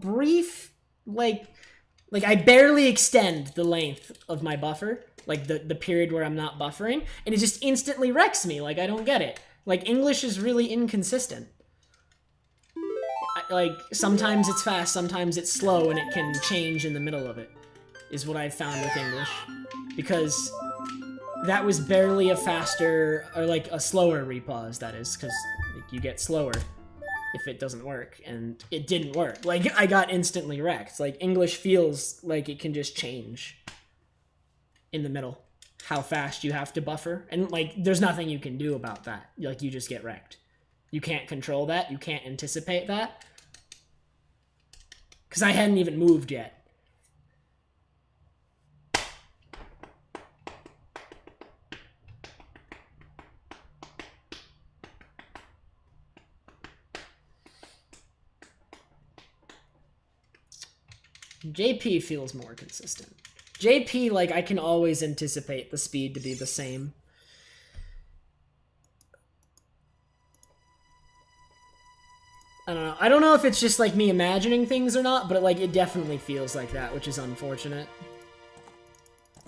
brief, like I barely extend the length of my buffer, like the period where I'm not buffering, and it just instantly wrecks me. Like, I don't get it. Like, English is really inconsistent. Like, sometimes it's fast, sometimes it's slow, and it can change in the middle of it, is what I've found with English. Because that was barely a faster, or like a slower repause, that is, because like, you get slower if it doesn't work, and it didn't work. Like, I got instantly wrecked. Like, English feels like it can just change in the middle how fast you have to buffer, and like, there's nothing you can do about that. Like, you just get wrecked. You can't control that, you can't anticipate that. Because I hadn't even moved yet. JP feels more consistent. JP, like, I can always anticipate the speed to be the same. I don't know. I don't know if it's just, like, me imagining things or not, but, like, it definitely feels like that, which is unfortunate.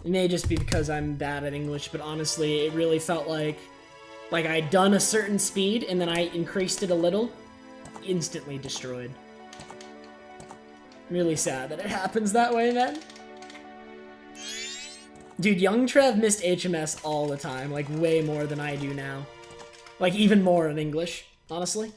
It may just be because I'm bad at English, but honestly, it really felt like I'd done a certain speed, and then I increased it a little, instantly destroyed. Really sad that it happens that way, man. Dude, young Trev missed HMS all the time, like, way more than I do now. Like, even more in English, honestly.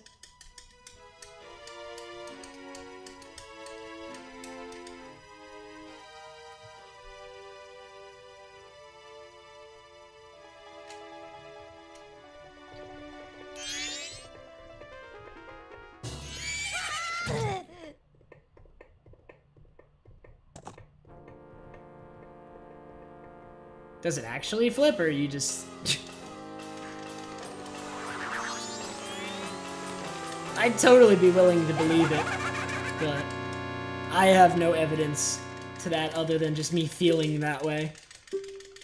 Does it actually flip, or you just... I'd totally be willing to believe it, but I have no evidence to that other than just me feeling that way.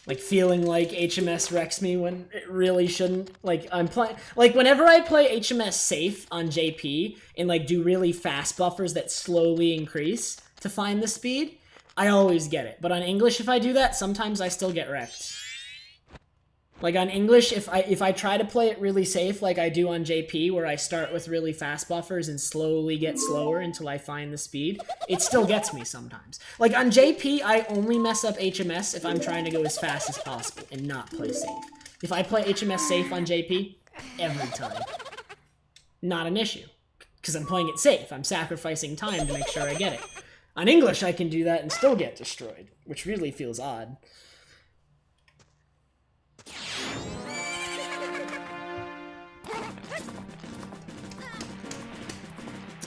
Like, feeling like HMS wrecks me when it really shouldn't. Like, I'm playing... Like, whenever I play HMS safe on JP and, like, do really fast buffers that slowly increase to find the speed, I always get it. But on English, if I do that, sometimes I still get wrecked. Like, on English, if I try to play it really safe like I do on JP, where I start with really fast buffers and slowly get slower until I find the speed, it still gets me sometimes. Like, on JP, I only mess up HMS if I'm trying to go as fast as possible and not play safe. If I play HMS safe on JP, every time. Not an issue. Because I'm playing it safe. I'm sacrificing time to make sure I get it. On English, I can do that and still get destroyed, which really feels odd.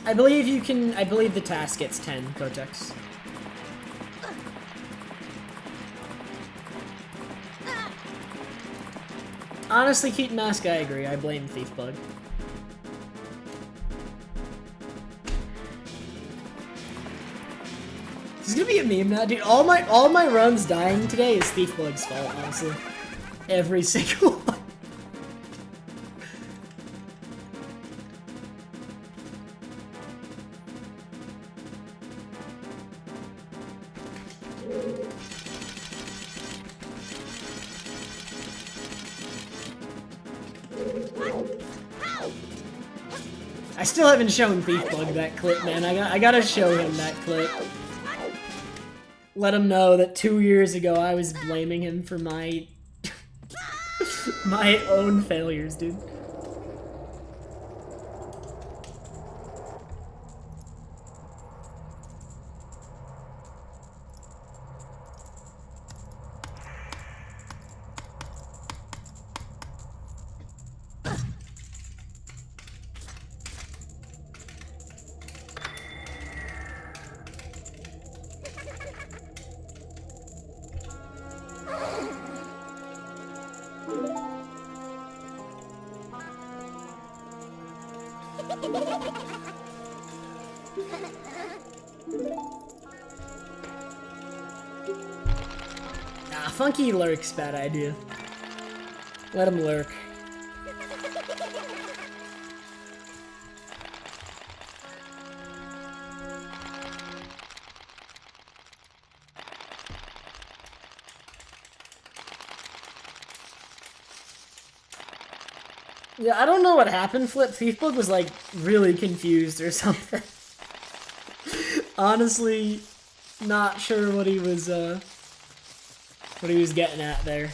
I believe the task gets 10, Cortex. Honestly, Keaton Mask, I agree. I blame Thief Bug. This is gonna be a meme now, dude. All my runs dying today is Thief Bug's fault, honestly. Every single one. I still haven't shown Thief Bug that clip, man. I gotta show him that clip. Let him know that 2 years ago I was blaming him for my my own failures, dude. Funky lurk's bad idea. Let him lurk. Yeah, I don't know what happened, Flip. Thiefbug was, like, really confused or something. Honestly, not sure what he was getting at there.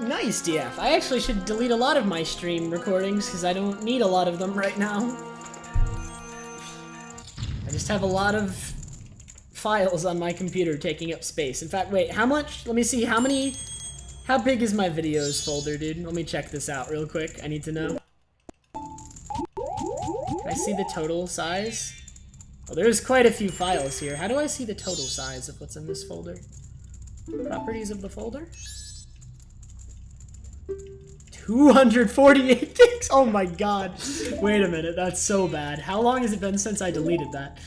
Nice, DF. I actually should delete a lot of my stream recordings because I don't need a lot of them right now. I just have a lot of files on my computer taking up space. In fact, wait, how much? Let me see, how big is my videos folder, dude? Let me check this out real quick. I need to know. Can I see the total size? Oh, there's quite a few files here. How do I see the total size of what's in this folder? Properties of the folder? 248 gigs? Oh my god. Wait a minute, that's so bad. How long has it been since I deleted that?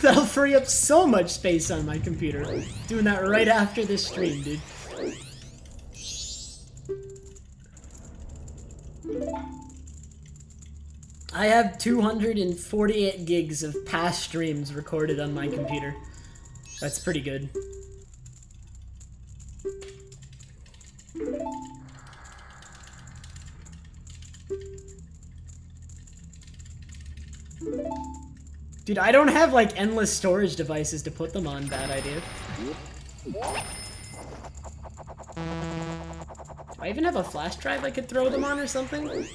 That'll free up so much space on my computer. Doing that right after this stream, dude. I have 248 gigs of past streams recorded on my computer. That's pretty good. Dude, I don't have, like, endless storage devices to put them on. Bad idea. Do I even have a flash drive I could throw them on or something?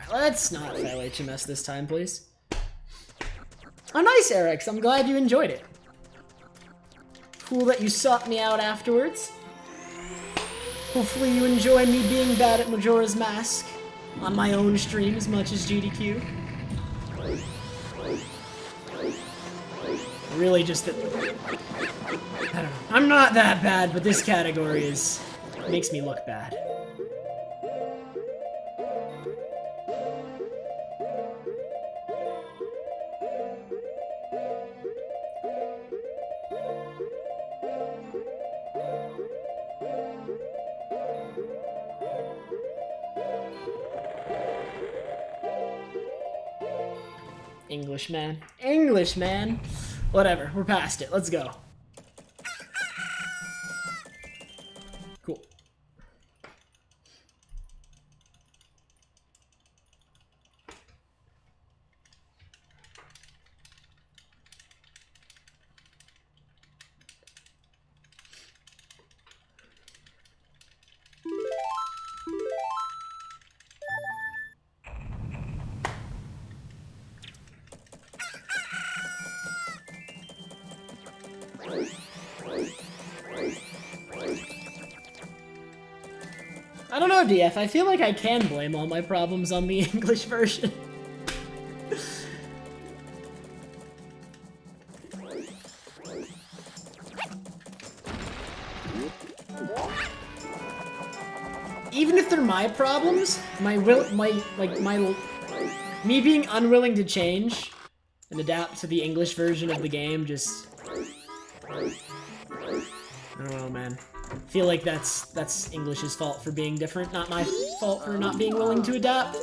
Let's not fail HMS this time, please. Oh, nice, Eric's. I'm glad you enjoyed it. Cool that you sought me out afterwards. Hopefully you enjoy me being bad at Majora's Mask on my own stream as much as GDQ. Really just... I don't know. I'm not that bad, but this category makes me look bad. English, man. English, man. Whatever, we're past it. Let's go. Cool. I don't know, DF. I feel like I can blame all my problems on the English version. Even if they're my problems, me being unwilling to change and adapt to the English version of the game just... I don't know, man. I feel like that's English's fault for being different, not my fault for not being willing to adapt.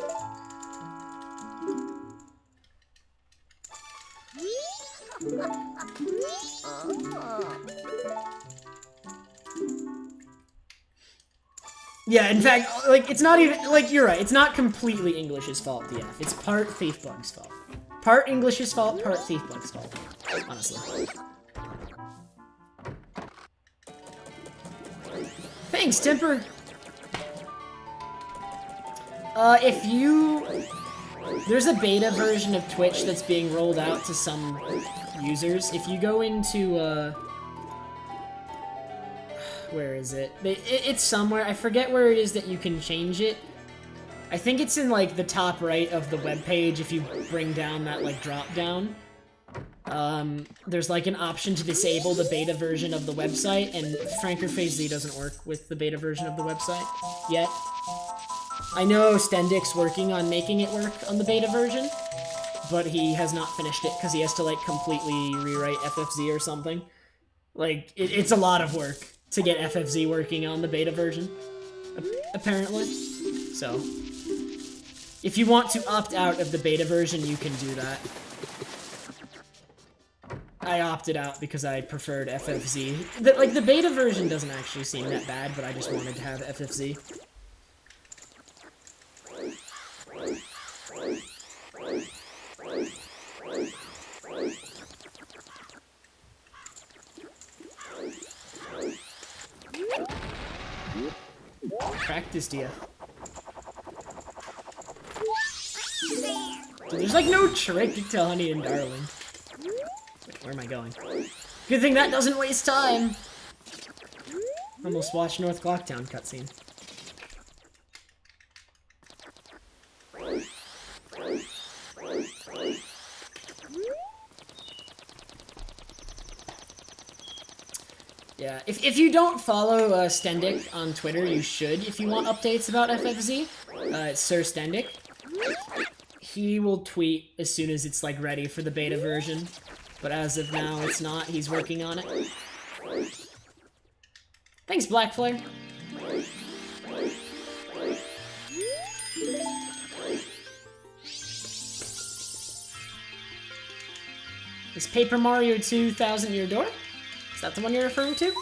Yeah, in fact, like, it's not even, like, you're right, it's not completely English's fault, DF. It's part Thiefbug's fault. Part English's fault, part Thiefbug's fault, honestly. Thanks, Temper! If you There's a beta version of Twitch that's being rolled out to some users. If you go into, where is it? It's somewhere. I forget where it is that you can change it. I think it's in, like, the top right of the webpage if you bring down that, like, drop-down. There's, like, an option to disable the beta version of the website, and Franker Phase Z doesn't work with the beta version of the website yet. I know Stendik's working on making it work on the beta version, but he has not finished it because he has to, like, completely rewrite FFZ or something. Like, it's a lot of work to get FFZ working on the beta version, apparently. So, if you want to opt out of the beta version, you can do that. I opted out because I preferred FFZ. The beta version doesn't actually seem that bad, but I just wanted to have FFZ. Practice, dear. Dude, there's like no trick to Honey and Darling. Wait, where am I going? Good thing that doesn't waste time! Almost watched North Clocktown cutscene. Yeah, if you don't follow Stendik on Twitter, you should if you want updates about FFZ. It's Sir Stendik. He will tweet as soon as it's like ready for the beta version, but as of now it's not. He's working on it. Thanks, Black Flare. Is Paper Mario 2 Thousand Year Door? Is that the one you're referring to?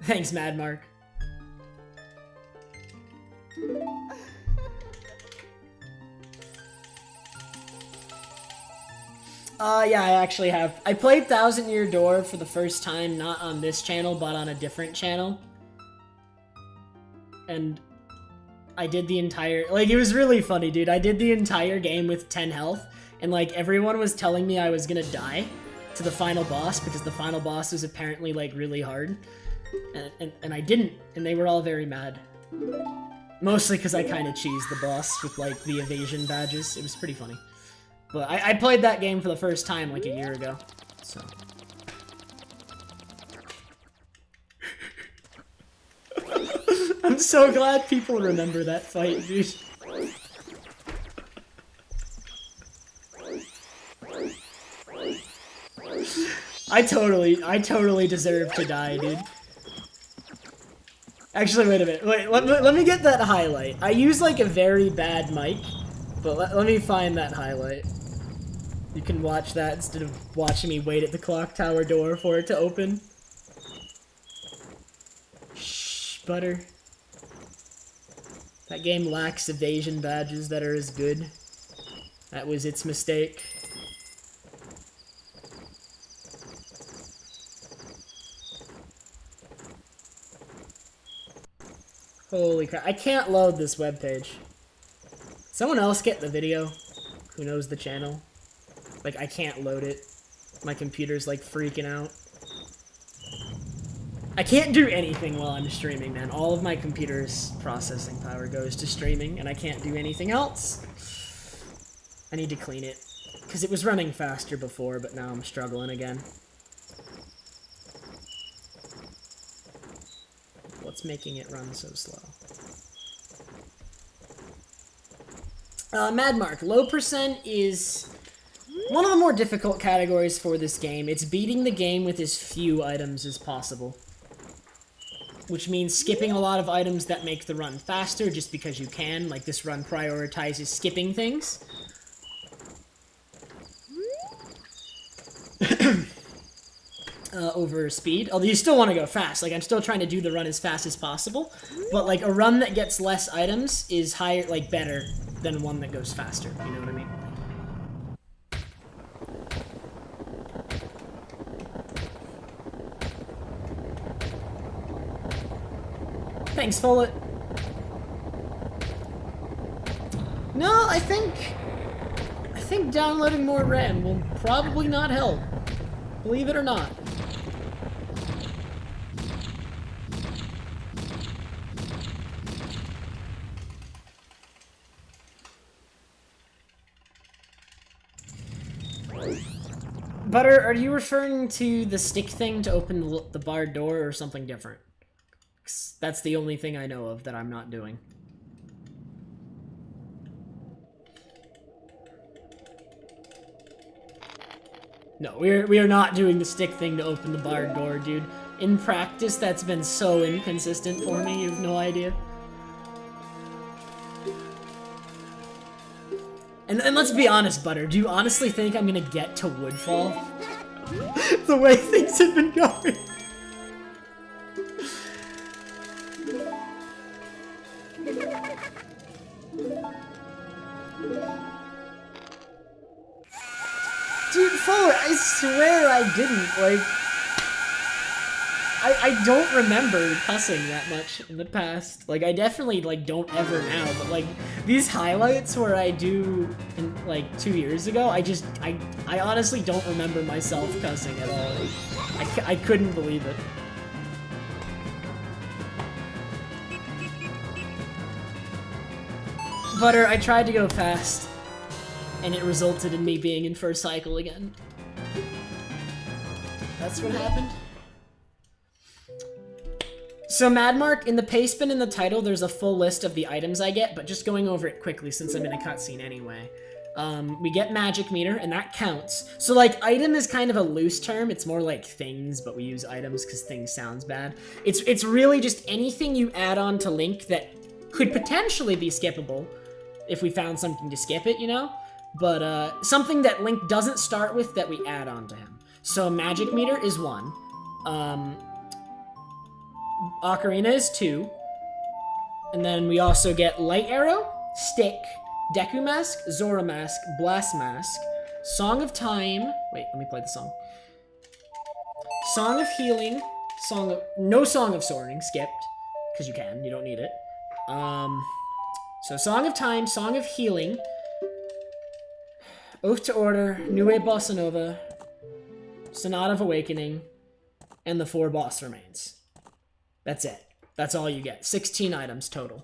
Thanks, Mad Mark. Yeah, I actually have. I played Thousand Year Door for the first time, not on this channel, but on a different channel. And I did the entire... Like, it was really funny, dude. I did the entire game with 10 health, and, like, everyone was telling me I was gonna die to the final boss, because the final boss was apparently, like, really hard. And I didn't, and they were all very mad. Mostly because I kind of cheesed the boss with, like, the evasion badges. It was pretty funny. But I played that game for the first time, like, a year ago, so... I'm so glad people remember that fight, dude. I totally deserve to die, dude. Actually, wait a minute. Wait, let me get that highlight. I use, like, a very bad mic, but let me find that highlight. You can watch that instead of watching me wait at the clock tower door for it to open. Shh, butter. That game lacks evasion badges that are as good. That was its mistake. Holy crap, I can't load this webpage. Someone else get the video who knows the channel. Like, I can't load it. My computer's, like, freaking out. I can't do anything while I'm streaming, man. All of my computer's processing power goes to streaming, and I can't do anything else. I need to clean it. Because it was running faster before, but now I'm struggling again. What's making it run so slow? Mad Mark, low percent is one of the more difficult categories for this game. It's beating the game with as few items as possible. Which means skipping a lot of items that make the run faster just because you can. Like, this run prioritizes skipping things. Over speed. Although you still want to go fast. Like, I'm still trying to do the run as fast as possible. But, like, a run that gets less items is higher, like, better than one that goes faster. You know what I mean? Thanks, Follett. No, I think downloading more RAM will probably not help. Believe it or not. Butter, are you referring to the stick thing to open the barred door or something different? 'Cause that's the only thing I know of that I'm not doing. No, we are not doing the stick thing to open the barred door, dude. In practice, that's been so inconsistent for me, you have no idea. And let's be honest, Butter, do you honestly think I'm gonna get to Woodfall? The way things have been going. Dude, Fuller, I swear I didn't, like... I don't remember cussing that much in the past. Like, I definitely, like, don't ever now, but, like, these highlights where I do, in, like, 2 years ago, I honestly don't remember myself cussing at all. I couldn't believe it. Butter, I tried to go fast, and it resulted in me being in first cycle again. That's what happened. So Madmark, in the paste bin in the title, there's a full list of the items I get, but just going over it quickly since I'm in a cutscene anyway. We get magic meter, and that counts. So, like, item is kind of a loose term. It's more like things, but we use items because things sounds bad. It's really just anything you add on to Link that could potentially be skippable if we found something to skip it, you know? But, something that Link doesn't start with that we add on to him. So magic meter is 1. Ocarina is 2. And then we also get Light Arrow, Stick, Deku Mask, Zora Mask, Blast Mask, Song of Time. Wait, let me play the song. Song of Healing, no Song of Soaring, skipped, because you can, you don't need it. So Song of Time, Song of Healing, Oath to Order, Nue Bossa Nova, Sonata of Awakening, and the 4 boss remains. That's it. That's all you get. 16 items total.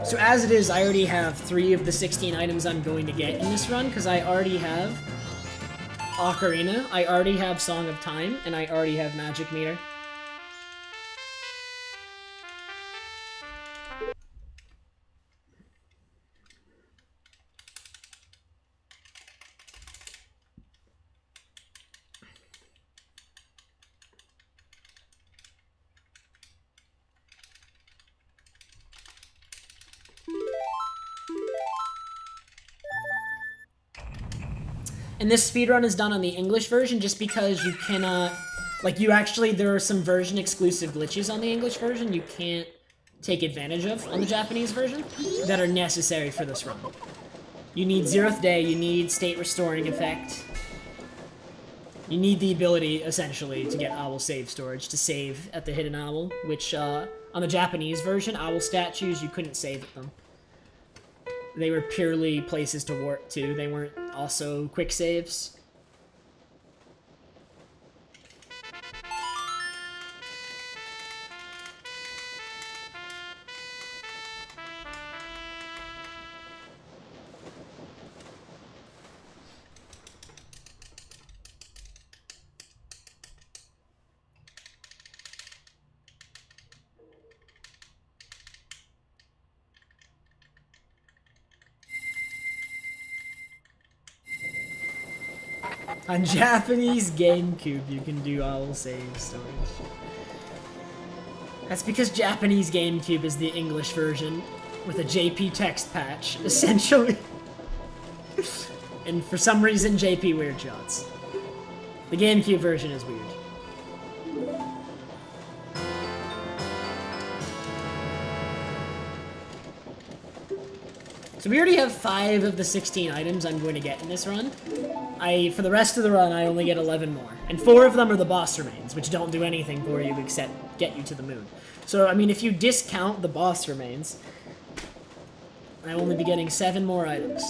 So as it is, I already have 3 of the 16 items I'm going to get in this run, because I already have Ocarina, I already have Song of Time, and I already have Magic Meter. And this speedrun is done on the English version just because you cannot, like, there are some version exclusive glitches on the English version you can't take advantage of on the Japanese version that are necessary for this run. You need Zeroth Day, you need State Restoring Effect. You need the ability, essentially, to get Owl Save Storage to save at the Hidden Owl, which, on the Japanese version, Owl statues, you couldn't save at them. They were purely places to warp to. They weren't also quick saves. On Japanese GameCube, you can do Owl Save Storage. That's because Japanese GameCube is the English version with a JP text patch, essentially. And for some reason, JP weird shots. The GameCube version is weird. So we already have 5 of the 16 items I'm going to get in this run. For the rest of the run, I only get 11 more. And 4 of them are the boss remains, which don't do anything for you except get you to the moon. So, I mean, if you discount the boss remains, I only be getting 7 more items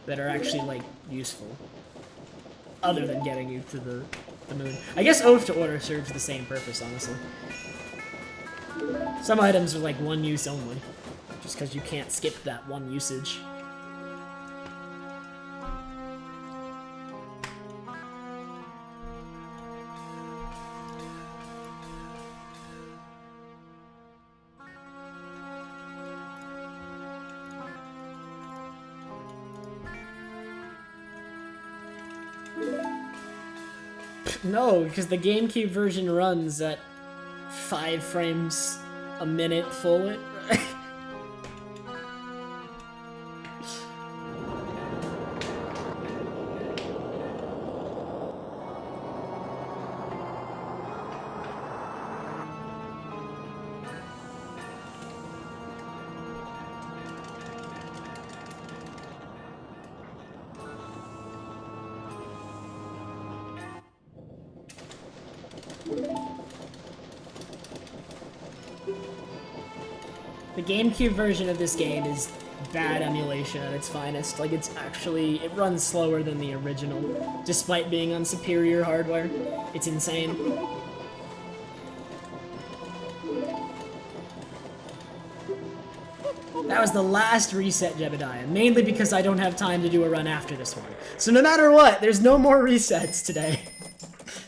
that are actually, like, useful. Other than getting you to the moon. I guess Oath to Order serves the same purpose, honestly. Some items are, like, 1 use only. Just because you can't skip that 1 usage. No, because the GameCube version runs at 5 frames a minute full. The GameCube version of this game is bad emulation at its finest. Like, it runs slower than the original, despite being on superior hardware. It's insane. That was the last reset Jebediah, mainly because I don't have time to do a run after this one. So no matter what, there's no more resets today.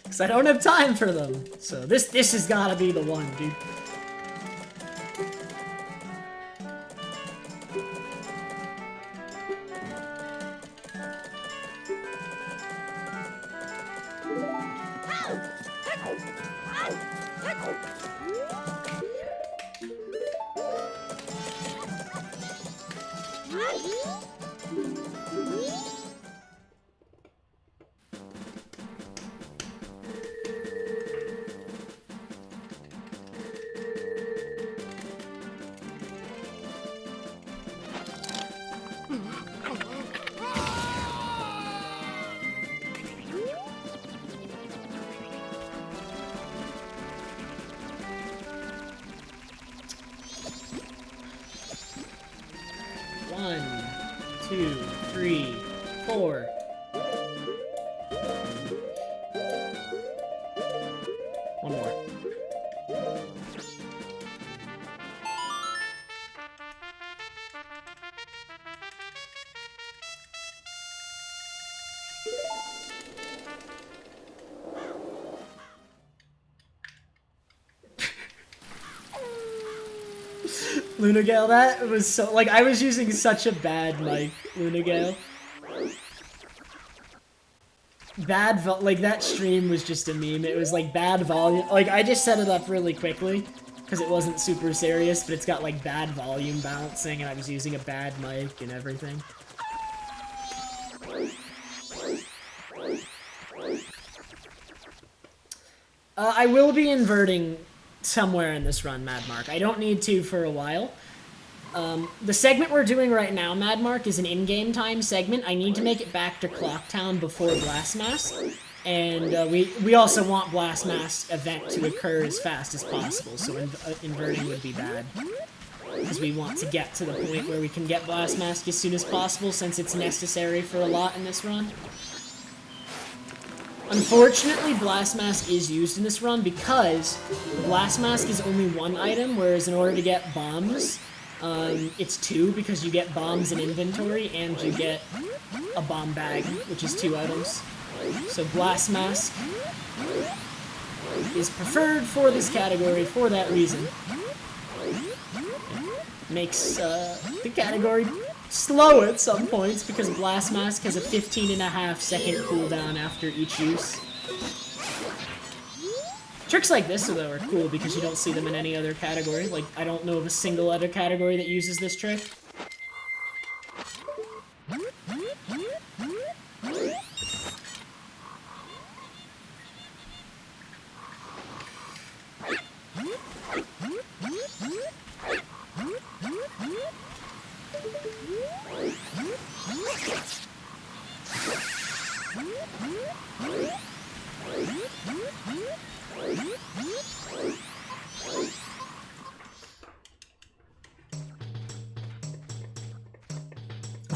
Because I don't have time for them. So this has gotta be the one, dude. One more. Lunagale, that was so, like, I was using such a bad mic, Lunagale. Like, that stream was just a meme. It was, like, bad volume. Like, I just set it up really quickly, because it wasn't super serious, but it's got, like, bad volume balancing, and I was using a bad mic and everything. I will be inverting somewhere in this run, Mad Mark. I don't need to for a while. The segment we're doing right now, Mad Mark, is an in-game time segment. I need to make it back to Clocktown before Blast Mask, and we also want Blast Mask event to occur as fast as possible, so inverting would be bad. Because we want to get to the point where we can get Blast Mask as soon as possible, since it's necessary for a lot in this run. Unfortunately, Blast Mask is used in this run because Blast Mask is only one item, whereas in order to get bombs, it's 2, because you get bombs in inventory and you get a bomb bag, which is 2 items. So Blast Mask is preferred for this category for that reason. Makes the category slow at some points, because Blast Mask has a 15.5-second cooldown after each use. Tricks like this, though, are cool because you don't see them in any other category. Like, I don't know of a single other category that uses this trick.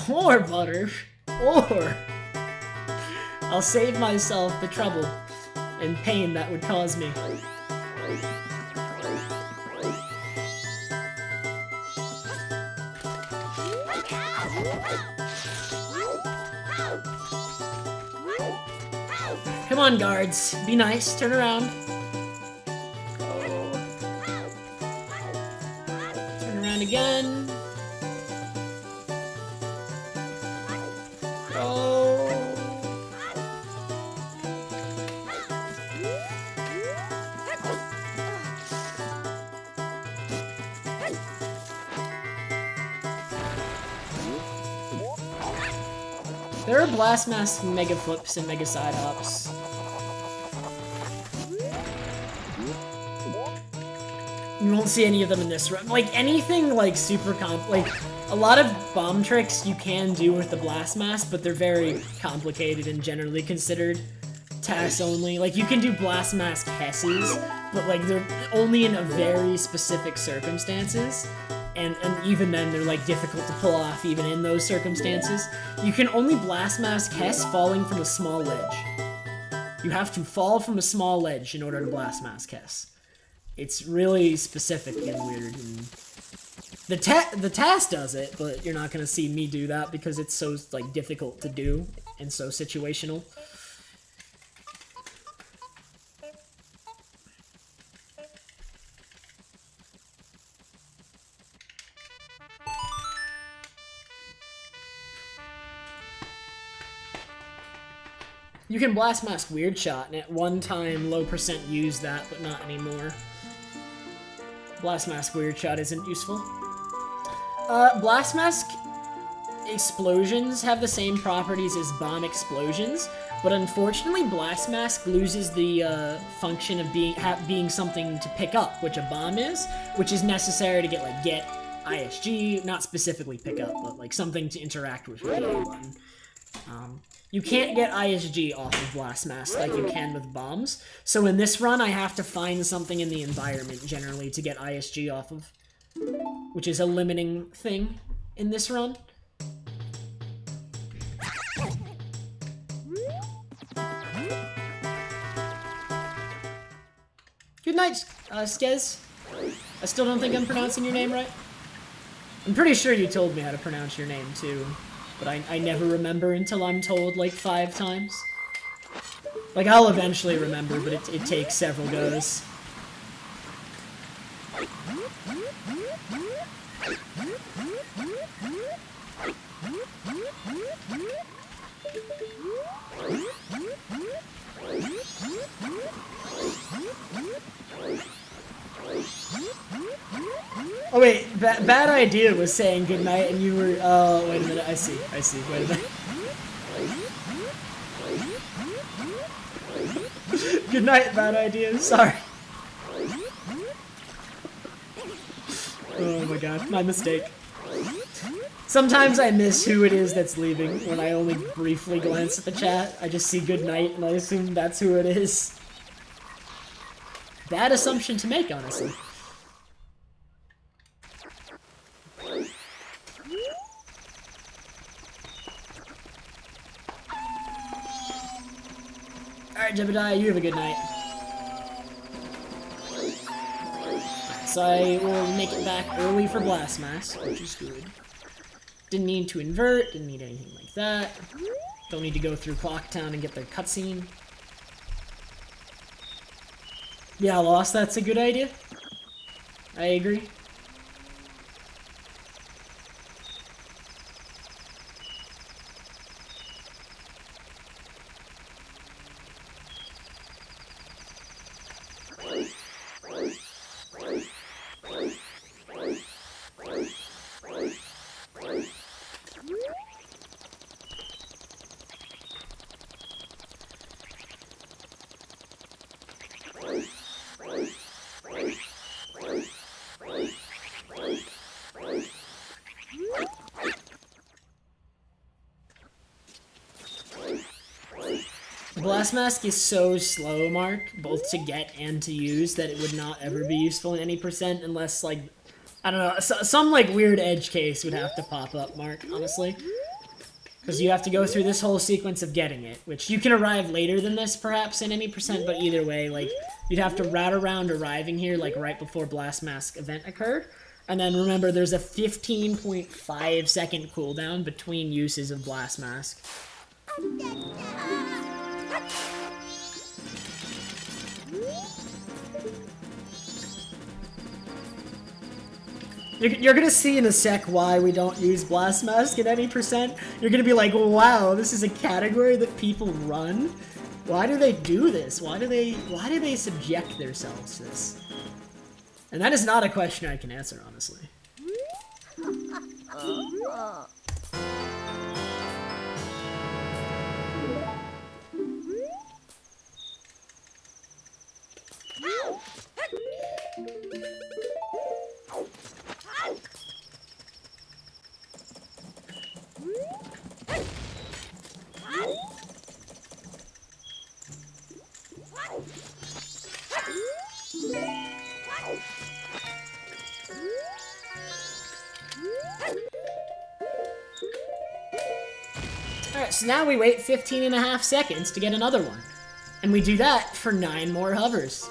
Or butter. Or I'll save myself the trouble and pain that would cause me. Come on, guards. Be nice. Turn around. Turn around again. There are Blast Mask Mega Flips and Mega Side Hops. You won't see any of them in this run. Like, anything, like, super like, a lot of bomb tricks you can do with the Blast Mask, but they're very complicated and generally considered tasks only. Like, you can do Blast Mask Hesses, but, like, they're only in a very specific circumstances. And even then, they're, like, difficult to pull off even in those circumstances. You can only Blast Mask Hess falling from a small ledge. You have to fall from a small ledge in order to Blast Mask Hess. It's really specific and weird. And the task does it, but you're not gonna see me do that because it's so, like, difficult to do and so situational. You can Blast Mask Weird Shot, and at one time, low percent used that, but not anymore. Blast Mask Weird Shot isn't useful. Blast Mask Explosions have the same properties as Bomb Explosions, but unfortunately, Blast Mask loses the function of being something to pick up, which a bomb is, which is necessary to get ISG, not specifically pick up, but like something to interact with the A button. You can't get ISG off of Blast Mask like you can with bombs, so in this run I have to find something in the environment generally to get ISG off of, which is a limiting thing in this run. Good night, Skez. I still don't think I'm pronouncing your name right. I'm pretty sure you told me how to pronounce your name too. But I never remember until I'm told, like, 5 times. Like, I'll eventually remember, but it takes several goes. Oh wait, bad idea was saying goodnight and you were, oh, wait a minute, I see, wait a minute. Goodnight, bad idea, sorry. Oh my god, my mistake. Sometimes I miss who it is that's leaving when I only briefly glance at the chat. I just see goodnight and I assume that's who it is. Bad assumption to make, honestly. Alright, Jebediah, you have a good night. So I will make it back early for Blast Mask, which is good. Didn't need to invert, didn't need anything like that. Don't need to go through Clocktown and get the cutscene. Yeah, Lost, that's a good idea. I agree. Blast Mask is so slow, Mark, both to get and to use, that it would not ever be useful in any percent unless, like, I don't know, some, like, weird edge case would have to pop up, Mark, honestly. Because you have to go through this whole sequence of getting it, which you can arrive later than this, perhaps, in any percent, but either way, like, you'd have to route around arriving here, like, right before Blast Mask event occurred. And then, remember, there's a 15.5 second cooldown between uses of Blast Mask. You're gonna see in a sec why we don't use Blast Mask at any percent. You're gonna be like, wow, this is a category that people run? Why do they do this? Why do they subject themselves to this? And that is not a question I can answer, honestly. Alright, so now we wait 15.5 seconds to get another one. And we do that for 9 more hovers.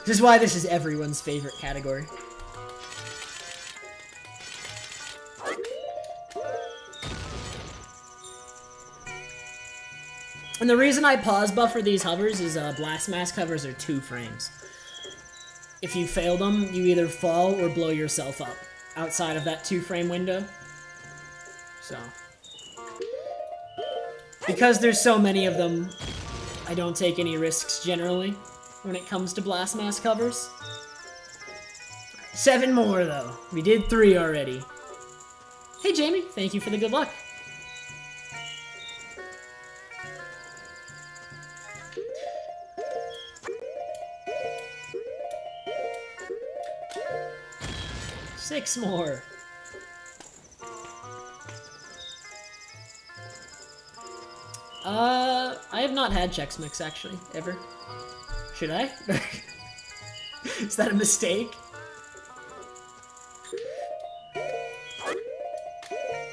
This is why this is everyone's favorite category. And the reason I pause buffer these hovers is Blast Mask hovers are 2 frames. If you fail them, you either fall or blow yourself up outside of that 2-frame window. So, because there's so many of them, I don't take any risks generally when it comes to Blast Mask covers. 7 more though. We did 3 already. Hey Jamie, thank you for the good luck. Six more. I have not had Chex Mix actually, ever. Should I? Is that a mistake?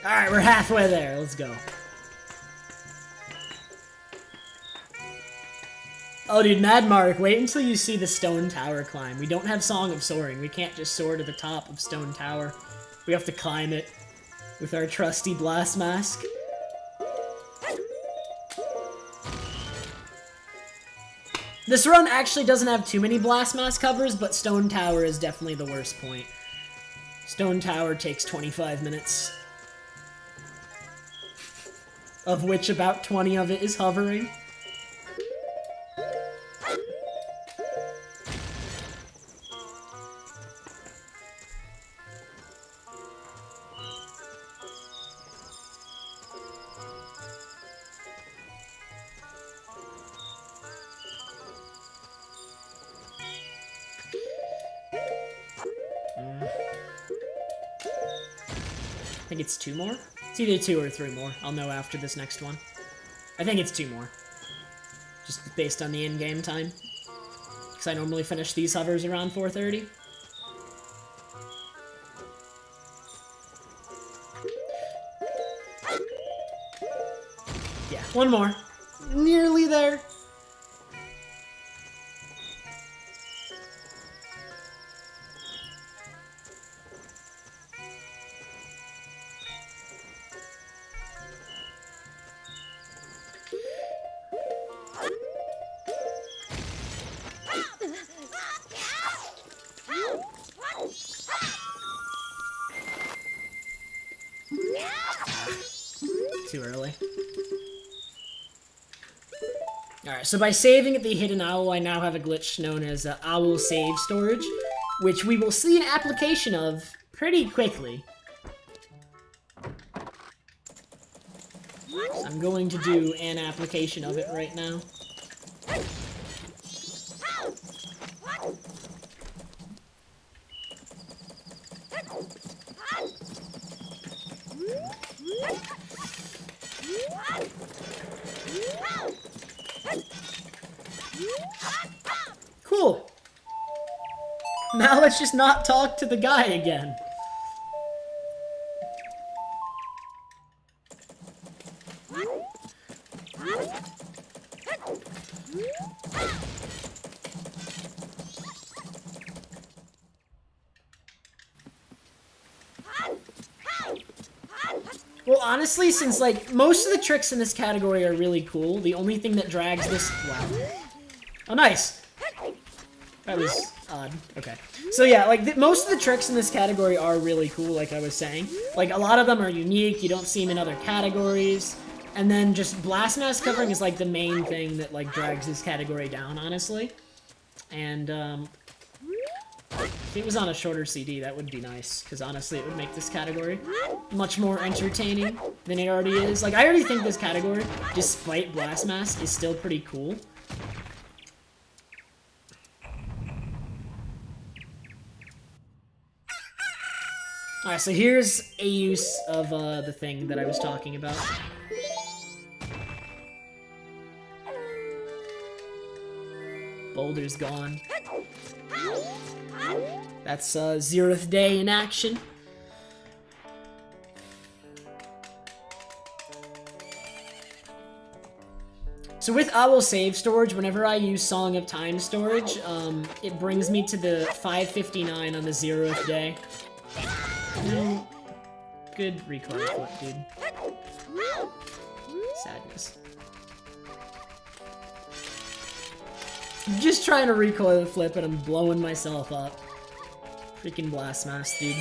Alright, we're halfway there. Let's go. Oh, dude, Mad Mark, wait until you see the Stone Tower climb. We don't have Song of Soaring. We can't just soar to the top of Stone Tower. We have to climb it with our trusty Blast Mask. This run actually doesn't have too many Blast Mask covers, but Stone Tower is definitely the worst point. Stone Tower takes 25 minutes. Of which about 20 of it is hovering. I think it's 2 more? It's either 2 or 3 more. I'll know after this next one. I think it's 2 more. Just based on the in-game time. Because I normally finish these hovers around 4:30. Yeah, 1 more. Nearly there. Too early. Alright, so by saving at the Hidden Owl, I now have a glitch known as Owl Save Storage, which we will see an application of pretty quickly. So I'm going to do an application of it right now. Now let's just not talk to the guy again. Well, honestly, since, like, most of the tricks in this category are really cool, the only thing that drags this... Wow. Oh, nice! That was odd. Okay. So yeah, like, most of the tricks in this category are really cool, like I was saying. Like, a lot of them are unique, you don't see them in other categories. And then just Blast Mask covering is, like, the main thing that, like, drags this category down, honestly. And, if it was on a shorter CD, that would be nice, because honestly, it would make this category much more entertaining than it already is. Like, I already think this category, despite Blast Mask, is still pretty cool. Alright, so here's a use of the thing that I was talking about. Boulder's gone. That's 0th day in action. So with Owl Save Storage, whenever I use Song of Time storage, it brings me to the 5:59 on the 0th day. Good recoil flip, dude. Sadness. I'm just trying to recoil the flip and I'm blowing myself up. Freaking Blast Mask, dude.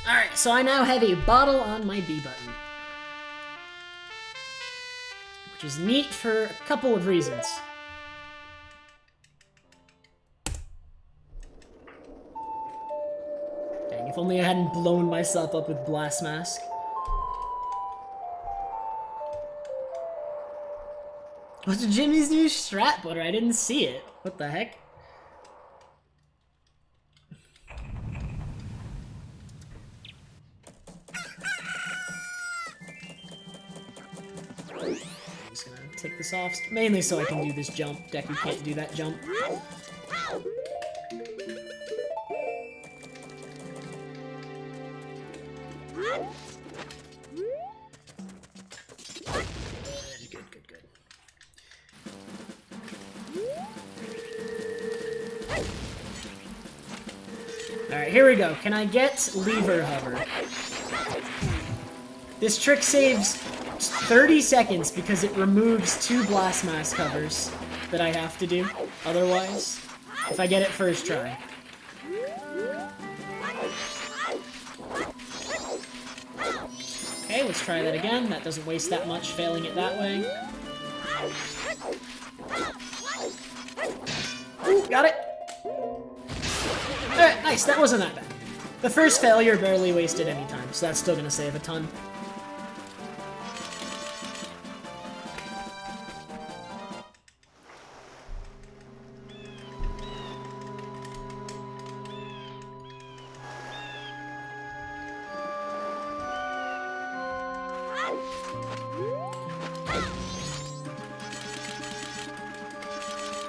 Alright, so I now have a bottle on my B button. Which is neat for a couple of reasons. Dang, if only I hadn't blown myself up with Blast Mask. What's Jimmy's new strat butter? I didn't see it. What the heck? Take this off, mainly so I can do this jump. Deku can't do that jump. Good. Alright, here we go. Can I get Lever Hover? This trick saves 30 seconds because it removes 2 Blast Mask covers that I have to do otherwise, if I get it first try. Okay, let's try that again. That doesn't waste that much failing it that way. Ooh, got it! Alright, nice, that wasn't that bad. The first failure barely wasted any time, so that's still gonna save a ton.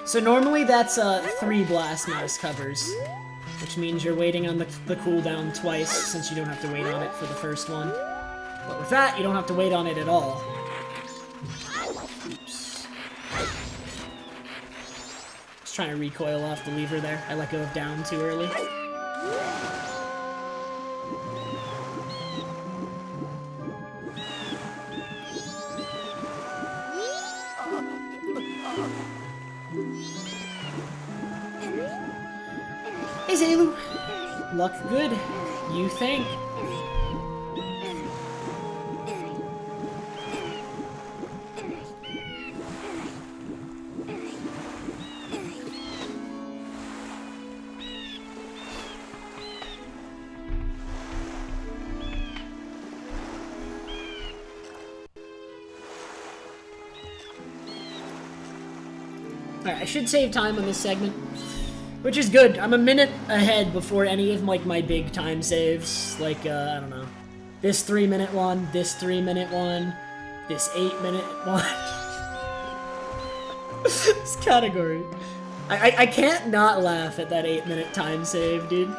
So normally that's 3 Blast Mask covers, which means you're waiting on the cooldown twice, since you don't have to wait on it for the first one. But with that, you don't have to wait on it at all. Oops. Let's trying to recoil off the lever there. I let go of down too early. Hey Zelu! Luck good, you think? Alright, I should save time on this segment, which is good. I'm a minute ahead before any of like my big time saves. Like, I don't know. This 3-minute one, this 3-minute one, this 8-minute one. This category. I can't not laugh at that 8-minute time save, dude.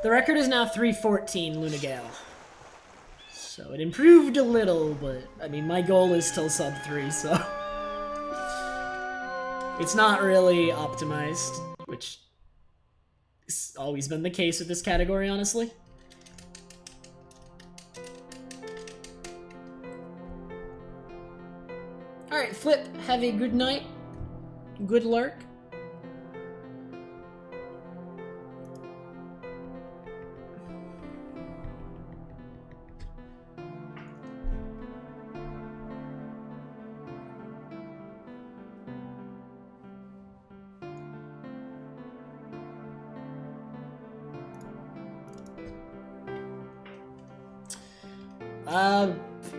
The record is now 3:14 Lunagale. So it improved a little, but I mean, my goal is still sub 3, so it's not really optimized, which has always been the case with this category, honestly. Alright, Flip, have a good night. Good lurk.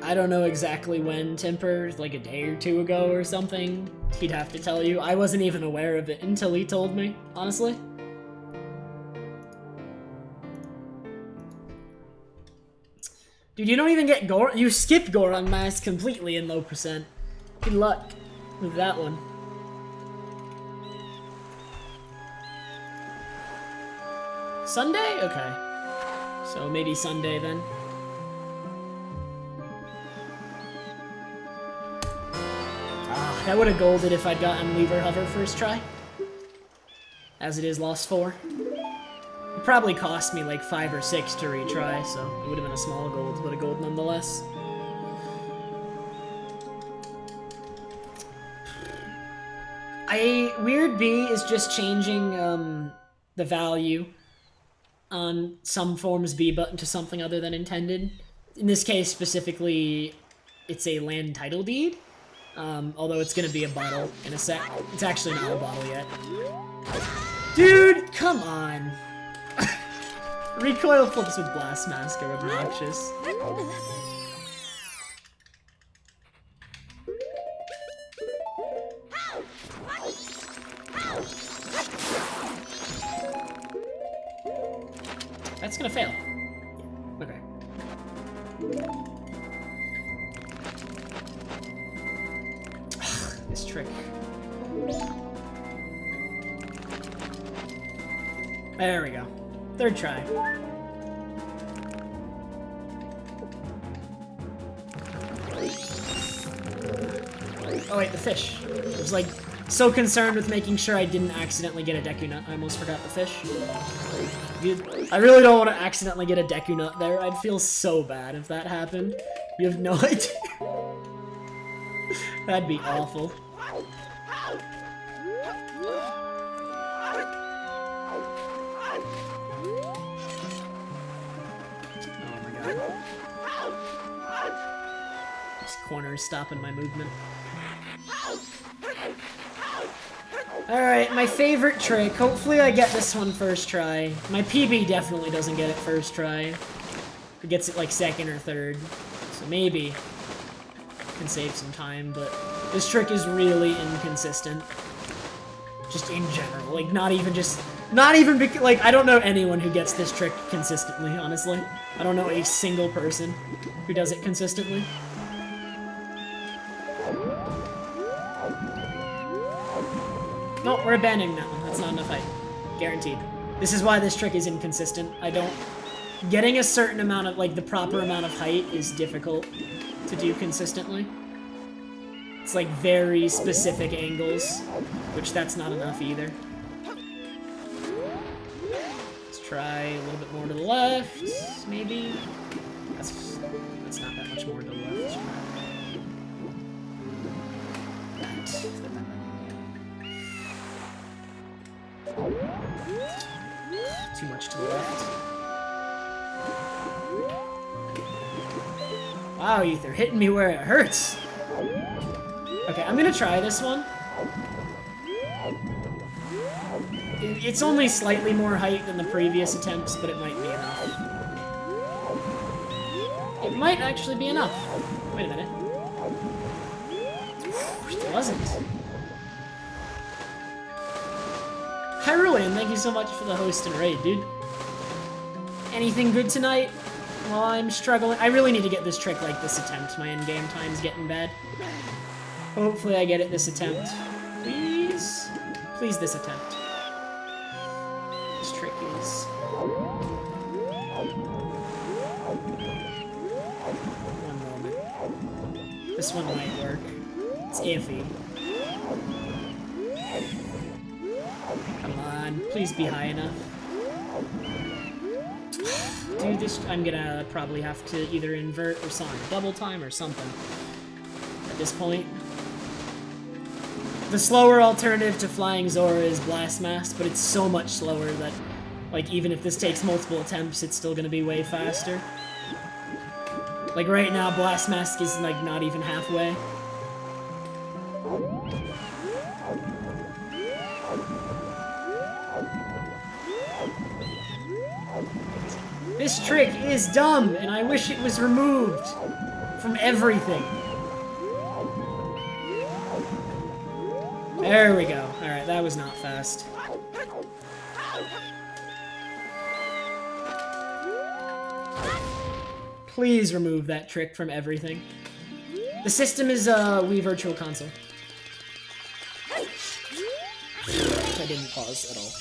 I don't know exactly when, Temper, like a day or two ago or something. He'd have to tell you. I wasn't even aware of it until he told me, honestly. Dude, you don't even get Gore. You skip Goron Mask completely in low percent. Good luck with that one. Sunday? Okay. So maybe Sunday then. I would have golded if I'd gotten Lever Hover first try. As it is, lost 4. It probably cost me like 5 or 6 to retry, so it would have been a small gold, but a gold nonetheless. Weird B is just changing the value on some forms B button to something other than intended. In this case, specifically, it's a land title deed. Although it's gonna be a bottle in a sec. It's actually not a bottle yet. Dude, come on! Recoil flips with Blast Mask are obnoxious. That's gonna fail. Okay. This trick. There we go. Third try. Oh wait, the fish. I was like so concerned with making sure I didn't accidentally get a Deku Nut. I almost forgot the fish. Dude, I really don't want to accidentally get a Deku Nut there. I'd feel so bad if that happened. You have no idea. That'd be awful. Oh my god. This corner is stopping my movement. Alright, my favorite trick. Hopefully I get this one first try. My PB definitely doesn't get it first try. It gets it like second or third. So maybe can save some time, but this trick is really inconsistent. Just in general, like not even like I don't know anyone who gets this trick consistently, honestly. I don't know a single person who does it consistently. No, we're abandoning that one. That's not enough height. Guaranteed. This is why this trick is inconsistent. I don't getting a certain amount of, like, the proper amount of height is difficult to do consistently. It's like very specific angles, which that's not enough either. Let's try a little bit more to the left, maybe. That's not that much more to the left. Too much to the left. Wow, Ether, hitting me where it hurts. Okay, I'm gonna try this one. It's only slightly more height than the previous attempts, but it might be enough. It might actually be enough. Wait a minute. It wasn't. Hyrulean, thank you so much for the host and raid, dude. Anything good tonight? Well, I'm struggling. I really need to get this trick like this attempt. My in-game time's getting bad. Hopefully I get it this attempt. Please? Please this attempt. This trick is... One moment. This one might work. It's iffy. Come on, please be high enough. Dude, this... I'm gonna probably have to either invert or Sonic double time or something. At this point. The slower alternative to flying Zora is Blast Mask, but it's so much slower that, like, even if this takes multiple attempts, it's still gonna be way faster. Like, right now, Blast Mask is, like, not even halfway. This trick is dumb, and I wish it was removed from everything. There we go. Alright, that was not fast. Please remove that trick from everything. The system is Wii Virtual Console. I didn't pause at all.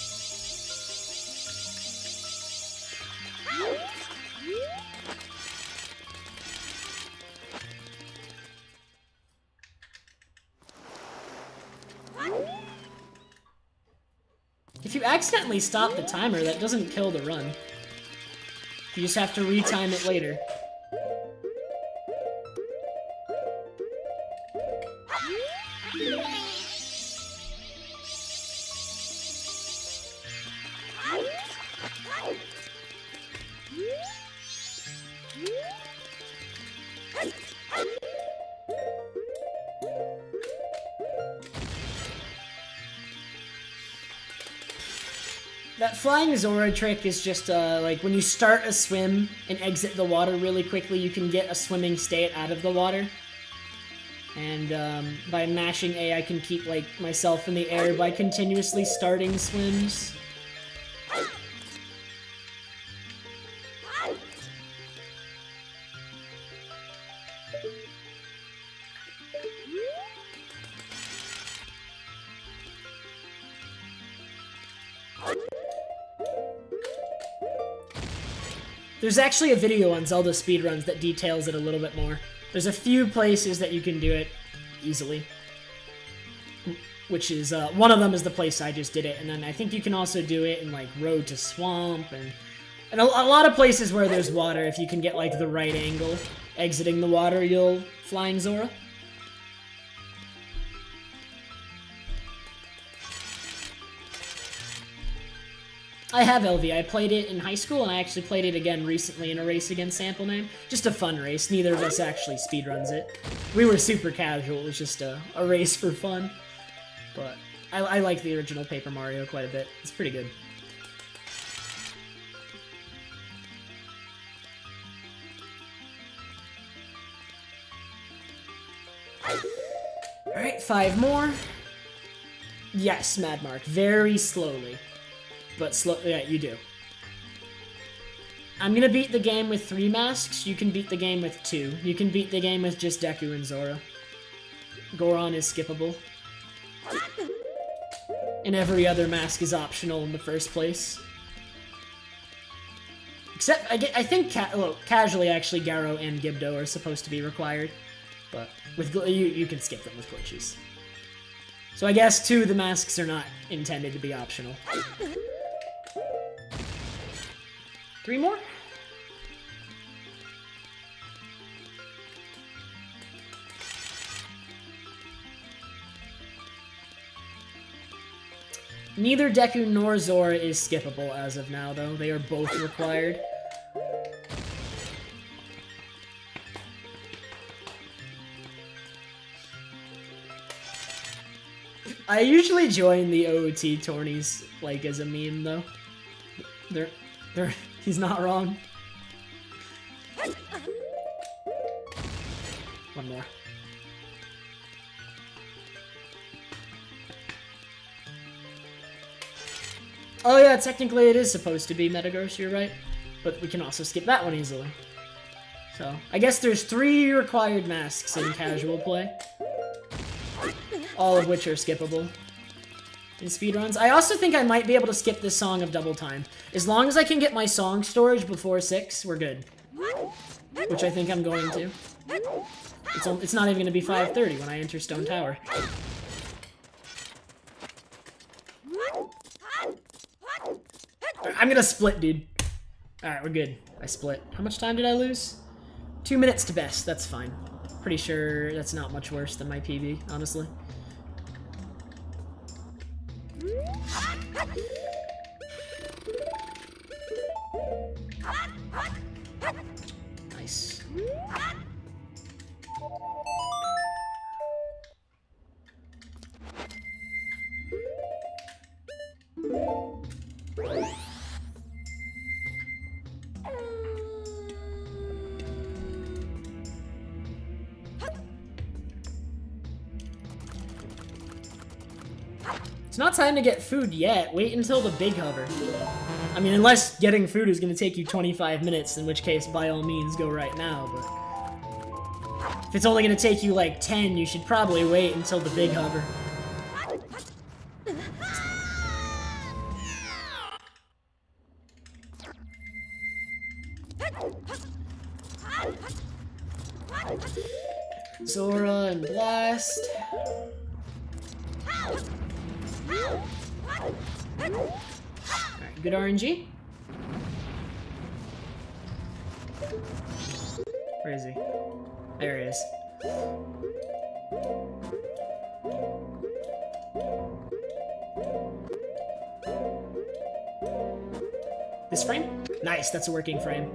If you accidentally stop the timer, that doesn't kill the run. You just have to retime it later. That flying Zora trick is just, like, when you start a swim and exit the water really quickly, you can get a swimming state out of the water. And, by mashing A, I can keep, like, myself in the air by continuously starting swims. There's actually a video on Zelda speedruns that details it a little bit more. There's a few places that you can do it easily. Which is, one of them is the place I just did it, and then I think you can also do it in, like, Road to Swamp, and a lot of places where there's water, if you can get, like, the right angle exiting the water, you'll flying Zora. I have LV. I played it in high school, and I actually played it again recently in a race against Sample Name. Just a fun race. Neither of us actually speedruns it. We were super casual. It was just a race for fun. But I like the original Paper Mario quite a bit. It's pretty good. Alright, 5 more. Yes, Mad Mark. Very slowly. But yeah, you do. I'm gonna beat the game with 3 masks. You can beat the game with 2. You can beat the game with just Deku and Zora. Goron is skippable. And every other mask is optional in the first place. Except, I think casually, actually, Garo and Gibdo are supposed to be required. But with you can skip them with glitches. So I guess, too, the masks are not intended to be optional. 3 more? Neither Deku nor Zora is skippable as of now, though. They are both required. I usually join the OOT tourneys, like, as a meme, though. He's not wrong. One more. Oh yeah, technically it is supposed to be Metagross, you're right. But we can also skip that one easily. So, I guess there's 3 required masks in casual play. All of which are skippable in speedruns. I also think I might be able to skip this Song of Double Time. As long as I can get my song storage before 6, we're good. Which I think I'm going to. It's not even going to be 5:30 when I enter Stone Tower. I'm gonna split, dude. Alright, we're good. I split. How much time did I lose? 2 minutes to best, that's fine. Pretty sure that's not much worse than my PB, honestly. Nice. It's not time to get food yet. Wait until the big hover. I mean, unless getting food is going to take you 25 minutes, in which case, by all means, go right now, but... if it's only going to take you, like, 10, you should probably wait until the big hover. Zora and Blast. Alright, good RNG. Where is he? There he is. This frame? Nice, that's a working frame.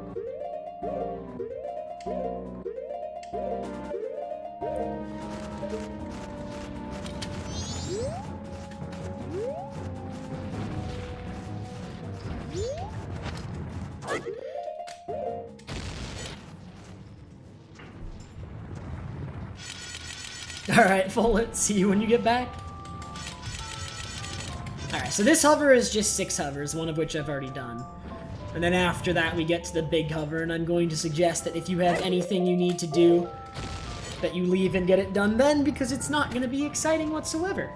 Alright, Follett, see you when you get back. Alright, so this hover is just 6 hovers, one of which I've already done. And then after that we get to the big hover, and I'm going to suggest that if you have anything you need to do, that you leave and get it done then, because it's not going to be exciting whatsoever.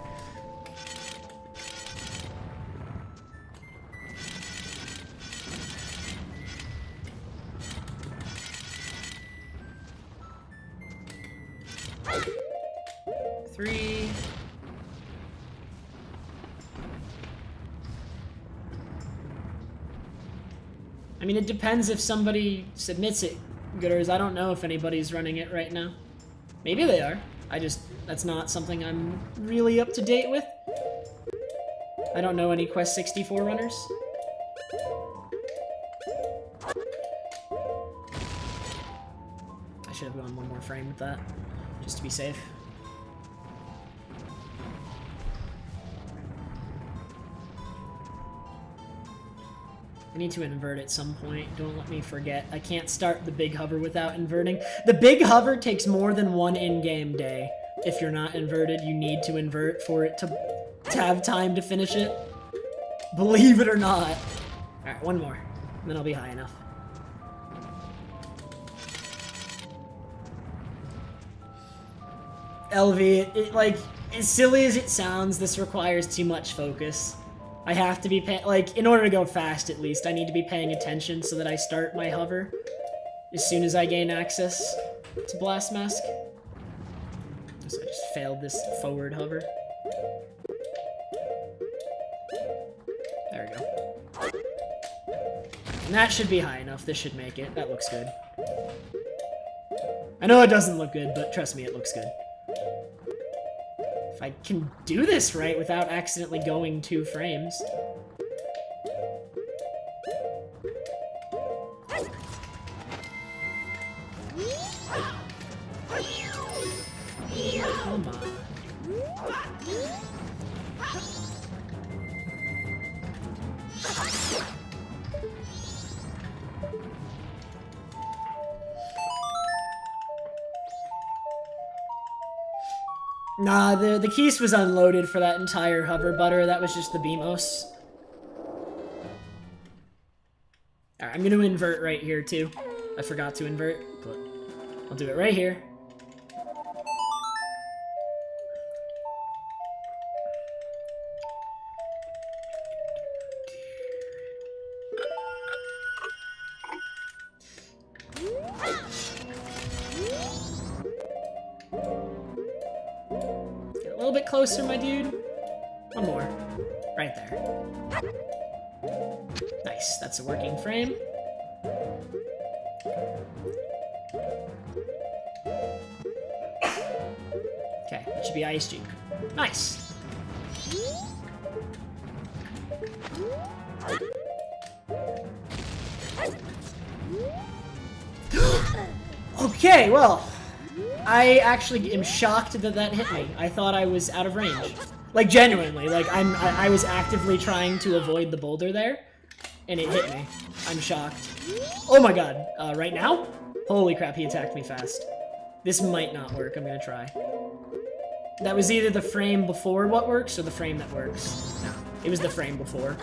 Three. I mean, it depends if somebody submits it, Gooters. I don't know if anybody's running it right now. Maybe they are. That's not something I'm really up to date with. I don't know any Quest 64 runners. I should have gone one more frame with that, just to be safe. I need to invert at some point. Don't let me forget. I can't start the big hover without inverting. The big hover takes more than one in-game day. If you're not inverted, you need to invert for it to have time to finish it. Believe it or not. Alright, one more. And then I'll be high enough. LV, like, as silly as it sounds, this requires too much focus. I have to be like, in order to go fast at least, I need to be paying attention so that I start my hover as soon as I gain access to Blast Mask. So I just failed this forward hover. There we go. And that should be high enough. This should make it. That looks good. I know it doesn't look good, but trust me, it looks good. If I can do this right without accidentally going 2 frames. Come on. Nah, the keys was unloaded for that entire hover butter. That was just the BMOS. Alright, I'm gonna invert right here too. I forgot to invert, but I'll do it right here. Closer, my dude. One more. Right there. Nice. That's a working frame. Okay, that should be Ice Jeep. Nice. Okay, well, I actually am shocked that that hit me. I thought I was out of range. Like, genuinely. Like, I was actively trying to avoid the boulder there, and it hit me. I'm shocked. Oh my god. Right now? Holy crap, he attacked me fast. This might not work. I'm gonna try. That was either the frame before what works or the frame that works. No, it was the frame before.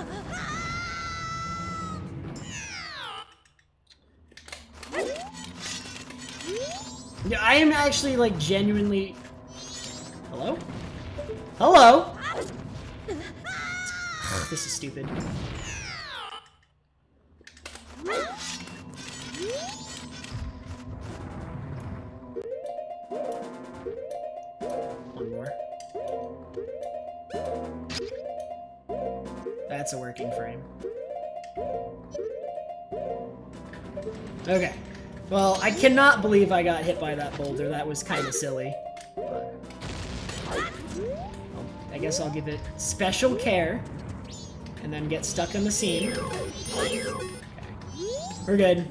Yeah, I am actually, like, genuinely... Hello? Hello? This is stupid. One more. That's a working frame. Okay. Well, I cannot believe I got hit by that boulder. That was kind of silly. But, well, I guess I'll give it special care and then get stuck in the seam. Okay. We're good.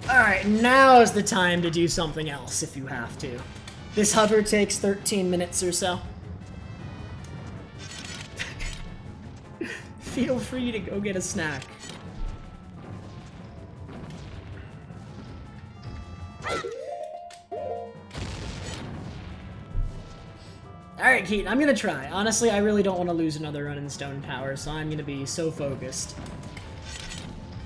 Alright, now is the time to do something else if you have to. This hover takes 13 minutes or so. Feel free to go get a snack. Alright, Keaton, I'm gonna try. Honestly, I really don't want to lose another run in Stone Tower, so I'm gonna be so focused.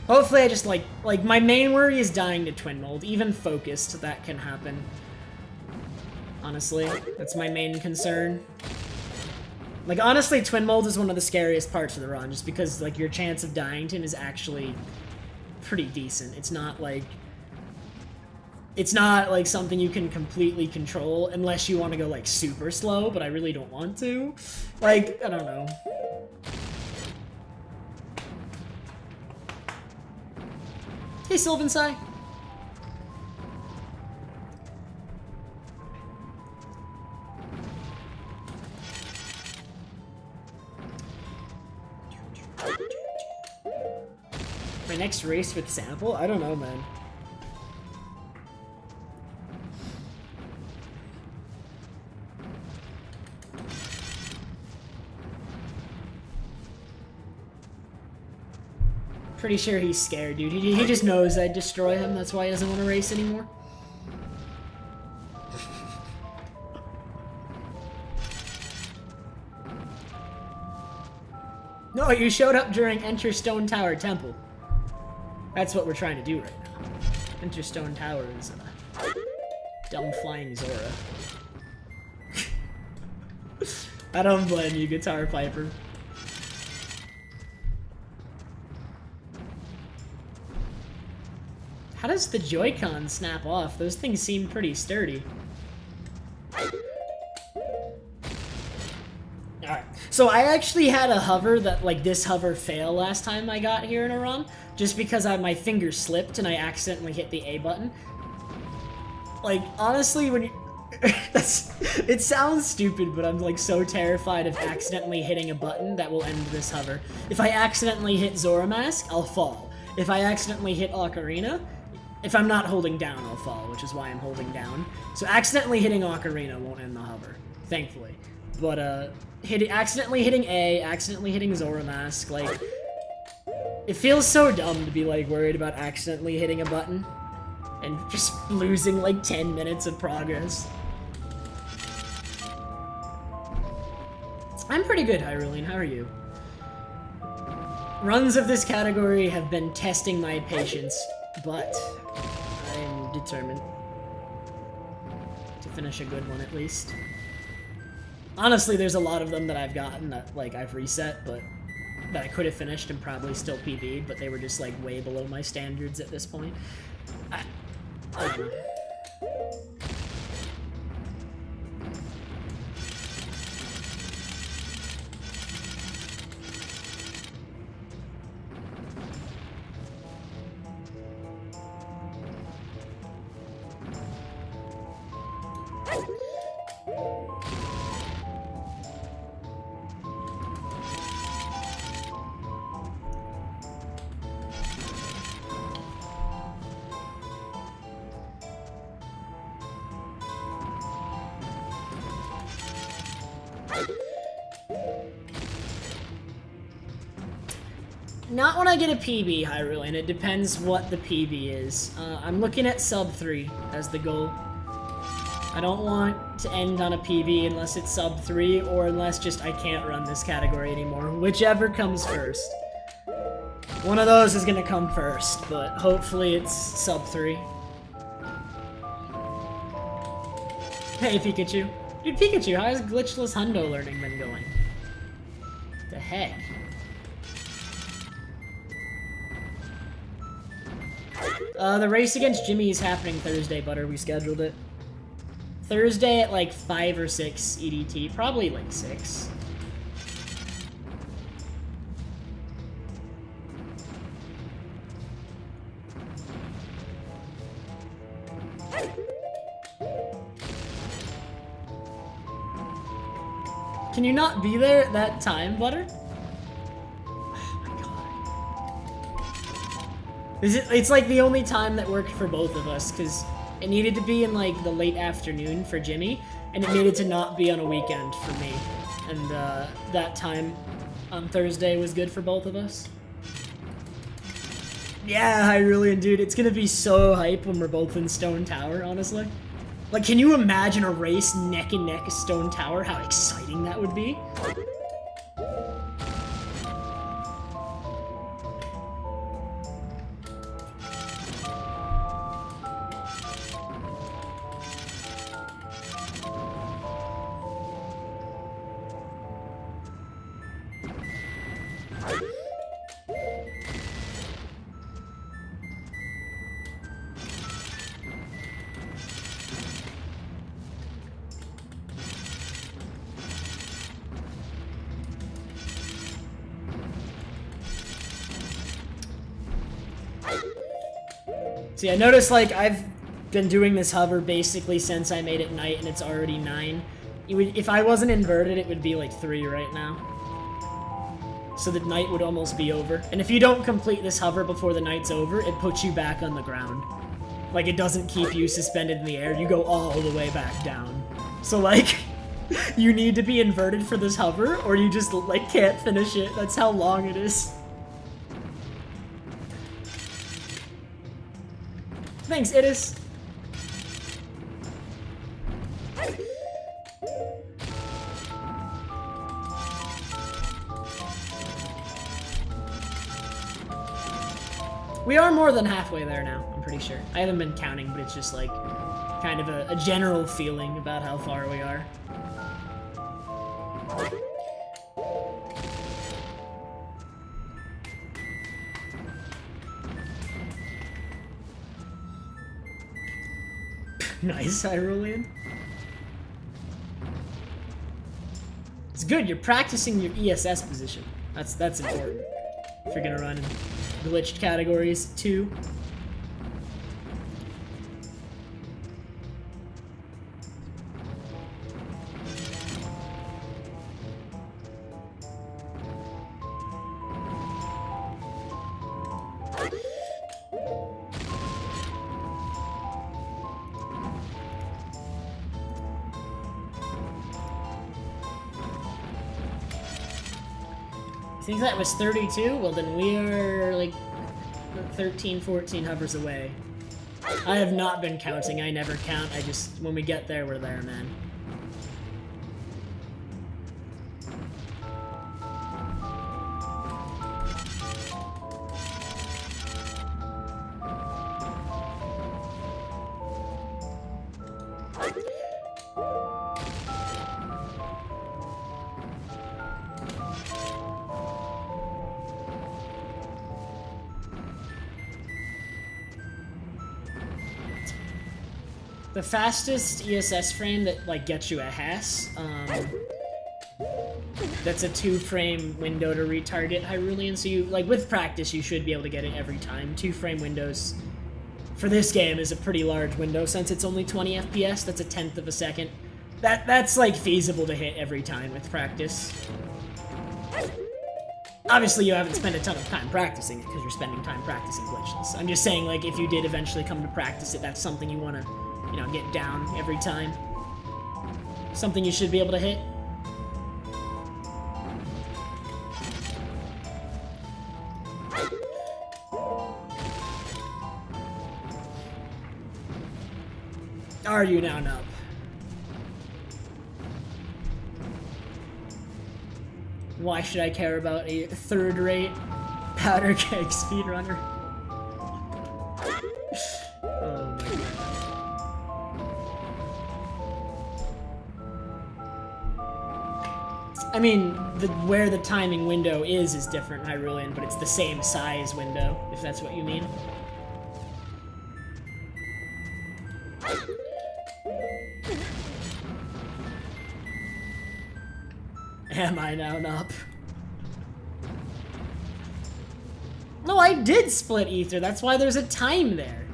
Hopefully I just, like, my main worry is dying to Twinmold. Even focused, that can happen. Honestly, that's my main concern. Like, honestly, Twinmold is one of the scariest parts of the run, just because, like, your chance of dying to him is actually pretty decent. It's not, like, something you can completely control, unless you want to go, like, super slow, but I really don't want to. Like, I don't know. Hey, Sylvan Sai. My next race with sample? I don't know, man. Pretty sure he's scared, dude. He just knows I'd destroy him. That's why he doesn't want to race anymore. No, you showed up during Enter Stone Tower Temple. That's what we're trying to do right now. Enter Stone Tower is dumb flying Zora. I don't blame you, Guitar Piper. How does the Joy-Con snap off? Those things seem pretty sturdy. Alright, so I actually had a hover that, like, this hover fail last time I got here in a run, just because my finger slipped and I accidentally hit the A button. Like, honestly, when you... it sounds stupid, but I'm, like, so terrified of accidentally hitting a button that will end this hover. If I accidentally hit Zora Mask, I'll fall. If I accidentally hit Ocarina, if I'm not holding down, I'll fall, which is why I'm holding down. So accidentally hitting Ocarina won't end the hover, thankfully. But, accidentally hitting A, accidentally hitting Zora Mask, like... It feels so dumb to be, like, worried about accidentally hitting a button. And just losing, like, 10 minutes of progress. I'm pretty good, Hyrulean. How are you? Runs of this category have been testing my patience, but I am determined to finish a good one at least. Honestly, there's a lot of them that I've gotten that, like, I've reset, but that I could have finished and probably still PB'd, but they were just, like, way below my standards at this point. I don't know. Not when I get a PB, Hyrulean. It depends what the PB is. I'm looking at sub 3 as the goal. I don't want to end on a PB unless it's sub 3, or unless just I can't run this category anymore. Whichever comes first. One of those is gonna come first, but hopefully it's sub 3. Hey, Pikachu. Dude, Pikachu, how has glitchless hundo learning been going? The heck? The race against Jimmy is happening Thursday, Butter. We scheduled it. Thursday at like 5 or 6 EDT. Probably like 6. Can you not be there at that time, Butter? It's like the only time that worked for both of us, because it needed to be in like the late afternoon for Jimmy, and it needed to not be on a weekend for me. And that time on Thursday was good for both of us. Yeah, Hyrulean, dude, it's gonna be so hype when we're both in Stone Tower, honestly. Like, can you imagine a race neck and neck Stone Tower? How exciting that would be. See, I noticed, like, I've been doing this hover basically since I made it night, and it's already 9. If I wasn't inverted, it would be, like, 3 right now. So the night would almost be over. And if you don't complete this hover before the night's over, it puts you back on the ground. Like, it doesn't keep you suspended in the air. You go all the way back down. So, like, you need to be inverted for this hover, or you just, like, can't finish it. That's how long it is. Thanks, Idis. We are more than halfway there now, I'm pretty sure. I haven't been counting, but it's just like kind of a general feeling about how far we are. Nice, Hyrulean. It's good, you're practicing your ESS position. That's important. If you're gonna run in glitched categories too. I think that was 32? Well, then we are like 13, 14 hovers away. I have not been counting. I never count. I just, when we get there, we're there, man. The fastest ESS frame that like gets you a Hess, that's a 2-frame window to retarget Hyrulean. So you like with practice you should be able to get it every time. 2-frame windows for this game is a pretty large window since it's only 20 FPS. That's a 1/10 of a second. That's like feasible to hit every time with practice. Obviously you haven't spent a ton of time practicing it because you're spending time practicing glitches. I'm just saying like if you did eventually come to practice it, that's something you want to, you know, get down every time. Something you should be able to hit. Are you now, Nub? Why should I care about a third-rate powder keg speedrunner? Oh my god. I mean, where the timing window is different, Hyrulean, but it's the same size window, if that's what you mean. Am I now up? No, I did split ether. That's why there's a time there.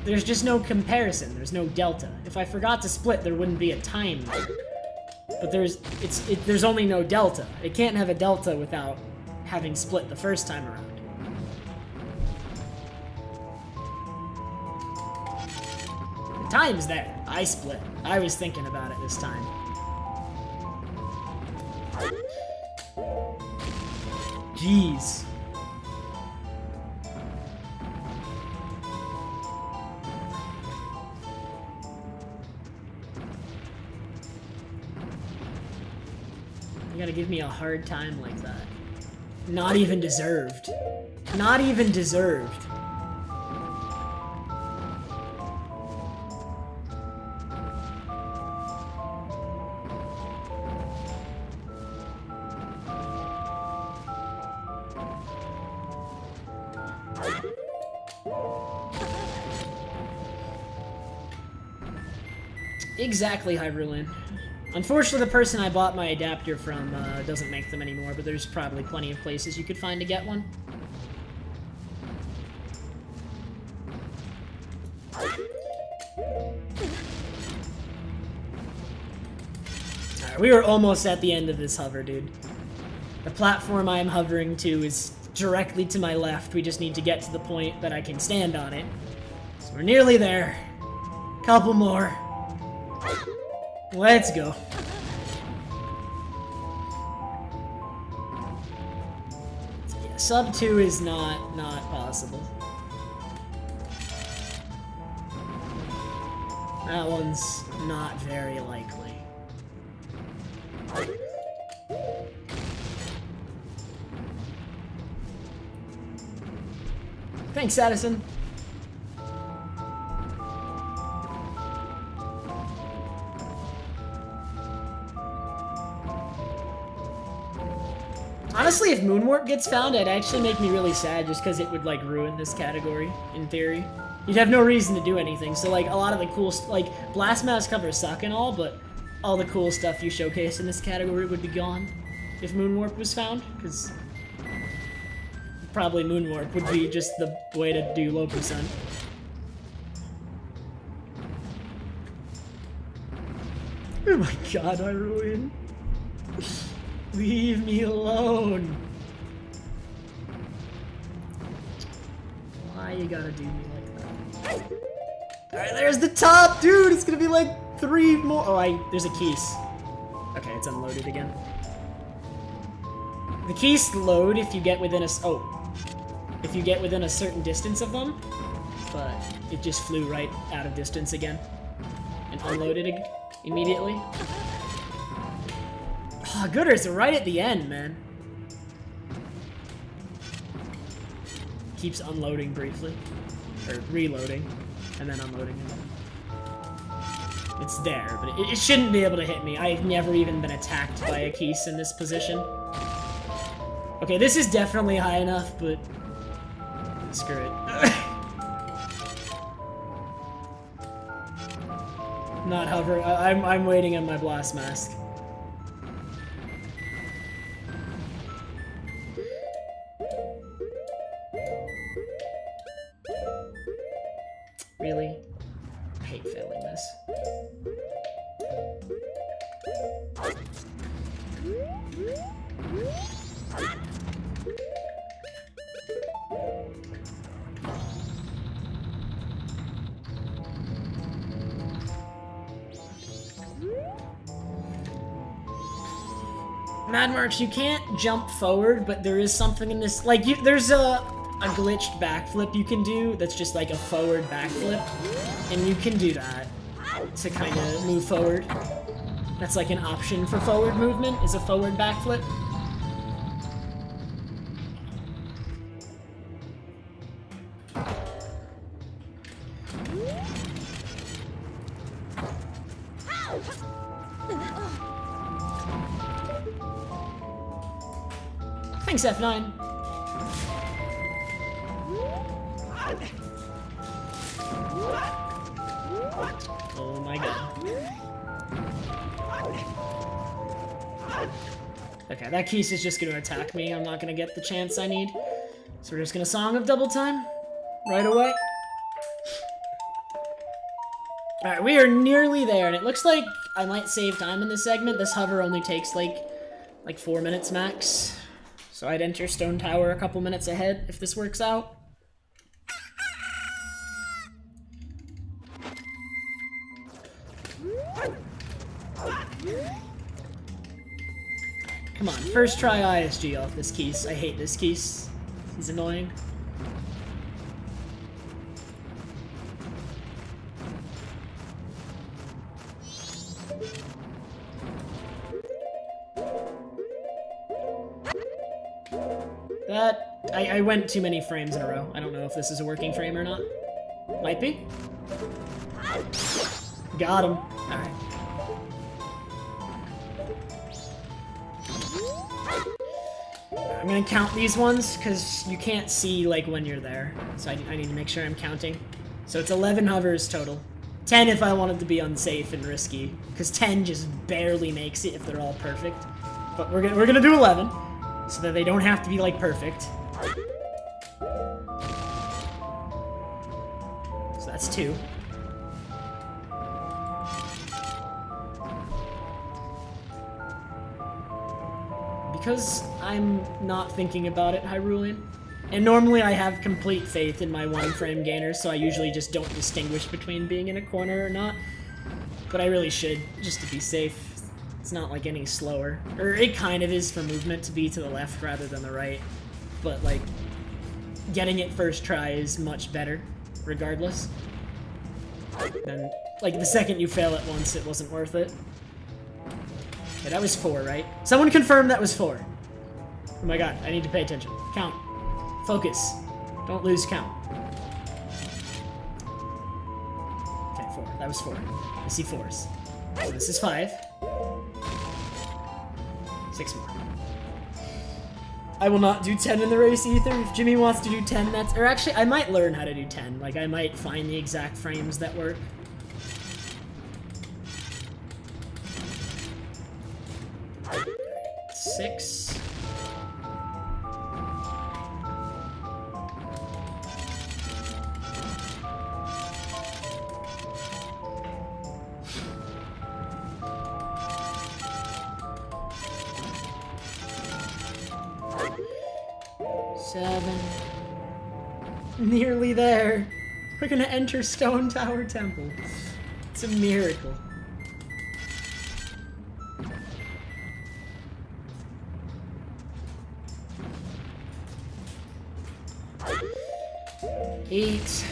There's just no comparison. There's no delta. If I forgot to split, there wouldn't be a time there. But there's only no delta. It can't have a delta without having split the first time around. The time's there. I split. I was thinking about it this time. Jeez. You gotta give me a hard time like that. Not even deserved. Not even deserved. Exactly, Hyrulean. Unfortunately, the person I bought my adapter from doesn't make them anymore, but there's probably plenty of places you could find to get one. Alright, we are almost at the end of this hover, dude. The platform I am hovering to is directly to my left. We just need to get to the point that I can stand on it. So we're nearly there. Couple more. Let's go. Yeah, sub 2 is not possible. That one's not very likely. Thanks, Addison. Honestly, if Moonwarp gets found, it'd actually make me really sad just because it would, like, ruin this category, in theory. You'd have no reason to do anything, so, like, a lot of the cool, like, Blast Mask covers suck and all, but all the cool stuff you showcase in this category would be gone if Moonwarp was found, because probably Moonwarp would be just the way to do low percent. Oh my god, I ruined. Leave me alone. Why you gotta do me like that? Alright, there's the top, dude! It's gonna be like 3 more. Oh, there's a keys. Okay, it's unloaded again. The keys load if you get within if you get within a certain distance of them, but it just flew right out of distance again and unloaded immediately. Oh, Gooders are right at the end, man. Keeps unloading briefly. Or reloading. And then unloading again. It's there, but it shouldn't be able to hit me. I've never even been attacked by a Keese in this position. Okay, this is definitely high enough, but screw it. Not hover. I'm waiting on my Blast Mask. Really? I hate failing this. Mad Marks, you can't jump forward, but there is something in this, like, there's a glitched backflip you can do that's just like a forward backflip, and you can do that to kind of move forward. That's like an option for forward movement, is a forward backflip. Thanks, F9. Oh my god. Okay, that Keese is just gonna attack me. I'm not gonna get the chance I need. So we're just gonna Song of Double Time right away. Alright, we are nearly there, and it looks like I might save time in this segment. This hover only takes like 4 minutes max. So I'd enter Stone Tower a couple minutes ahead if this works out. Come on, first try ISG off this Keese. I hate this Keese. He's annoying. I went too many frames in a row. I don't know if this is a working frame or not. Might be. Got him. Alright. I'm gonna count these ones, because you can't see, like, when you're there. So I need to make sure I'm counting. So it's 11 hovers total. 10 if I wanted to be unsafe and risky, because 10 just barely makes it if they're all perfect. But we're gonna do 11, so that they don't have to be, like, perfect. So that's 2. Because I'm not thinking about it, Hyrulean. And normally I have complete faith in my 1-frame gainers, so I usually just don't distinguish between being in a corner or not. But I really should, just to be safe. It's not like any slower. Or it kind of is for movement to be to the left rather than the right. But, like, getting it first try is much better, regardless. Then, like, the second you fail it once, it wasn't worth it. Okay, that was 4, right? Someone confirm that was 4. Oh my god, I need to pay attention. Count. Focus. Don't lose count. Okay, 4. That was 4. I see 4s. So this is 5. 6 more. I will not do 10 in the race either. If Jimmy wants to do 10, that's... Or actually, I might learn how to do 10. Like, I might find the exact frames that work. Six. Seven. Nearly there. We're gonna enter Stone Tower Temple. It's a miracle. Eight.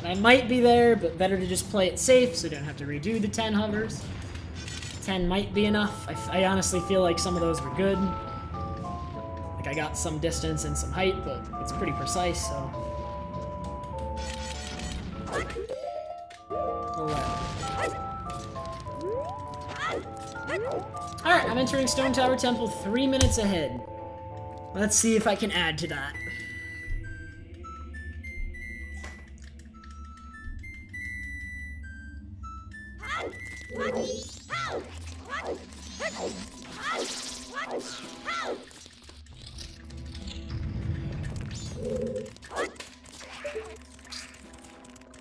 I might be there, but better to just play it safe so I don't have to redo the 10 hovers. 10 might be enough. I honestly feel like some of those were good. Like I got some distance and some height, but it's pretty precise, so... 11. Alright, I'm entering Stone Tower Temple 3 minutes ahead. Let's see if I can add to that.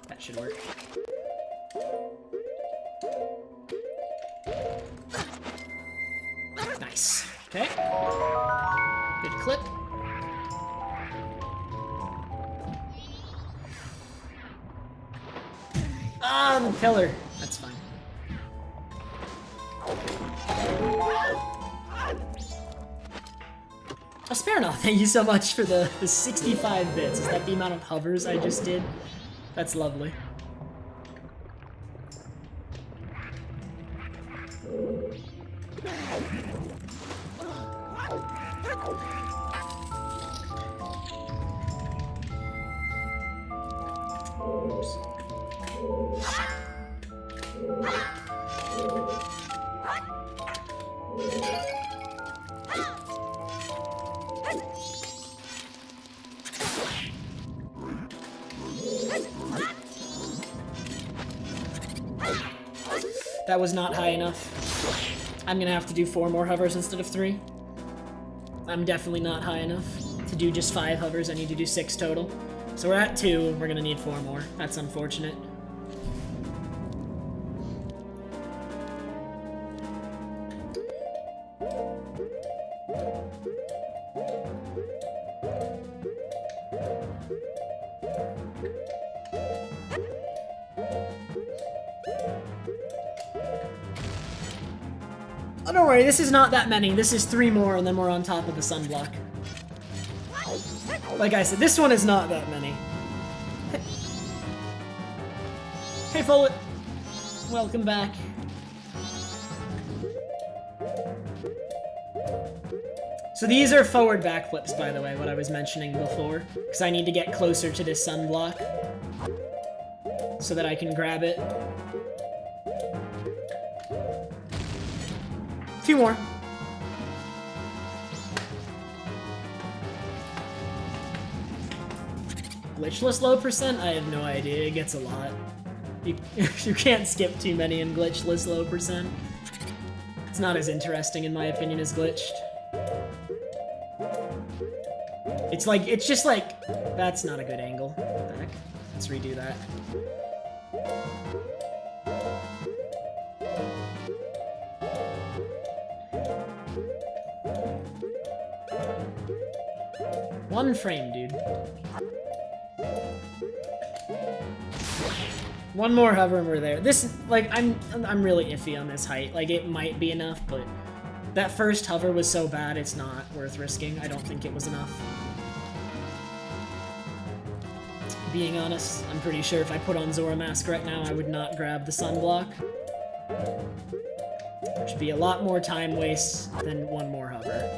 That should work. Nice. Okay. Good clip. Ah, the pillar. That's fine. Asperno, thank you so much for the 65 bits. Is that the amount of hovers I just did? That's lovely. Oops. That was not high enough. I'm gonna have to do 4 more hovers instead of 3. I'm definitely not high enough. To do just 5 hovers, I need to do 6 total. So we're at 2, we're gonna need 4 more. That's unfortunate. Oh, don't worry, this is not that many. This is 3 more, and then we're on top of the sunblock. Like I said, this one is not that many. Hey, Follett. Welcome back. So these are forward backflips, by the way, what I was mentioning before. Because I need to get closer to this sunblock so that I can grab it. 2 more. Glitchless low percent? I have no idea. It gets a lot. You can't skip too many in glitchless low percent. It's not as interesting in my opinion as glitched. It's like, it's just like, that's not a good angle. Back. Let's redo that. One frame, dude. One more hover and we're there. This, like, I'm really iffy on this height. Like, it might be enough, but that first hover was so bad it's not worth risking. I don't think it was enough. Being honest, I'm pretty sure if I put on Zora Mask right now, I would not grab the sunblock. Which would be a lot more time waste than one more hover.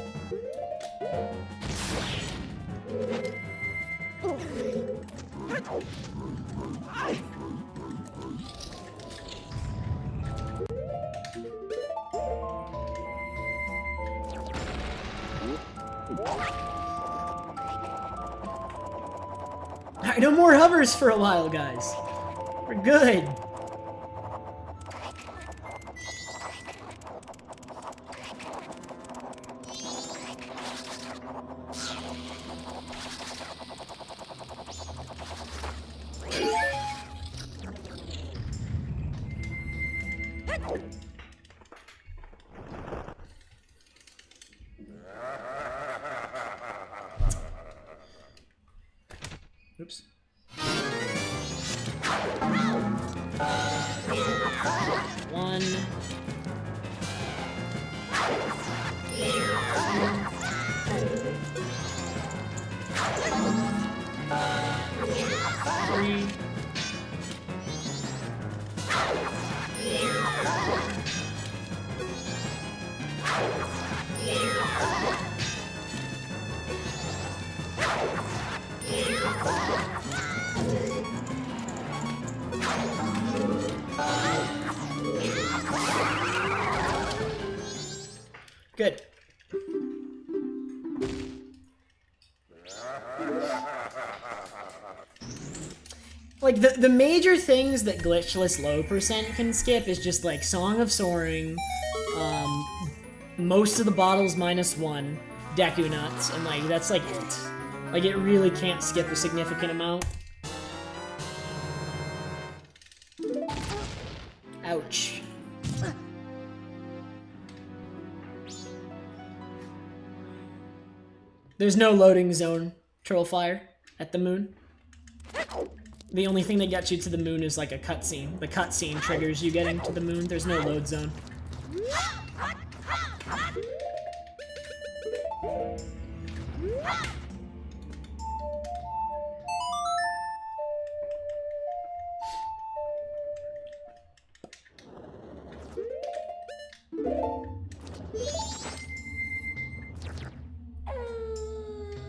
Alright, no more hovers for a while, guys. We're good. Oops. One. Three. Good. Like, the major things that glitchless low percent can skip is just, like, Song of Soaring, most of the bottles -1, Deku Nuts, and, like, that's, like, it. Like, it really can't skip a significant amount. Ouch. There's no loading zone, Trollfire, at the moon. The only thing that gets you to the moon is like a cutscene. The cutscene triggers you getting to the moon. There's no load zone.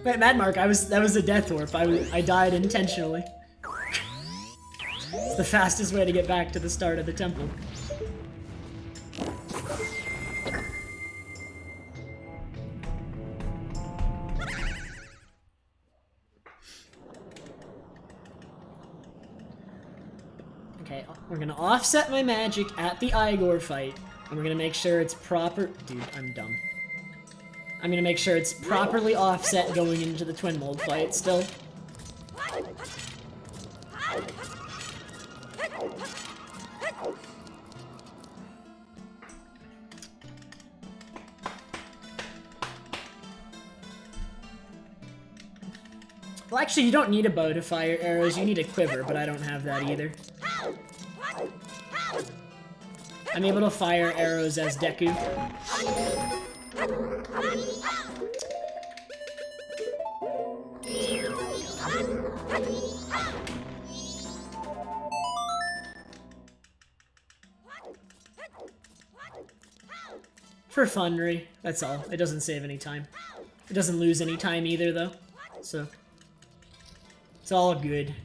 Wait, Mad Mark, that was a death warp. I died intentionally. It's the fastest way to get back to the start of the temple. Okay, we're gonna offset my magic at the Igor fight, and we're gonna make sure it's proper. Dude, I'm dumb. I'm gonna make sure it's properly offset going into the Twinmold fight still. Well, actually, you don't need a bow to fire arrows, you need a quiver, but I don't have that either. I'm able to fire arrows as Deku. For funry, that's all. It doesn't save any time. It doesn't lose any time either, though, so it's all good.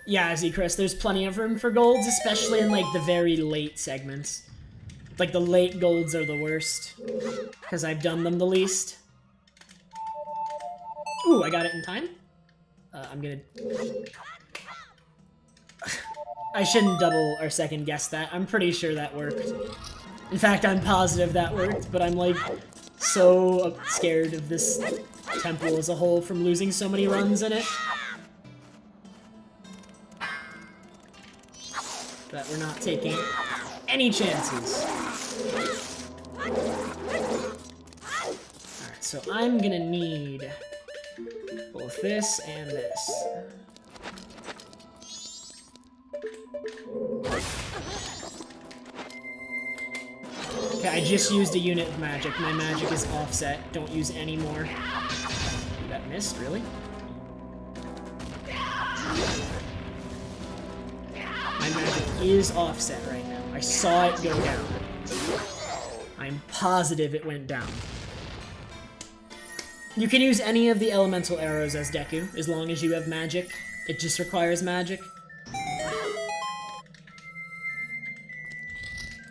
Yeah, Zchris, there's plenty of room for golds, especially in, like, the very late segments. Like, the late golds are the worst, because I've done them the least. Ooh, I got it in time? I'm gonna... I shouldn't double or second guess that. I'm pretty sure that worked. In fact, I'm positive that worked, but I'm, like, so scared of this temple as a whole from losing so many runs in it. That we're not taking any chances. Alright, so I'm gonna need both this and this. Okay, I just used a unit of magic. My magic is offset. Don't use any more. That missed, really? My magic is offset right now. I saw it go down. I'm positive it went down. You can use any of the elemental arrows as Deku, as long as you have magic. It just requires magic.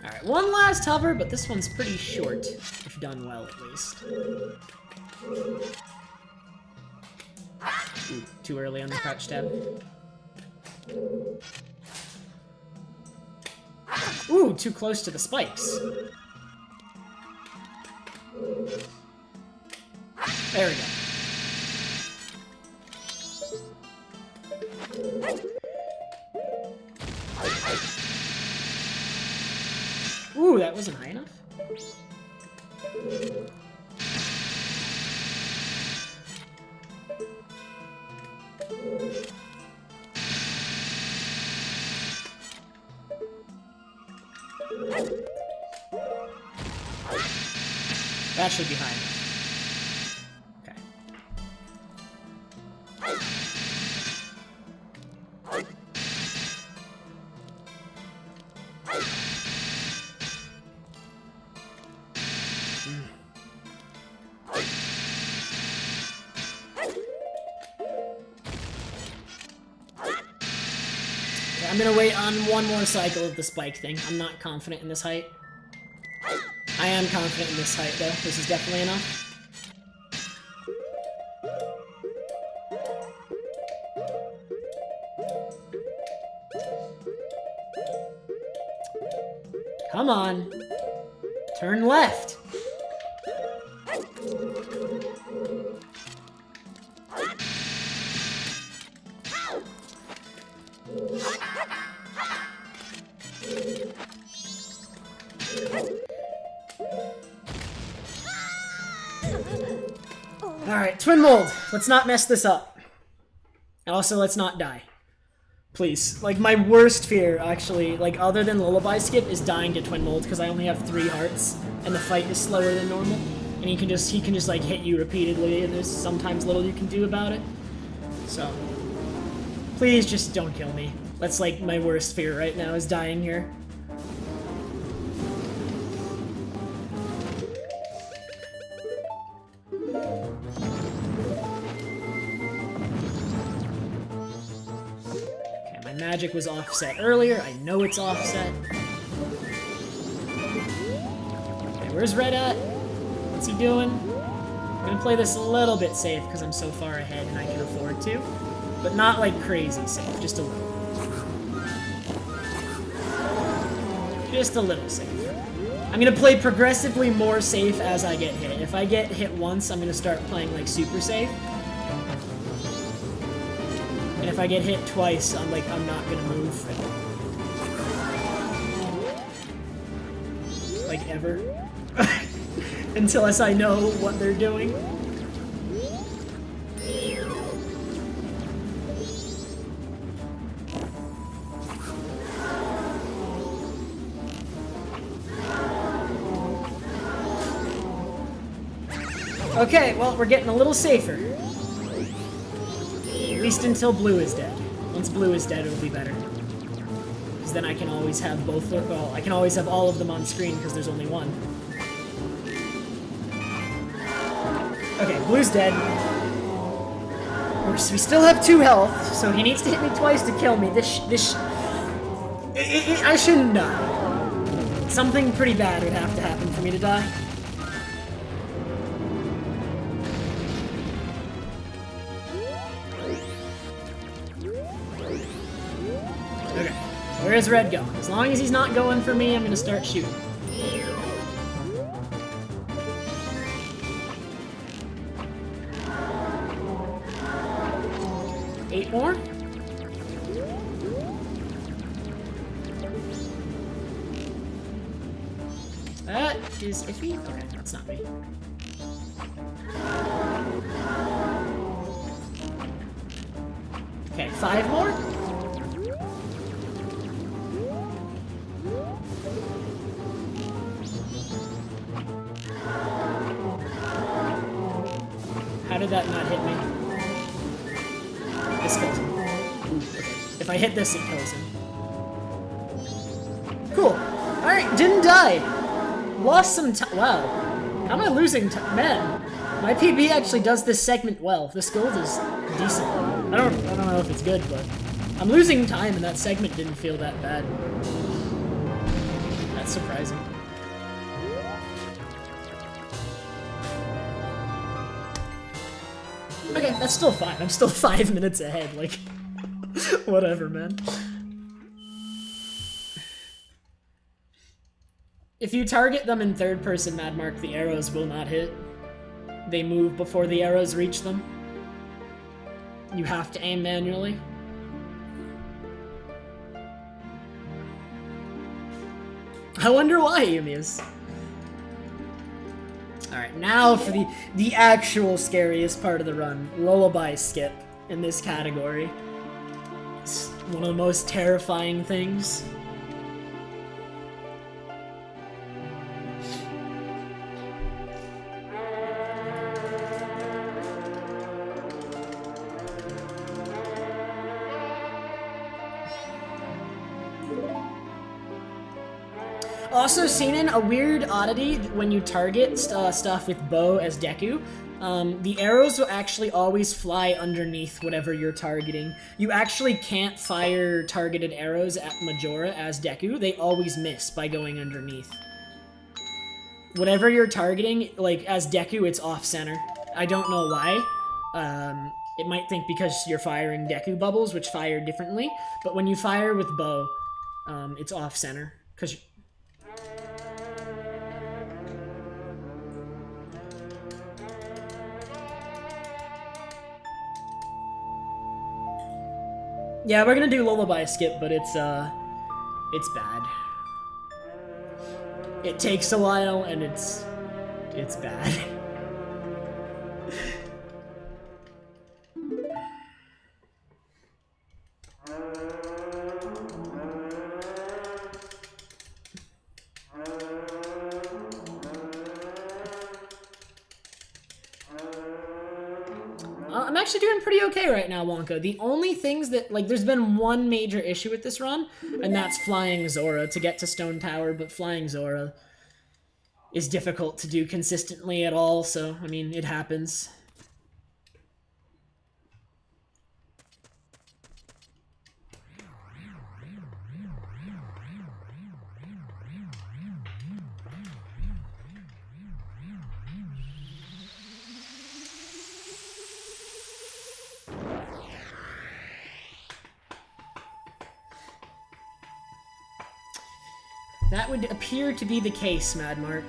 Alright, one last hover, but this one's pretty short, if done well at least. Ooh, too early on the crouch tab. Ooh, too close to the spikes. There we go. Ooh, that wasn't high enough. That should be high enough. Okay. I'm gonna wait on one more cycle of the spike thing. I'm not confident in this height. I am confident in this height, though. This is definitely enough. Come on. Turn left. Alright, Twinmold. Let's not mess this up. And also, let's not die. Please. Like, my worst fear, actually, like, other than Lullaby Skip, is dying to Twinmold, because I only have 3 hearts, and the fight is slower than normal. And he can just, like, hit you repeatedly, and there's sometimes little you can do about it. So, please just don't kill me. That's, like, my worst fear right now, is dying here. Magic was offset earlier. I know it's offset. Okay, where's Red at? What's he doing? I'm gonna play this a little bit safe because I'm so far ahead and I can afford to. But not like crazy safe, just a little. Just a little safe. I'm gonna play progressively more safe as I get hit. If I get hit once, I'm gonna start playing like super safe. And if I get hit twice, I'm not gonna move. Like, ever. Until I know what they're doing. Okay, well, we're getting a little safer. At least until Blue is dead. Once Blue is dead, it'll be better. Because then I can always have both, well, I can always have all of them on screen because there's only one. Okay, Blue's dead. We still have 2 health, so he needs to hit me twice to kill me. I shouldn't die. Something pretty bad would have to happen for me to die. Okay, so where's Red going? As long as he's not going for me, I'm gonna start shooting. 8 more? That is iffy. Okay, that's not me. Okay, 5 more? How did that not hit me? This kills him. Ooh, okay. If I hit this, it kills him. Cool. Alright, didn't die. Lost some time. Wow. How am I losing time? Man, my PB actually does this segment well. This gold is decent. I don't know if it's good, but I'm losing time and that segment didn't feel that bad. That's surprising. Okay, that's still fine. I'm still 5 minutes ahead, like, whatever, man. If you target them in third person, Mad Mark, the arrows will not hit. They move before the arrows reach them. You have to aim manually. I wonder why, Yumius. Alright, now for the actual scariest part of the run. Lullaby skip in this category. It's one of the most terrifying things. Also seen in a weird oddity when you target stuff with Bow as Deku, the arrows will actually always fly underneath whatever you're targeting. You actually can't fire targeted arrows at Majora as Deku. They always miss by going underneath. Whatever you're targeting, like as Deku, it's off-center. I don't know why. It might think because you're firing Deku bubbles, which fire differently, but when you fire with Bow, it's off-center. Because yeah, we're gonna do Lullaby skip, but it's bad. It takes a while, and it's bad. I'm actually doing pretty okay right now, Wonka. The only things that, like, there's been one major issue with this run, and that's flying Zora to get to Stone Tower, but flying Zora is difficult to do consistently at all, so, I mean, it happens. That would appear to be the case, Mad Mark.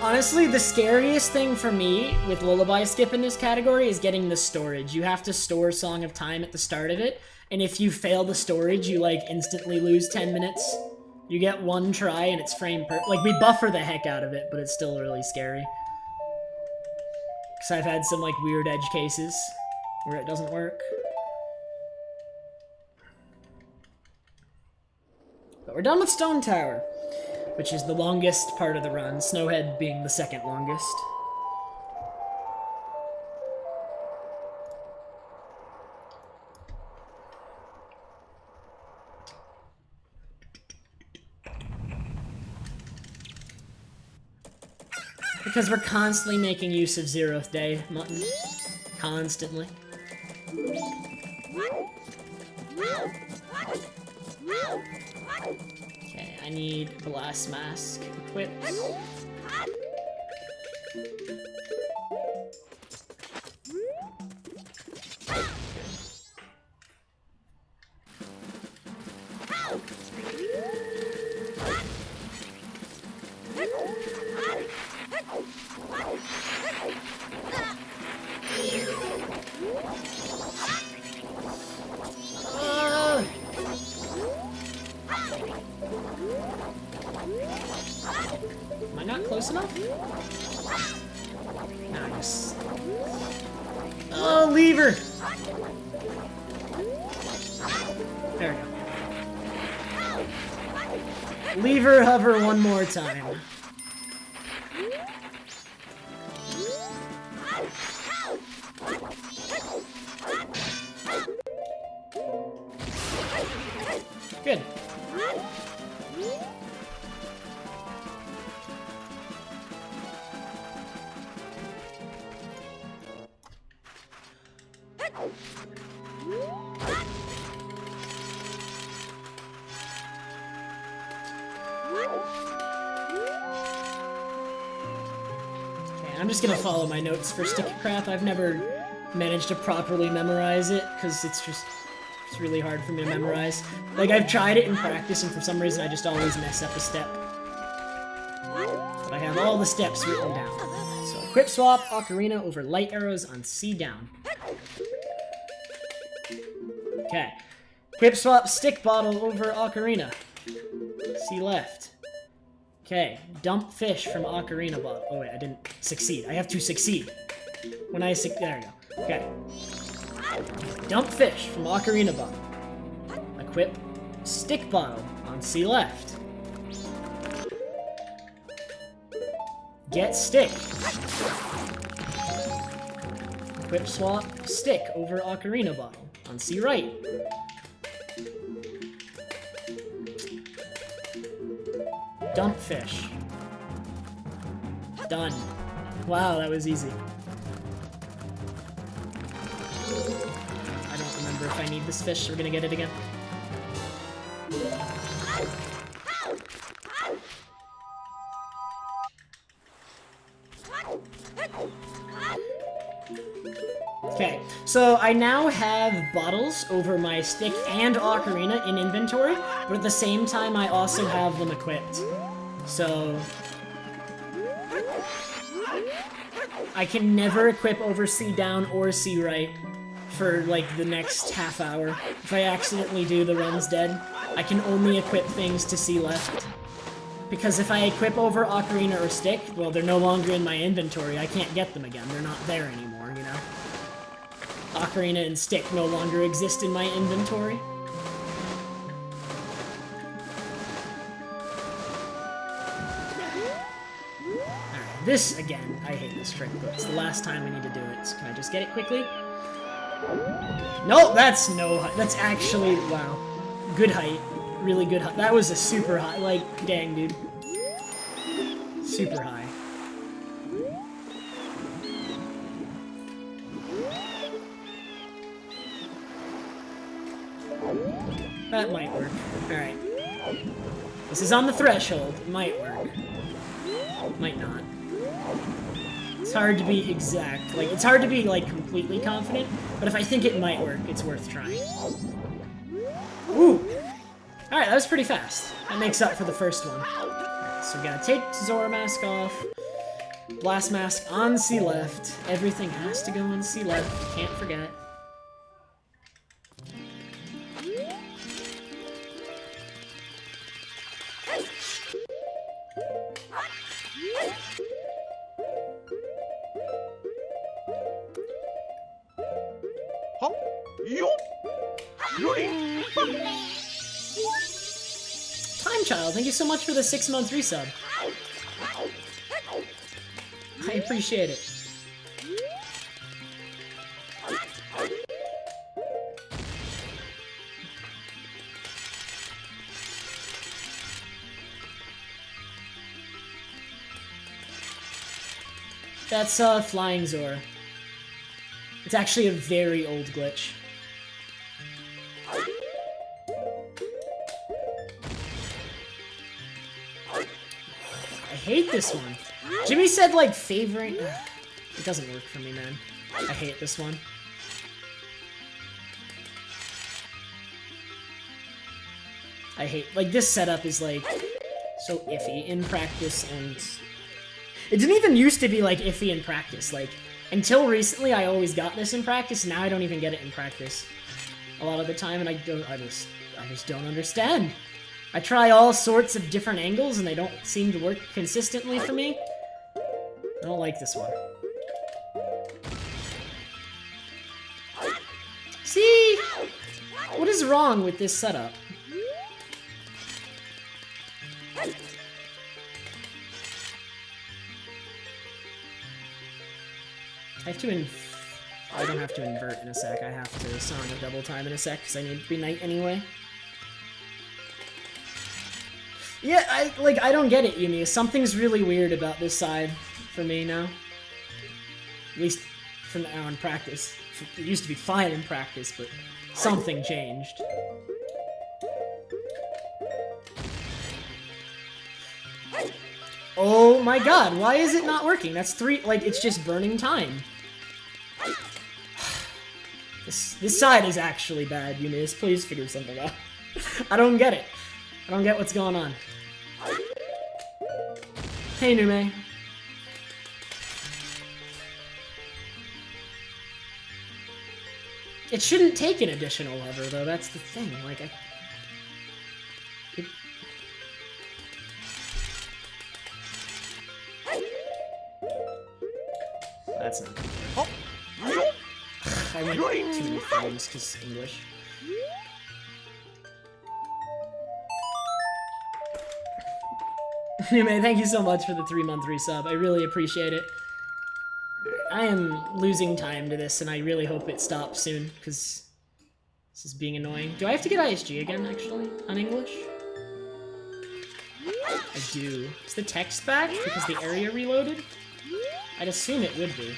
Honestly, the scariest thing for me with Lullaby Skip in this category is getting the storage. You have to store Song of Time at the start of it, and if you fail the storage, you, like, instantly lose 10 minutes. You get one try and it's frame per- like, we buffer the heck out of it, but it's still really scary. Because I've had some, like, weird edge cases where it doesn't work. But we're done with Stone Tower, which is the longest part of the run, Snowhead being the second longest. Because we're constantly making use of 0th Day Mutton. Constantly. Okay, I need Blast Mask equipped. close enough? Nice. Oh, lever! There we go. Lever hover one more time. Good. I'm just gonna follow my notes for stick crap. I've never managed to properly memorize it, because it's really hard for me to memorize. Like, I've tried it in practice, and for some reason I just always mess up a step. But I have all the steps written down. So, equip swap Ocarina over light arrows on C down. Okay. Equip swap stick bottle over Ocarina. C left. Okay, dump fish from Ocarina bottle. Oh wait, I didn't succeed. I have to succeed. When I there we go. Okay. Dump fish from Ocarina bottle. Equip stick bottle on C left. Get stick. Equip swap stick over Ocarina bottle on C right. Dump fish. Done. Wow, that was easy. I don't remember if I need this fish. We're gonna get it again. Okay, so I now have bottles over my stick and ocarina in inventory, but at the same time I also have them equipped. So I can never equip over C down or C right for like the next half hour. If I accidentally do, the run's dead. I can only equip things to C left. Because if I equip over ocarina or stick, well, they're no longer in my inventory. I can't get them again. They're not there anymore, you know? Ocarina and stick no longer exist in my inventory. Alright, this, again, I hate this trick, but it's the last time I need to do it, so can I just get it quickly? Nope, that's actually, wow. Good height. Really good height. That was a super high, like, dang, dude. Super high. That might work. Alright. This is on the threshold. It might work. Might not. It's hard to be exact. Like, it's hard to be, like, completely confident, but if I think it might work, it's worth trying. Ooh! Alright, that was pretty fast. That makes up for the first one. Alright, so we gotta take Zora Mask off. Blast Mask on C left. Everything has to go on C left. Can't forget. Time Child, thank you so much for the 6-month resub. I appreciate it. That's Flying Zora. It's actually a very old glitch. I hate this one. Jimmy said, like, favoring... It doesn't work for me, man. I hate this one. I hate... Like, this setup is, like, so iffy in practice, and... It didn't even used to be, like, iffy in practice. Like, until recently, I always got this in practice, now I don't even get it in practice. A lot of the time, and I just don't understand. I try all sorts of different angles, and they don't seem to work consistently for me. I don't like this one. See? What is wrong with this setup? I have to I don't have to invert in a sec. I have to Song of Double Time in a sec because I need to be knight anyway. Yeah, I don't get it, Yumi. Something's really weird about this side for me now. At least for now in practice. It used to be fine in practice, but something changed. Oh my god, why is it not working? That's 3, like, it's just burning time. This side is actually bad, Eunice. Please figure something out. I don't get it. I don't get what's going on. Hey, Nume. It shouldn't take an additional lever, though. That's the thing. Like, That's not good. Oh. I went too many frames because English. Nume, thank you so much for the 3-month resub. I really appreciate it. I am losing time to this, and I really hope it stops soon, because this is being annoying. Do I have to get ISG again, actually, on English? I do. Is the text back because the area reloaded? I'd assume it would be.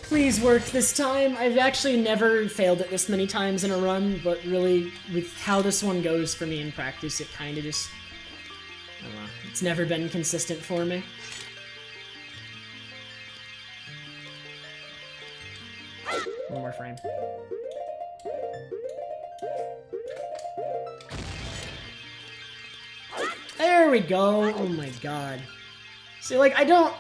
Please work this time. I've actually never failed it this many times in a run, but really, with how this one goes for me in practice, it kind of just... I don't know. It's never been consistent for me. One more frame. There we go! Oh my god. See, like, I don't...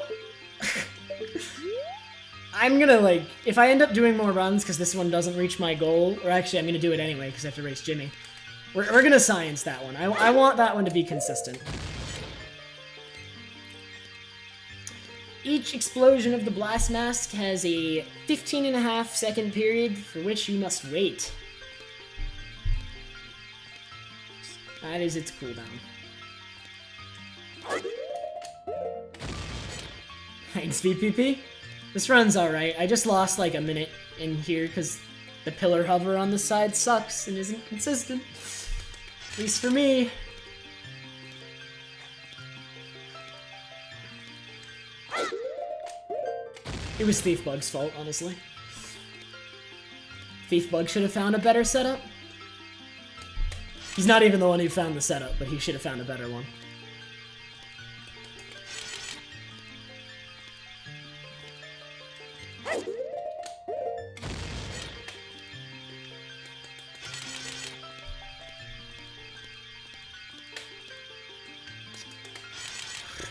I'm gonna, like, if I end up doing more runs because this one doesn't reach my goal, or actually I'm gonna do it anyway because I have to race Jimmy, we're gonna science that one. I want that one to be consistent. Each explosion of the blast mask has a 15.5 second period for which you must wait. That is its cooldown. Thanks, VPP. This run's alright. I just lost like a minute in here because the pillar hover on the side sucks and isn't consistent. At least for me. It was Thiefbug's fault, honestly. Thiefbug should have found a better setup. He's not even the one who found the setup, but he should have found a better one.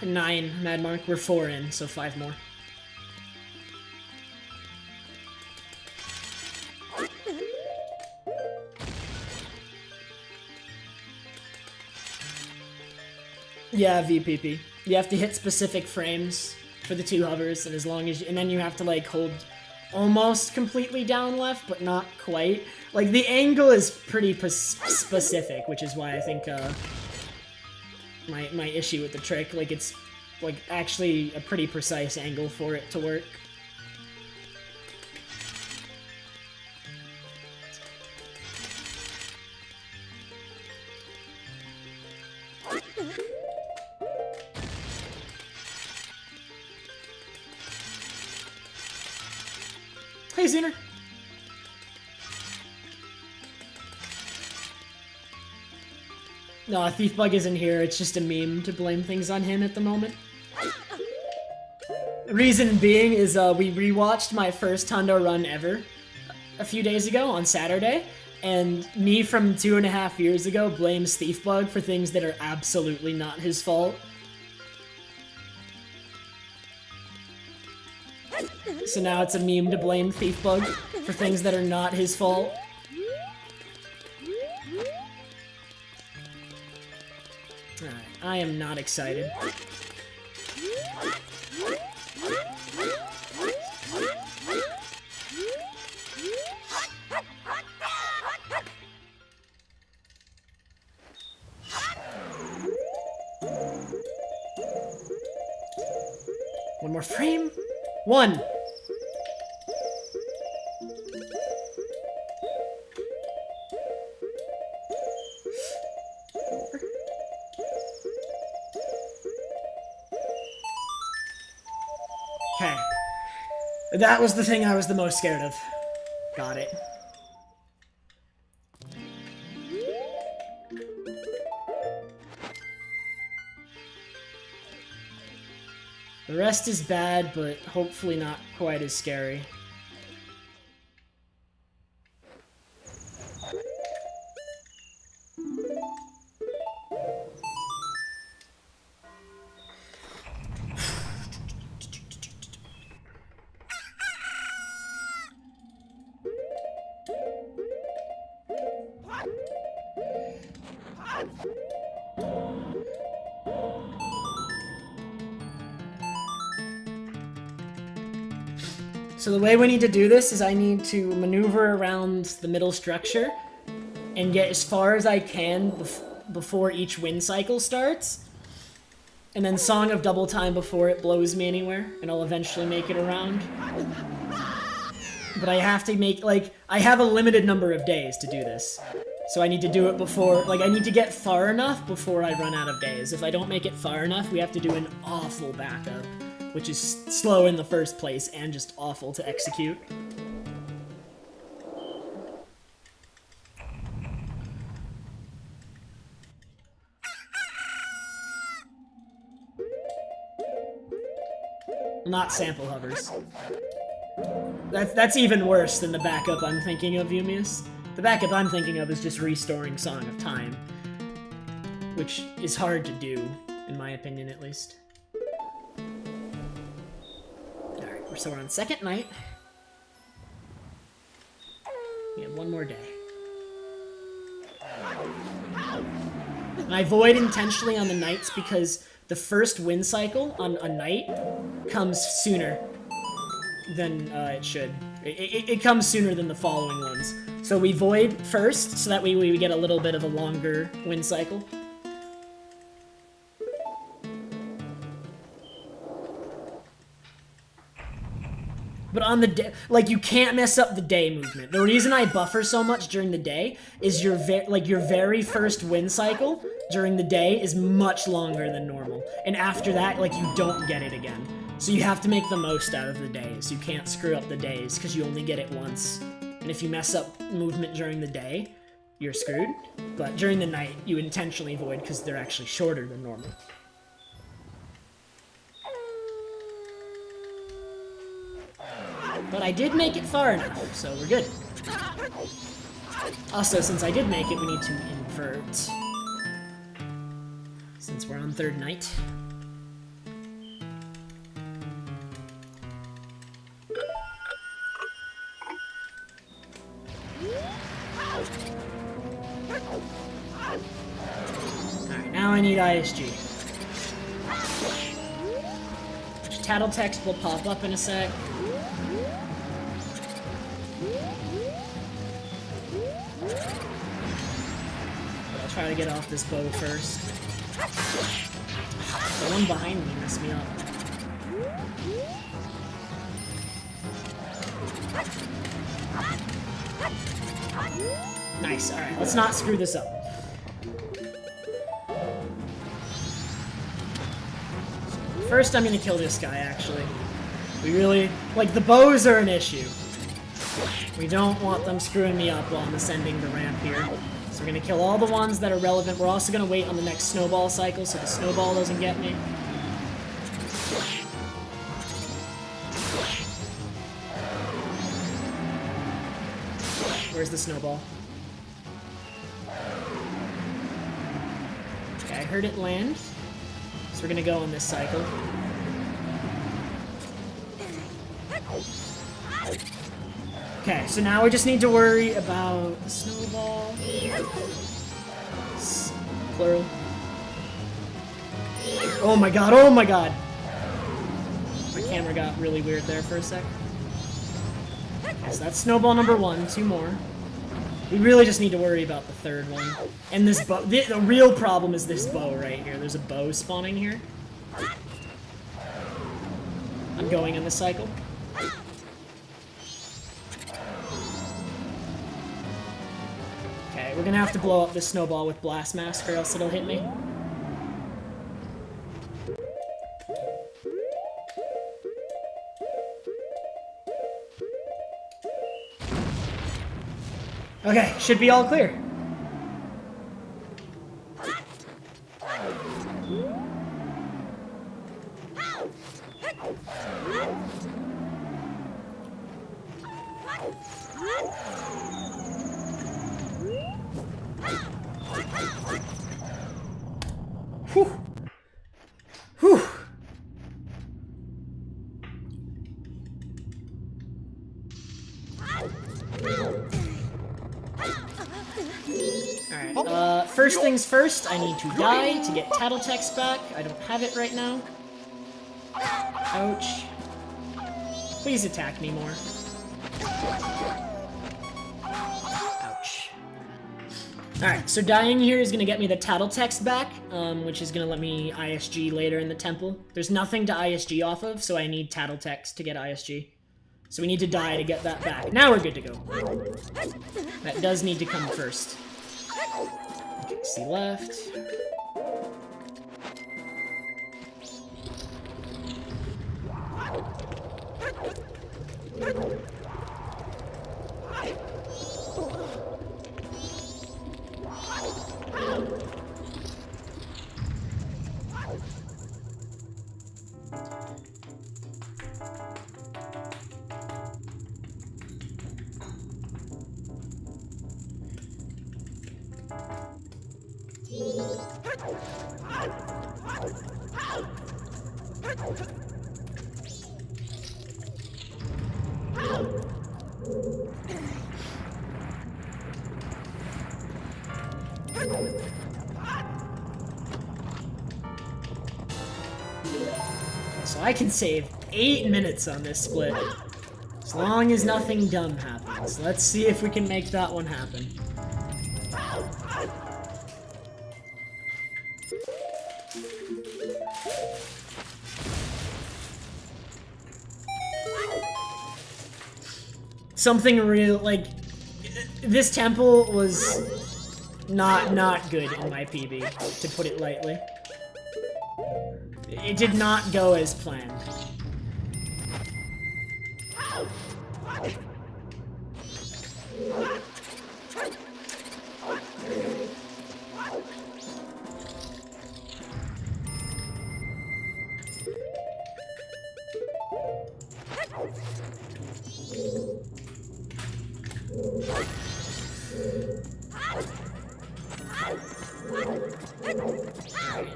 Nine, Mad Mark. We're 4 in, so 5 more. Yeah, VPP. You have to hit specific frames for the 2 hovers, and as long as and then you have to like hold almost completely down left, but not quite. Like the angle is pretty specific, which is why I think my issue with the trick, like it's like actually a pretty precise angle for it to work. Hey, Xener! No, Thiefbug isn't here, it's just a meme to blame things on him at the moment. Reason being is we rewatched my first Hundo run ever a few days ago on Saturday, and me from 2.5 years ago blames Thiefbug for things that are absolutely not his fault. So now it's a meme to blame Thiefbug for things that are not his fault. Alright, I am not excited. One more frame. One. Okay. That was the thing I was the most scared of. Got it. The rest is bad, but hopefully not quite as scary. So the way we need to do this is I need to maneuver around the middle structure and get as far as I can before each wind cycle starts. And then Song of Double Time before it blows me anywhere, and I'll eventually make it around. But I have to make, like, I have a limited number of days to do this. So I need to do it before, like, I need to get far enough before I run out of days. If I don't make it far enough, we have to do an awful backup, which is slow in the first place and just awful to execute. Not sample hovers. That's even worse than the backup I'm thinking of, Yumius. The backup I'm thinking of is just restoring Song of Time, which is hard to do, in my opinion at least. Alright, so we're on second night. We have one more day. And I void intentionally on the nights because the first wind cycle on a night comes sooner than it should. It comes sooner than the following ones. So we void first, so that way we get a little bit of a longer wind cycle. But on the day, like, you can't mess up the day movement. The reason I buffer so much during the day is your very first wind cycle during the day is much longer than normal. And after that, like, you don't get it again. So you have to make the most out of the days. You can't screw up the days, because you only get it once. And if you mess up movement during the day, you're screwed. But during the night, you intentionally void, because they're actually shorter than normal. But I did make it far enough, so we're good. Also, since I did make it, we need to invert. Since we're on third night. Alright, now I need ISG. Which tattle text will pop up in a sec. Try to get off this bow first. The one behind me messed me up. Nice, alright, let's not screw this up. First I'm gonna kill this guy, actually. We really, like, the bows are an issue. We don't want them screwing me up while I'm ascending the ramp here. So we're going to kill all the ones that are relevant. We're also going to wait on the next snowball cycle so the snowball doesn't get me. Where's the snowball? heard it land. So we're gonna go on this cycle. Okay, so now we just need to worry about the snowball. Plural. Oh my god, oh my god! My camera got really weird there for a sec. Okay, so that's snowball number 1, 2 more. We really just need to worry about the third one. And this bow. The real problem is this bow right here. There's a bow spawning here. I'm going in the cycle. Okay, we're gonna have to blow up this snowball with Blast Mask or else it'll hit me. Okay, should be all clear. Whew. Whew. Alright, first things first, I need to die to get Tattletech's back. I don't have it right now. Ouch. Please attack me more. Ouch. Alright, so dying here is gonna get me the Tattletech's back, which is gonna let me ISG later in the temple. There's nothing to ISG off of, so I need Tattletech's to get ISG. So we need to die to get that back. Now we're good to go. That does need to come first. Okay, see left. So I can save 8 minutes on this split, as long as nothing dumb happens. Let's see if we can make that one happen. Something real, like, this temple was not good in my PB, to put it lightly. It did not go as planned.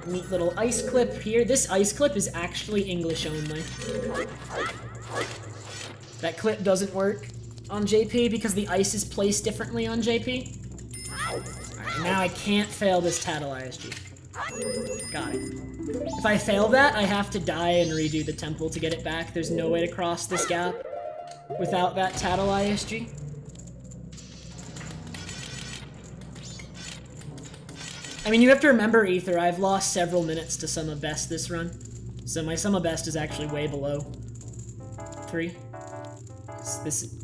Neat little ice clip here. This ice clip is actually English only. That clip doesn't work on JP because the ice is placed differently on JP. Alright, now I can't fail this Tattle ISG. Got it. If I fail that, I have to die and redo the temple to get it back. There's no way to cross this gap without that Tattle ISG. I mean, you have to remember, Ether, I've lost several minutes to Sum of Best this run. So my Sum of Best is actually way below 3. This...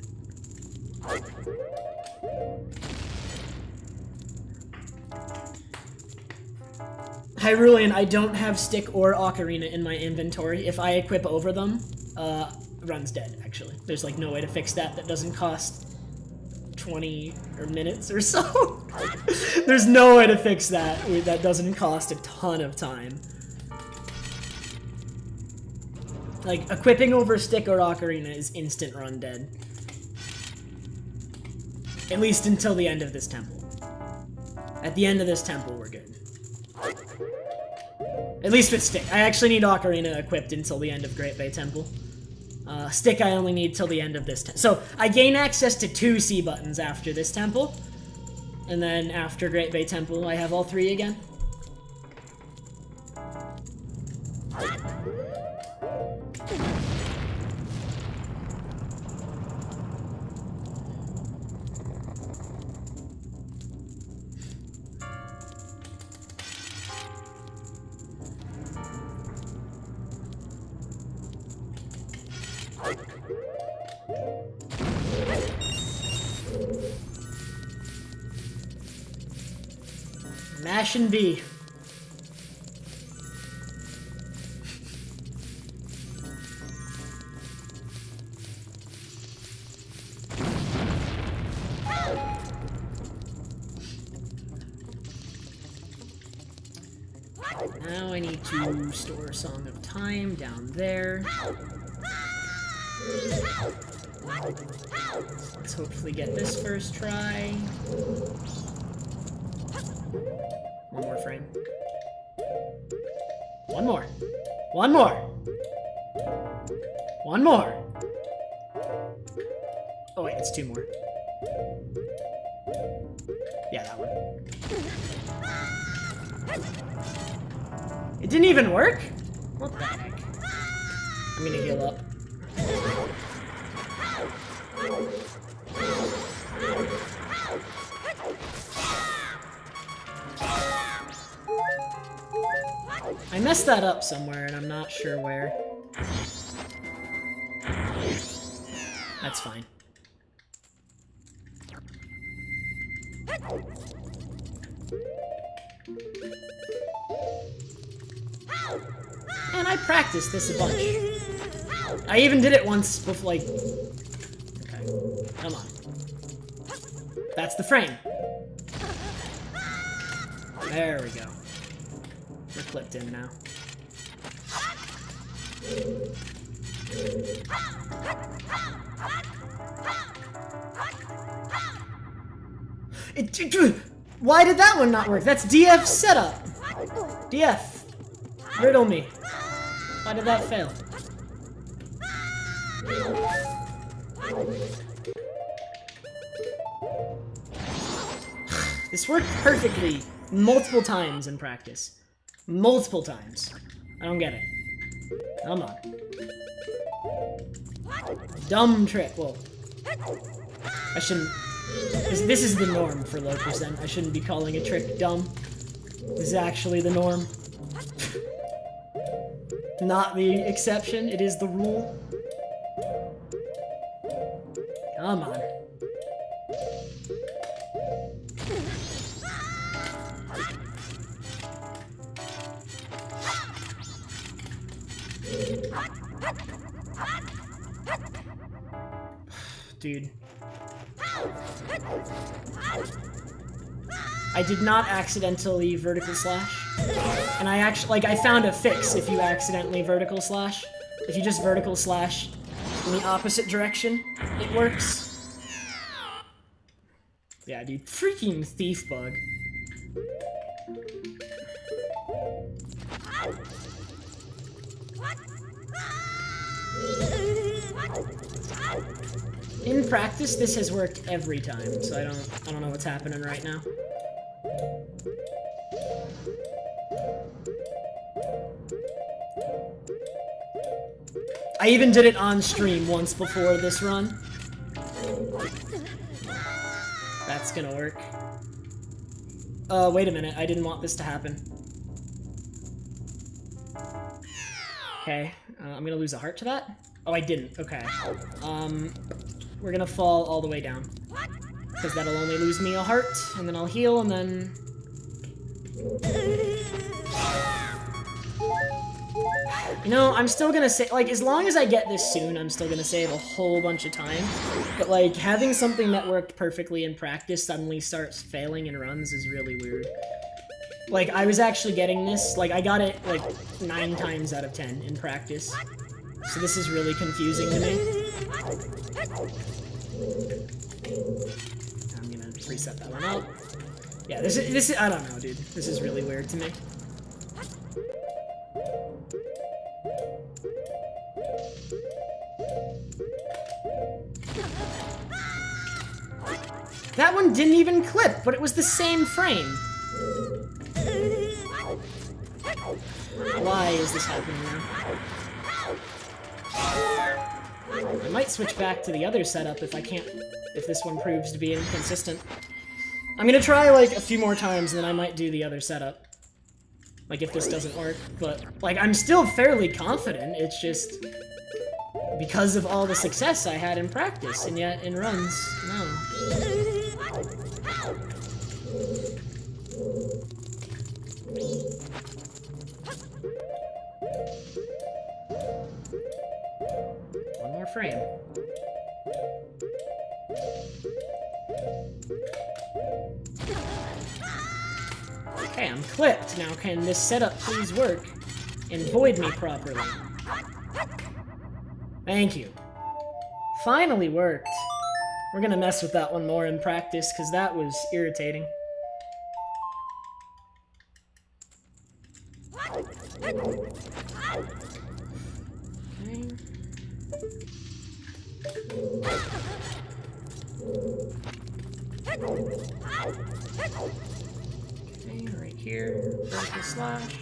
Hyrulean, I don't have Stick or Ocarina in my inventory. If I equip over them, run's dead, actually. There's, like, no way to fix that that doesn't cost 20 or minutes or so. There's no way to fix that that doesn't cost a ton of time. Like, equipping over Stick or Ocarina is instant run dead. At least until the end of this temple. At the end of this temple, we're good. At least with Stick. I actually need Ocarina equipped until the end of Great Bay Temple. Stick I only need till the end of this so I gain access to 2 C buttons after this temple. And then after Great Bay Temple, I have all 3 again. Mash and B. Now I need to store Song of Time down there. Let's hopefully get this first try. One more frame. One more. One more. One more. Oh wait, it's 2 more. Yeah, that one. It didn't even work? What the heck? I'm gonna heal up. I messed that up somewhere, and I'm not sure where. That's fine. And I practiced this a bunch. I even did it once before, like... Okay, come on. That's the frame. There we go. We're clipped in now. Why did that one not work? That's DF setup. DF. Riddle me. Why did that fail? This worked perfectly multiple times in practice. Multiple times. I don't get it. Come on. Dumb trick. Whoa. I shouldn't... This is the norm for low percent. I shouldn't be calling a trick dumb. This is actually the norm. Not the exception. It is the rule. Come on. Dude. I did not accidentally vertical slash. And I actually, like, I found a fix if you accidentally vertical slash. If you just vertical slash in the opposite direction, it works. Yeah, dude. Freaking thief bug. In practice, this has worked every time, so I don't know what's happening right now. I even did it on stream once before this run. That's gonna work. Wait a minute, I didn't want this to happen. Okay, I'm gonna lose a heart to that? Oh, I didn't, okay. We're gonna fall all the way down. Because that'll only lose me a heart, and then I'll heal, and then... You know, I'm still gonna say, like, as long as I get this soon, I'm still gonna save a whole bunch of time. But, like, having something that worked perfectly in practice suddenly starts failing in runs is really weird. Like, I was actually getting this, like, I got it, like, 9 times out of 10 in practice. So this is really confusing to me. I'm gonna reset that one up. Yeah, this is, I don't know, dude. This is really weird to me. That one didn't even clip, but it was the same frame. Why is this happening now? I might switch back to the other setup if this one proves to be inconsistent. I'm gonna try, like, a few more times, and then I might do the other setup. Like, if this doesn't work, but, like, I'm still fairly confident, it's just because of all the success I had in practice, and yet in runs, no. One more frame. Okay, I'm clipped. Now can this setup please work and void me properly? Thank you. Finally worked. We're gonna mess with that one more in practice, because that was irritating. Okay, right here, vertical slash.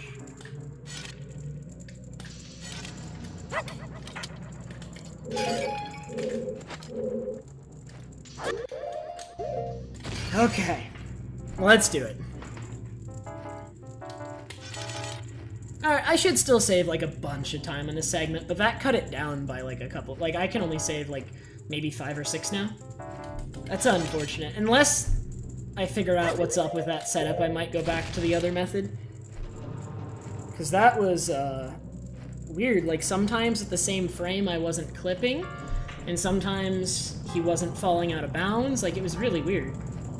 Okay, let's do it. Alright, I should still save like a bunch of time in this segment, but that cut it down by like a couple. Like, I can only save like maybe 5 or 6 now. That's unfortunate. Unless I figure out what's up with that setup, I might go back to the other method. Because that was weird. Like, sometimes at the same frame I wasn't clipping, and sometimes he wasn't falling out of bounds. Like, it was really weird.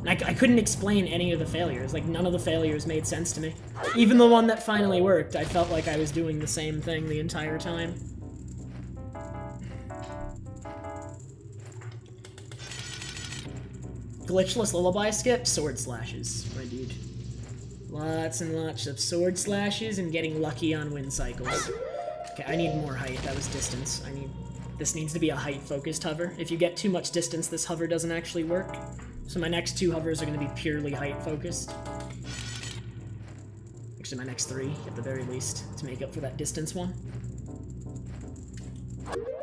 And I couldn't explain any of the failures. Like, none of the failures made sense to me. Even the one that finally worked, I felt like I was doing the same thing the entire time. Glitchless lullaby skip, sword slashes, my dude. Lots and lots of sword slashes and getting lucky on wind cycles. Okay, I need more height. That was distance. This needs to be a height-focused hover. If you get too much distance, this hover doesn't actually work. So my next 2 hovers are going to be purely height-focused. Actually, my next 3, at the very least, to make up for that distance one.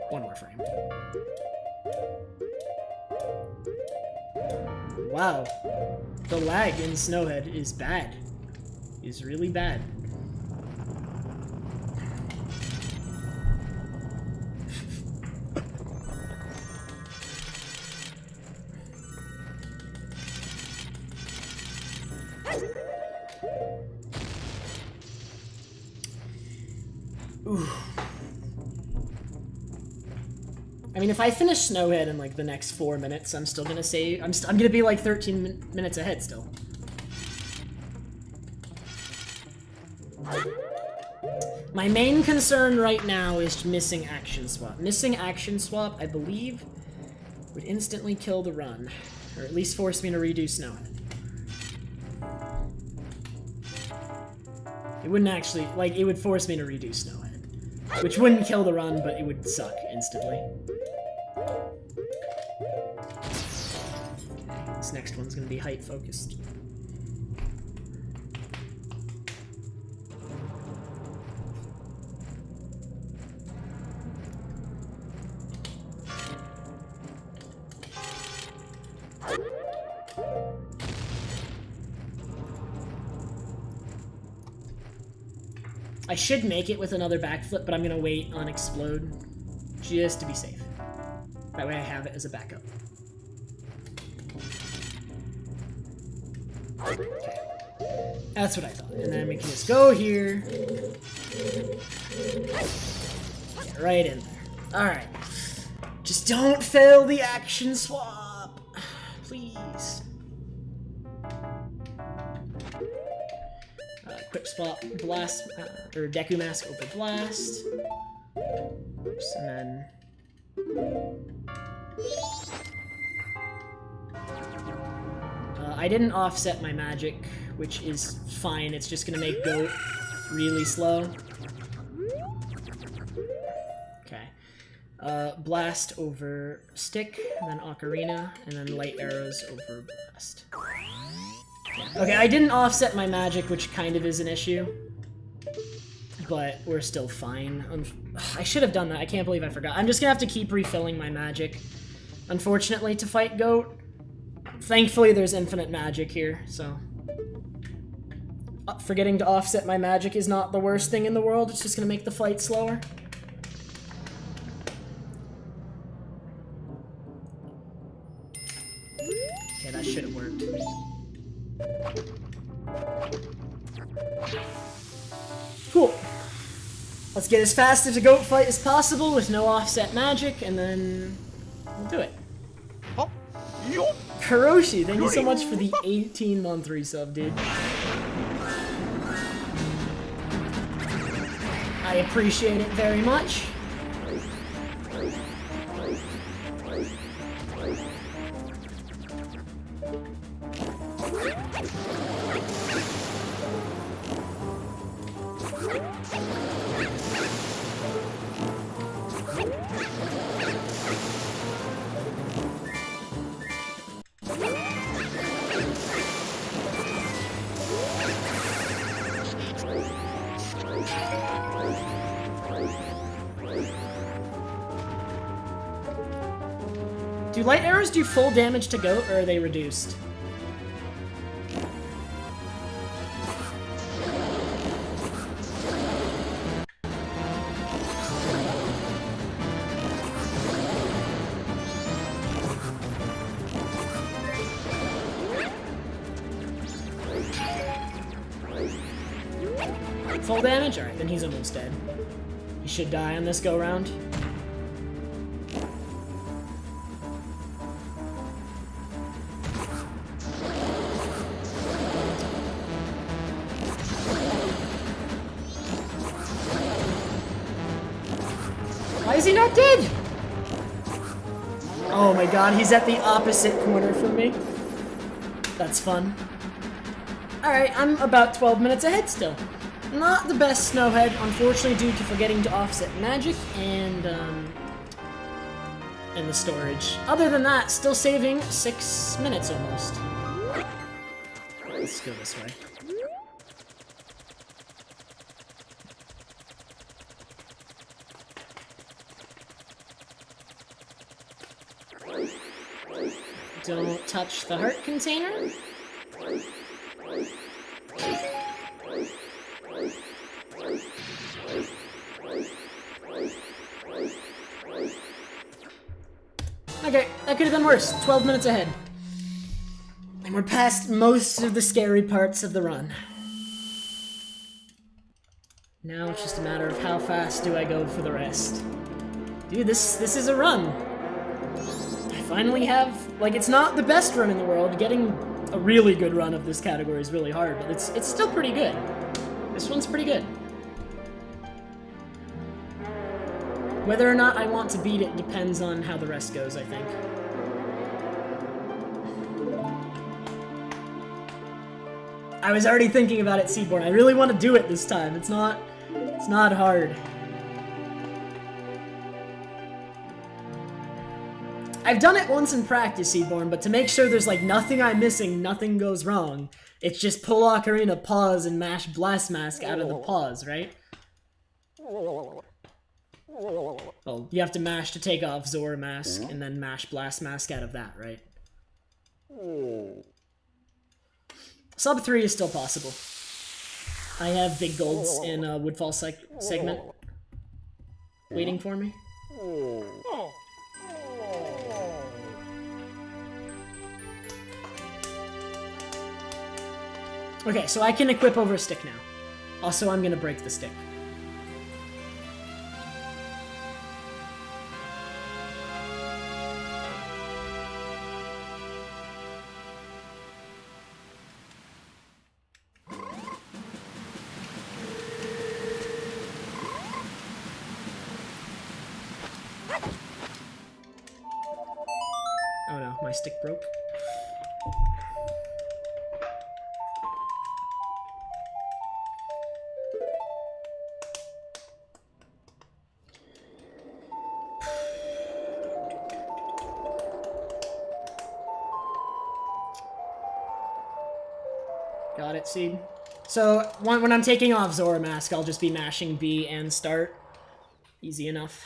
One more frame. Wow. The lag in Snowhead is bad. Is really bad. Ooh. I mean, if I finish Snowhead in like the next 4 minutes, I'm still gonna save. I'm gonna be like 13 minutes ahead still. My main concern right now is missing action swap. Missing action swap, I believe, would instantly kill the run, or at least force me to redo Snowhead. It wouldn't actually, like, it would force me to redo Snowhead, which wouldn't kill the run, but it would suck instantly. Okay, this next one's gonna be height focused. I should make it with another backflip, but I'm gonna wait on Explode, just to be safe. That way I have it as a backup. Okay. That's what I thought. And then we can just go here. Get right in there. Alright. Just don't fail the action swap. Please. Quick spot, blast, or Deku Mask over blast. Oops, and then... I didn't offset my magic, which is fine. It's just gonna make Goht really slow. Okay. Blast over Stick, and then Ocarina, and then Light Arrows over Blast. Yeah. Okay, I didn't offset my magic, which kind of is an issue. But we're still fine. I should have done that. I can't believe I forgot. I'm just gonna have to keep refilling my magic, unfortunately, to fight Goht. Thankfully, there's infinite magic here, so... Forgetting to offset my magic is not the worst thing in the world. It's just gonna make the fight slower. Okay, that should have worked. Cool. Let's get as fast as a Goht fight as possible with no offset magic, and then we'll do it. Karoshi, thank you so much for the 18-month resub, dude. I appreciate it very much. Do light arrows do full damage to Goht, or are they reduced? Full damage? Alright, then he's almost dead. He should die on this go-round. Why is he not dead? Oh my god, he's at the opposite corner from me. That's fun. Alright, I'm about 12 minutes ahead still. Not the best Snowhead, unfortunately, due to forgetting to offset magic and the storage. Other than that, still saving 6 minutes almost. Let's go this way. Don't touch the heart container. Okay, that could have been worse. 12 minutes ahead. And we're past most of the scary parts of the run. Now it's just a matter of how fast do I go for the rest. Dude, this is a run. I finally have... Like, it's not the best run in the world. Getting a really good run of this category is really hard, but it's still pretty good. This one's pretty good. Whether or not I want to beat it depends on how the rest goes, I think. I was already thinking about it, Seaborn. I really want to do it this time. It's not hard. I've done it once in practice, Seaborn, but to make sure there's like nothing I'm missing, nothing goes wrong, it's just pull Ocarina, pause, and mash Blast Mask out of the pause, right? Well, you have to mash to take off Zora Mask, and then mash Blast Mask out of that, right? Sub 3 is still possible. I have big golds in Woodfall segment waiting for me. Okay, so I can equip over a stick now. Also, I'm gonna break the stick. Oh no, my stick broke. Got it, Seed. So, when I'm taking off Zora Mask, I'll just be mashing B and start. Easy enough.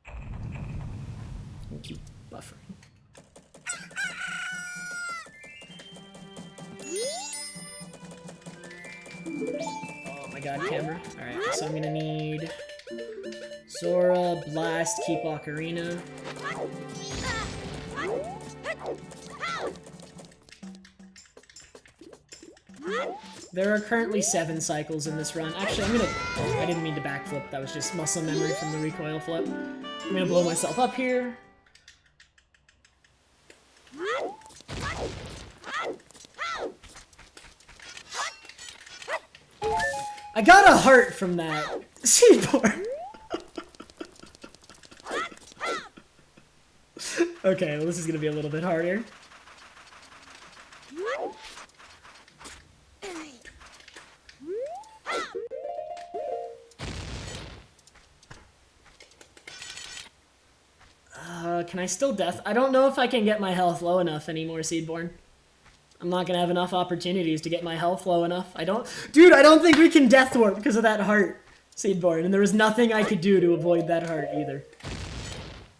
I'll keep buffering. Oh my god, camera. Alright, so I'm gonna need Zora, Blast, keep Ocarina. There are currently 7 cycles in this run. Actually, I'm gonna... Oh, I didn't mean to backflip. That was just muscle memory from the recoil flip. I'm gonna blow myself up here. I got a heart from that. Seedborn. Okay, well, this is gonna be a little bit harder. Can I still death? I don't know if I can get my health low enough anymore, Seedborn. I'm not gonna have enough opportunities to get my health low enough. Dude, I don't think we can death warp because of that heart, Seedborn, and there was nothing I could do to avoid that heart either.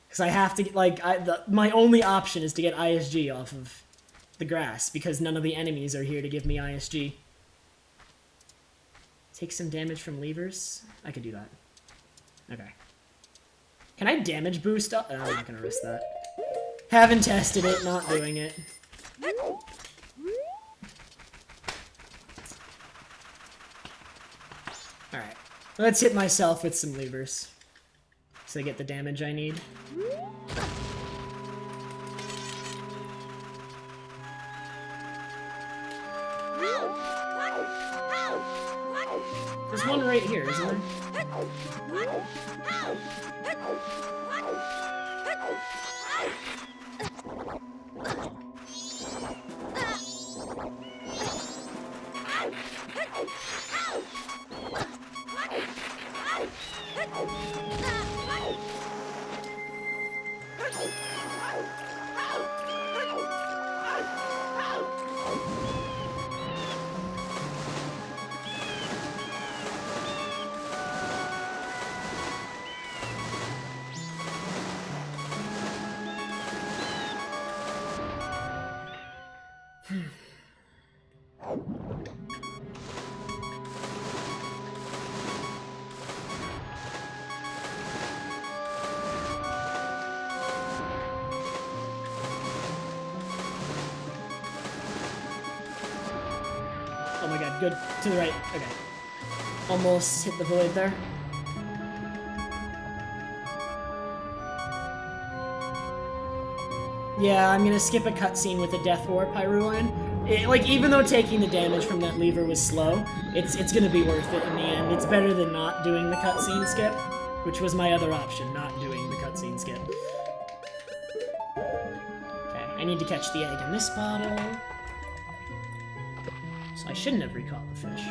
Because I have to, like, my only option is to get ISG off of the grass, because none of the enemies are here to give me ISG. Take some damage from levers? I could do that. Okay. Can I damage boost up? Oh, I'm not gonna risk that. Haven't tested it, not doing it. Alright. Let's hit myself with some levers. So I get the damage I need. There's one right here, isn't there? Oh my god, good. To the right. Okay. Almost hit the void there. Yeah, I'm gonna skip a cutscene with a Death Warp Hyrulean. Like, even though taking the damage from that lever was slow, it's gonna be worth it in the end. It's better than not doing the cutscene skip, which was my other option, not doing the cutscene skip. Okay, I need to catch the egg in this bottle. So I shouldn't have recalled the fish.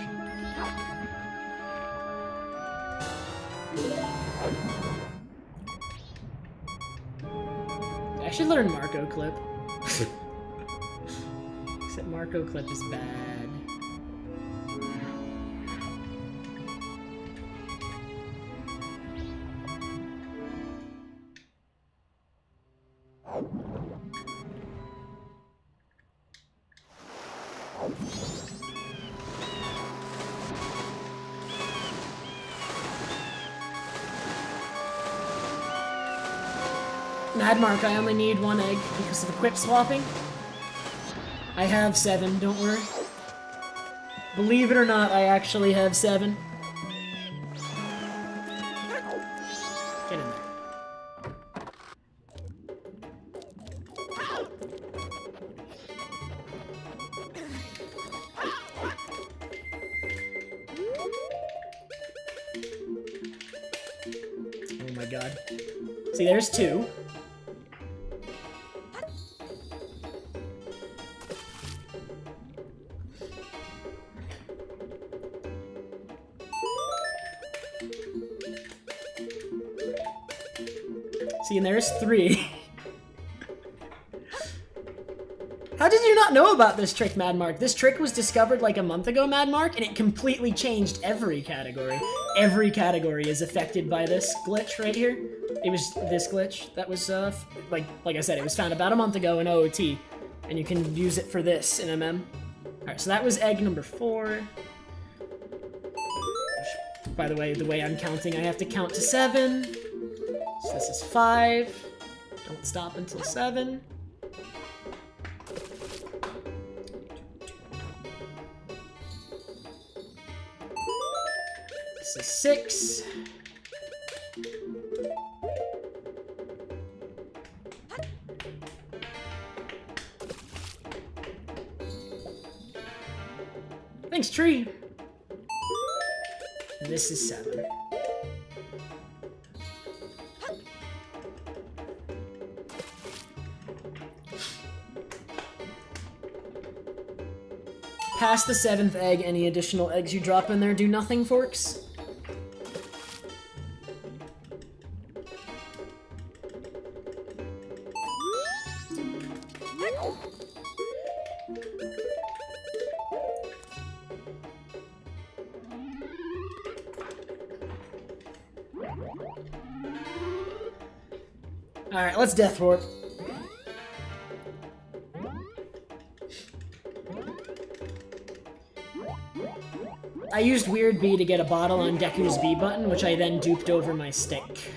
I should learn Marco Clip. Except Marco Clip is bad. Mad Mark, I only need 1 egg because of equip swapping. I have 7, don't worry. Believe it or not, I actually have 7. Get in there. Oh my god. See, there's 2. See, and there's 3. How did you not know about this trick, Mad Mark. This trick was discovered like a month ago, Mad Mark, and it completely changed every category. Every category is affected by this glitch right here. It was this glitch that was, like I said, it was found about a month ago in OOT, and you can use it for this in MM. Alright, so that was egg number 4. By the way I'm counting, I have to count to 7. So this is 5. Don't stop until 7. This is 6. Thanks, tree. And this is 7. Past the 7th egg, any additional eggs you drop in there do nothing, Forks. Alright, let's death warp. I used Weird B to get a bottle on Deku's B button, which I then duped over my stick.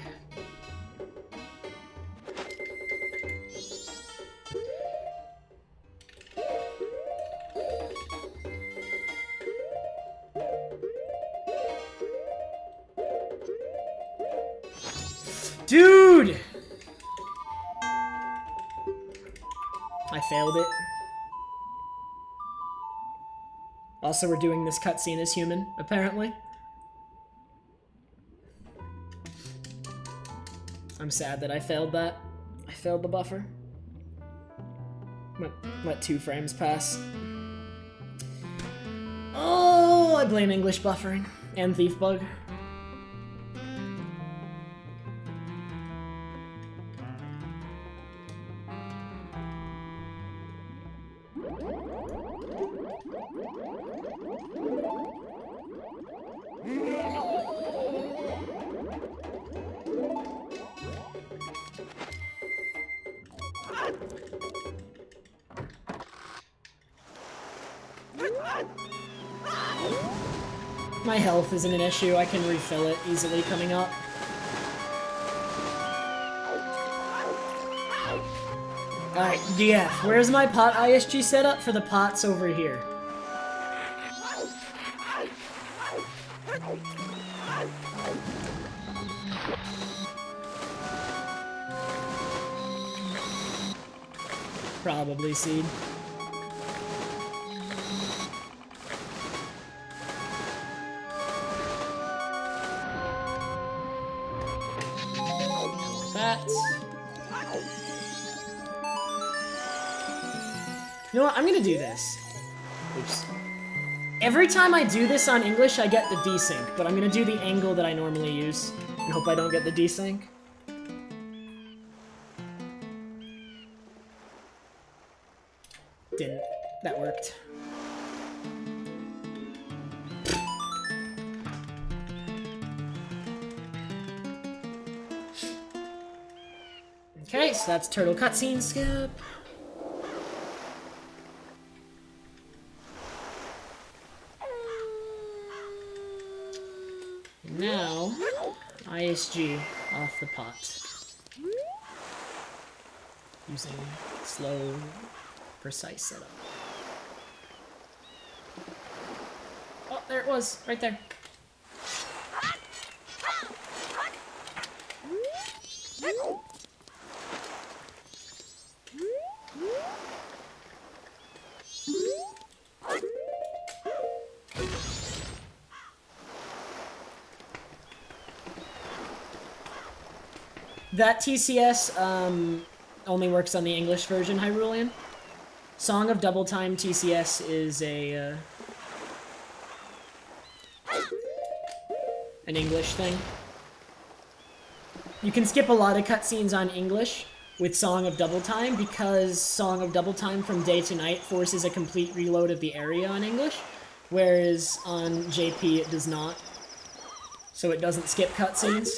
Dude! I failed it. Also, we're doing this cutscene as human, apparently. I'm sad that I failed that. I failed the buffer. Let 2 frames pass. Oh, I blame English buffering and thief bug. My health isn't an issue, I can refill it easily coming up. Alright, DF, where's my pot ISG setup? For the pots over here. Probably seed. You know what? I'm gonna do this. Oops. Every time I do this on English, I get the desync, but I'm gonna do the angle that I normally use, and hope I don't get the desync. Didn't. That worked. Okay, so that's turtle cutscene skip. Now, ISG off the pot. Using slow, precise setup. Oh, there it was, right there. That TCS only works on the English version, Hyrulean. Song of Double Time TCS is a an English thing. You can skip a lot of cutscenes on English, with Song of Double Time because Song of Double Time from Day to Night forces a complete reload of the area in English, whereas on JP it does not. So it doesn't skip cutscenes.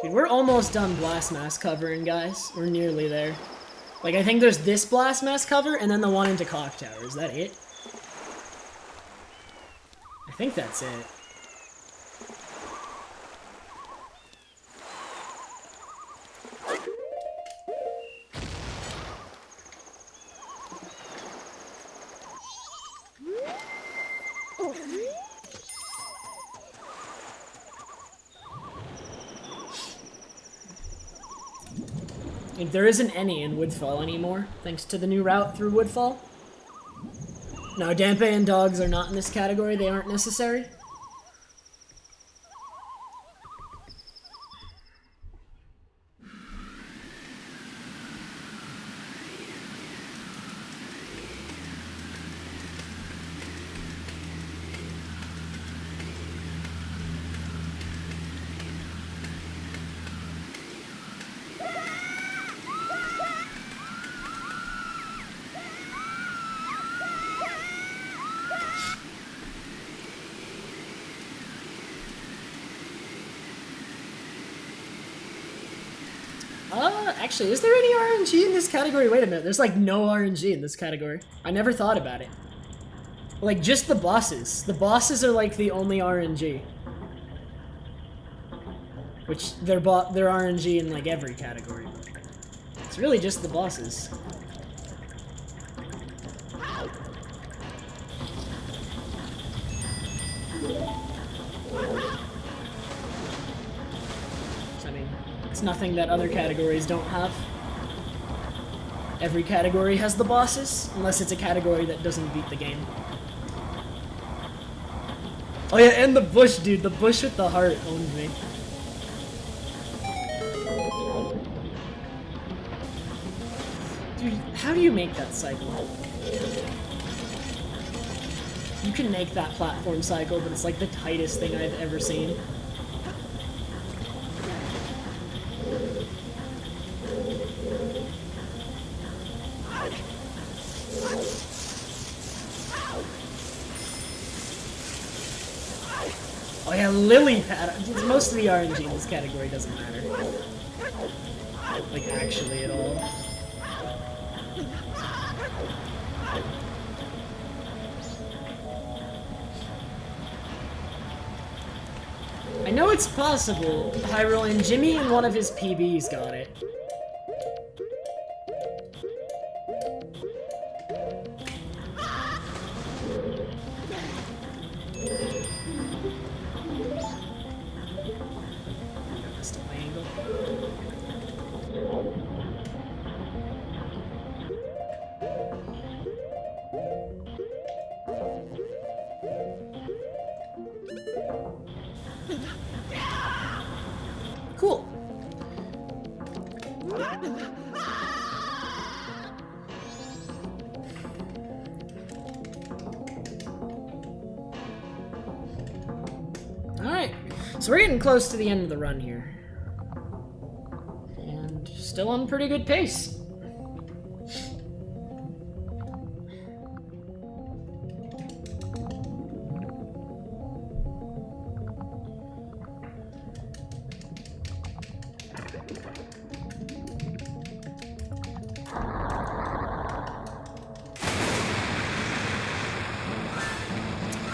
Dude, we're almost done Blast Mask covering, guys. We're nearly there. Like, I think there's this Blast Mask cover, and then the one into Clock Tower. Is that it? I think that's it. Like, there isn't any in Woodfall anymore, thanks to the new route through Woodfall. Now, Dampe and dogs are not in this category, they aren't necessary. Actually, is there any RNG in this category? Wait a minute, there's like no RNG in this category. I never thought about it. Like, just the bosses. The bosses are like the only RNG. Which, they're RNG in like every category. It's really just the bosses. Nothing that other categories don't have. Every category has the bosses, unless it's a category that doesn't beat the game. Oh yeah, and the bush, dude. The bush with the heart owned me. Dude, how do you make that cycle? You can make that platform cycle, but it's like the tightest thing I've ever seen. Oh yeah, lily pad. Most of the RNG in this category doesn't matter. Like, actually at all. I know it's possible. Hyrule and Jimmy in one of his PBs got it. Cool. Alright, so we're getting close to the end of the run here. And still on pretty good pace.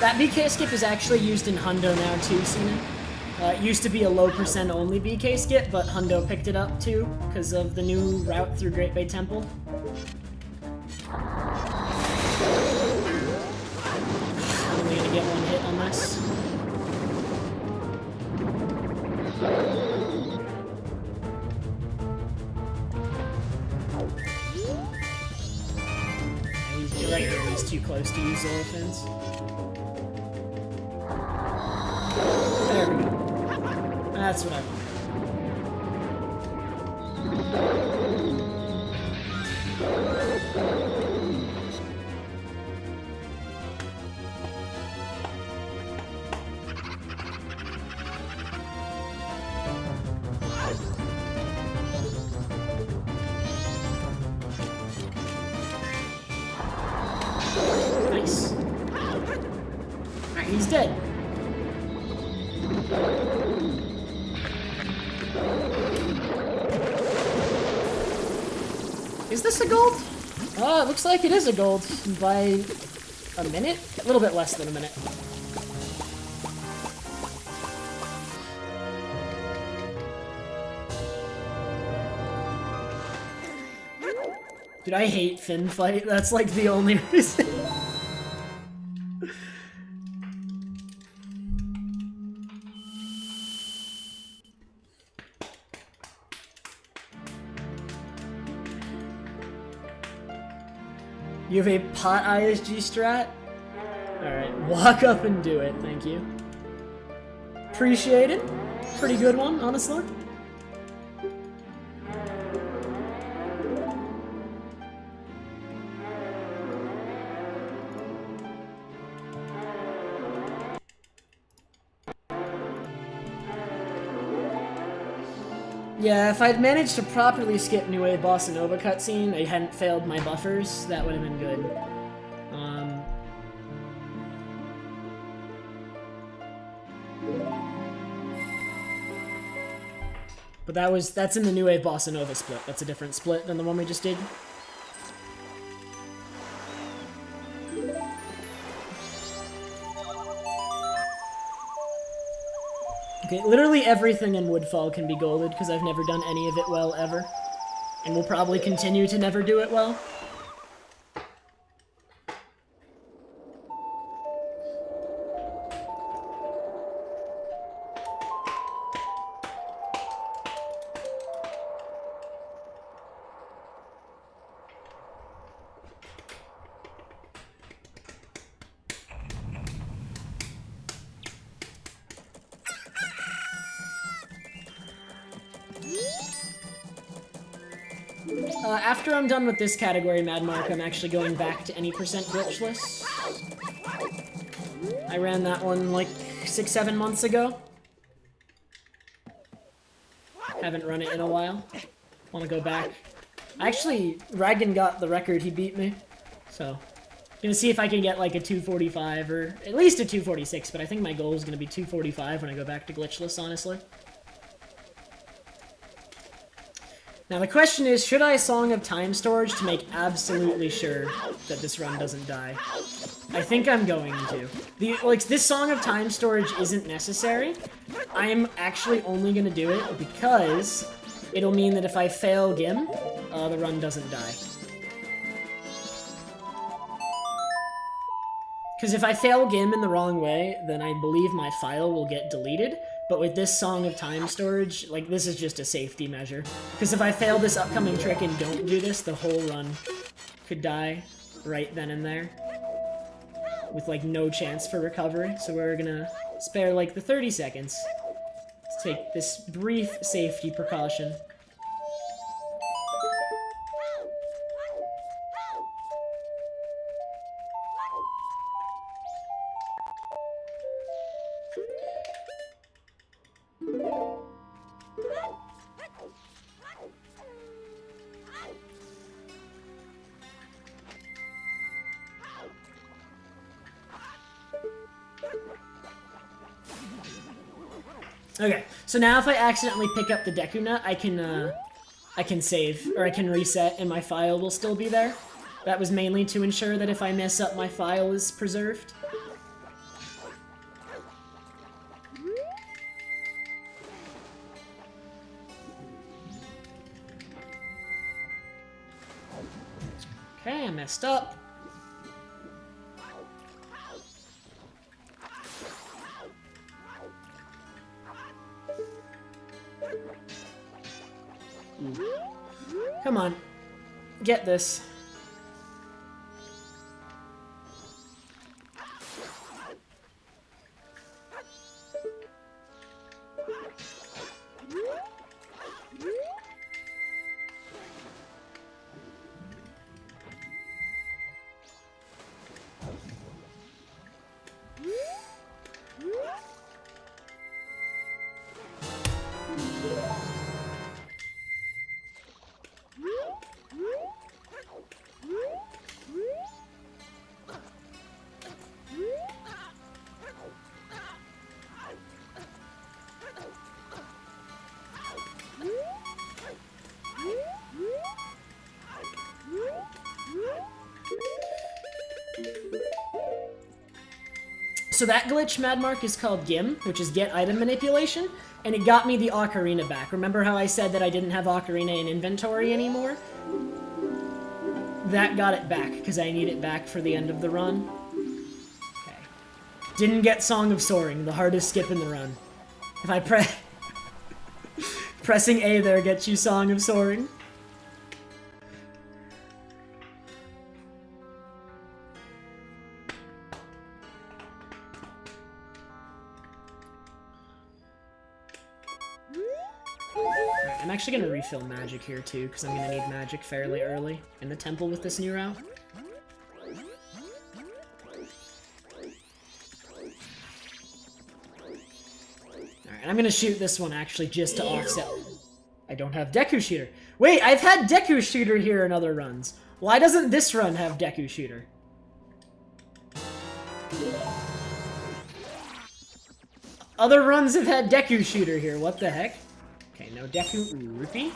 That BK skip is actually used in Hundo now too, Cena. It used to be a low % only BK skip, but Hundo picked it up too, because of the new route through Great Bay Temple. I'm only gonna get one hit on this. He's right here, he's too close to use Zora Fins. There we go. That's what I want. dead. Is this a gold? Oh, it looks like it is a gold by a minute? A little bit less than a minute. Dude, I hate Finn fight. That's like the only reason. You have a pot ISG strat? Alright, walk up and do it, thank you. Appreciate it. Pretty good one, honestly. Yeah, if I'd managed to properly skip New Wave Bossa Nova cutscene, I hadn't failed my buffers, that would have been good. But that's in the New Wave Bossa Nova split. That's a different split than the one we just did. Okay, literally everything in Woodfall can be golded, because I've never done any of it well, ever. And will probably continue to never do it well. After I'm done with this category, Mad Mark, I'm actually going back to any percent glitchless. I ran that one like 6-7 months ago. Haven't run it in a while. Want to go back. Actually, Ragan got the record, he beat me. So, gonna see if I can get like a 245 or at least a 246, but I think my goal is gonna be 245 when I go back to glitchless, honestly. Now the question is, should I Song of Time Storage to make absolutely sure that this run doesn't die? I think I'm going to. This Song of Time Storage isn't necessary. I'm actually only gonna do it because it'll mean that if I fail Gim, the run doesn't die. Because if I fail Gim in the wrong way, then I believe my file will get deleted. But with this Song of Time Storage, like, this is just a safety measure. Because if I fail this upcoming trick and don't do this, the whole run could die right then and there. With, like, no chance for recovery. So we're gonna spare, like, the 30 seconds to take this brief safety precaution. Okay, so now if I accidentally pick up the Deku Nut, I can save, or I can reset, and my file will still be there. That was mainly to ensure that if I mess up, my file is preserved. Okay, I messed up. Come on. Get this. So that glitch, Madmark, is called Gim, which is Get Item Manipulation, and it got me the Ocarina back. Remember how I said that I didn't have Ocarina in inventory anymore? That got it back, because I need it back for the end of the run. Okay. Didn't get Song of Soaring, the hardest skip in the run. If I pressing A there gets you Song of Soaring. I'm actually gonna refill magic here too, because I'm gonna need magic fairly early in the temple with this new route. Alright, and I'm gonna shoot this one actually just to offset. I don't have Deku Shooter. Wait, I've had Deku Shooter here in other runs. Why doesn't this run have Deku Shooter? Other runs have had Deku Shooter here, what the heck? Okay, no Deku Rupee.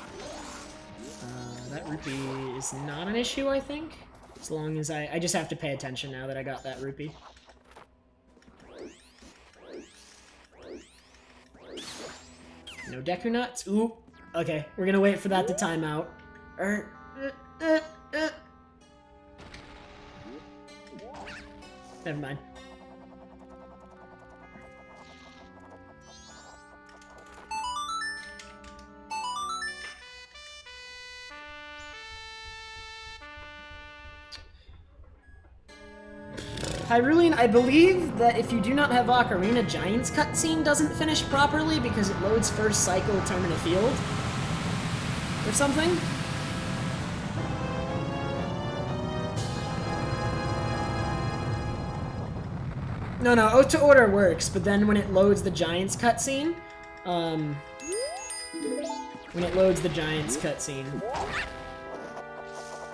That Rupee is not an issue, I think. As long as I just have to pay attention now that I got that Rupee. No Deku Nuts? Ooh. Okay, we're gonna wait for that to time out. Never mind. Hyrulean, I believe that if you do not have Ocarina, Giant's cutscene doesn't finish properly because it loads first cycle Termina Field. Or something? No, Ode to Order works, but then when it loads the Giant's cutscene,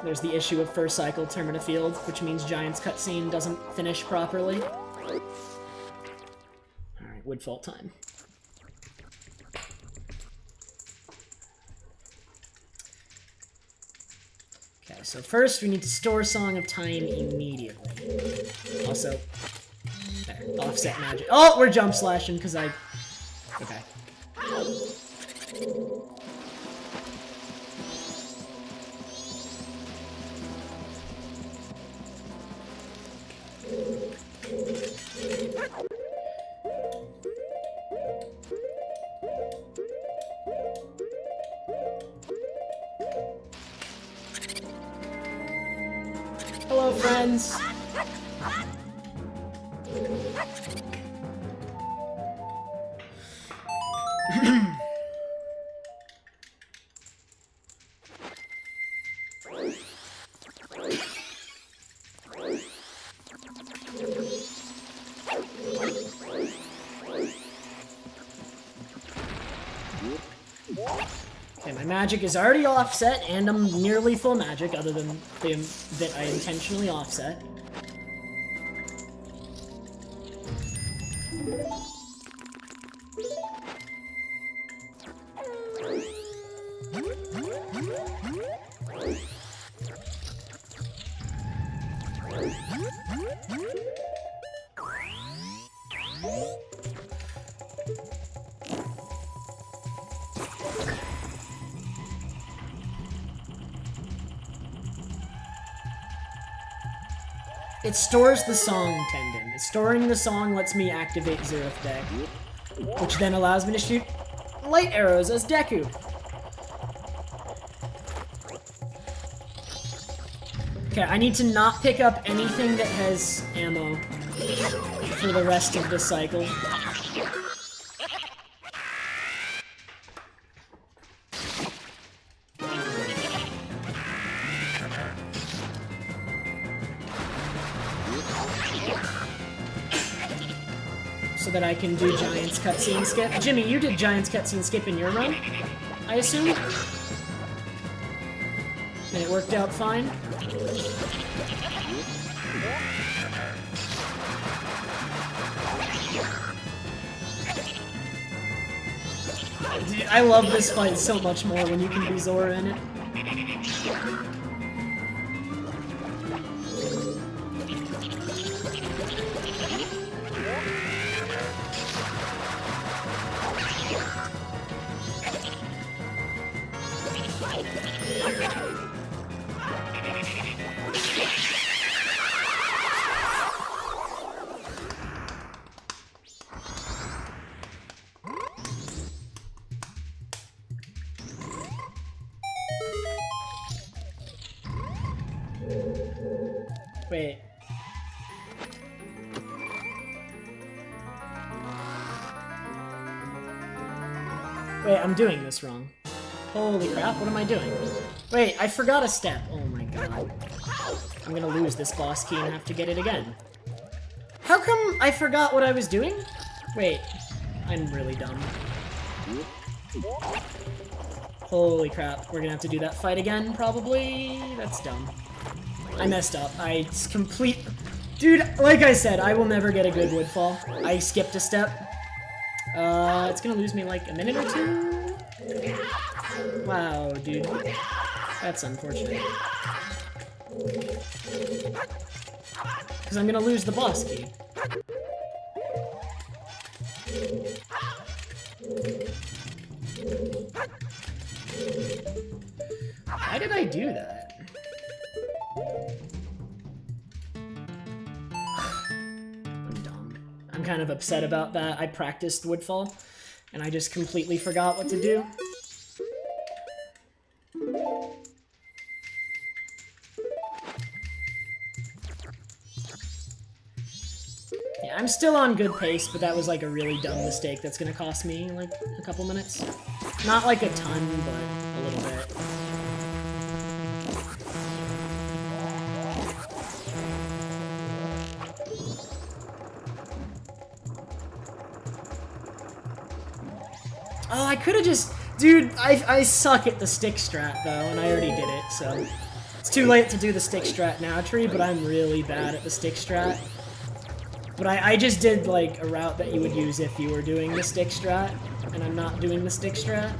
there's the issue of first cycle Termina Field, which means Giant's cutscene doesn't finish properly. Alright, Woodfall time. Okay, so first we need to store Song of Time immediately. Also, there, offset magic. Oh, we're jump slashing because I... Okay. Hello, friends. Okay, my magic is already offset, and I'm nearly full magic, other than the that I intentionally offset. It stores the song tendon. Storing the song lets me activate Zeroth Deck, which then allows me to shoot light arrows as Deku. Okay, I need to not pick up anything that has ammo for the rest of this cycle. So that I can do Giant's cutscene skip. Jimmy, you did Giant's cutscene skip in your run, I assume? And it worked out fine? Dude, I love this fight so much more when you can be Zora in it. Wait. Wait, I'm doing this wrong. Holy crap, what am I doing? Wait, I forgot a step. Oh my god. I'm gonna lose this boss key and have to get it again. How come I forgot what I was doing? Wait, I'm really dumb. Holy crap, we're gonna have to do that fight again, probably? That's dumb. I messed up. Dude, like I said, I will never get a good Woodfall. I skipped a step. It's gonna lose me like a minute or two? Wow, dude. That's unfortunate. Because I'm gonna lose the boss key. Why did I do that? I'm dumb. I'm kind of upset about that. I practiced Woodfall, and I just completely forgot what to do. Yeah, I'm still on good pace, but that was like a really dumb mistake that's gonna cost me like a couple minutes. Not like a ton, but a little bit. Oh, I could've just... Dude, I suck at the stick strat, though, and I already did it, so... It's too late to do the stick strat now, Tree, but I'm really bad at the stick strat. But I just did, like, a route that you would use if you were doing the stick strat, and I'm not doing the stick strat.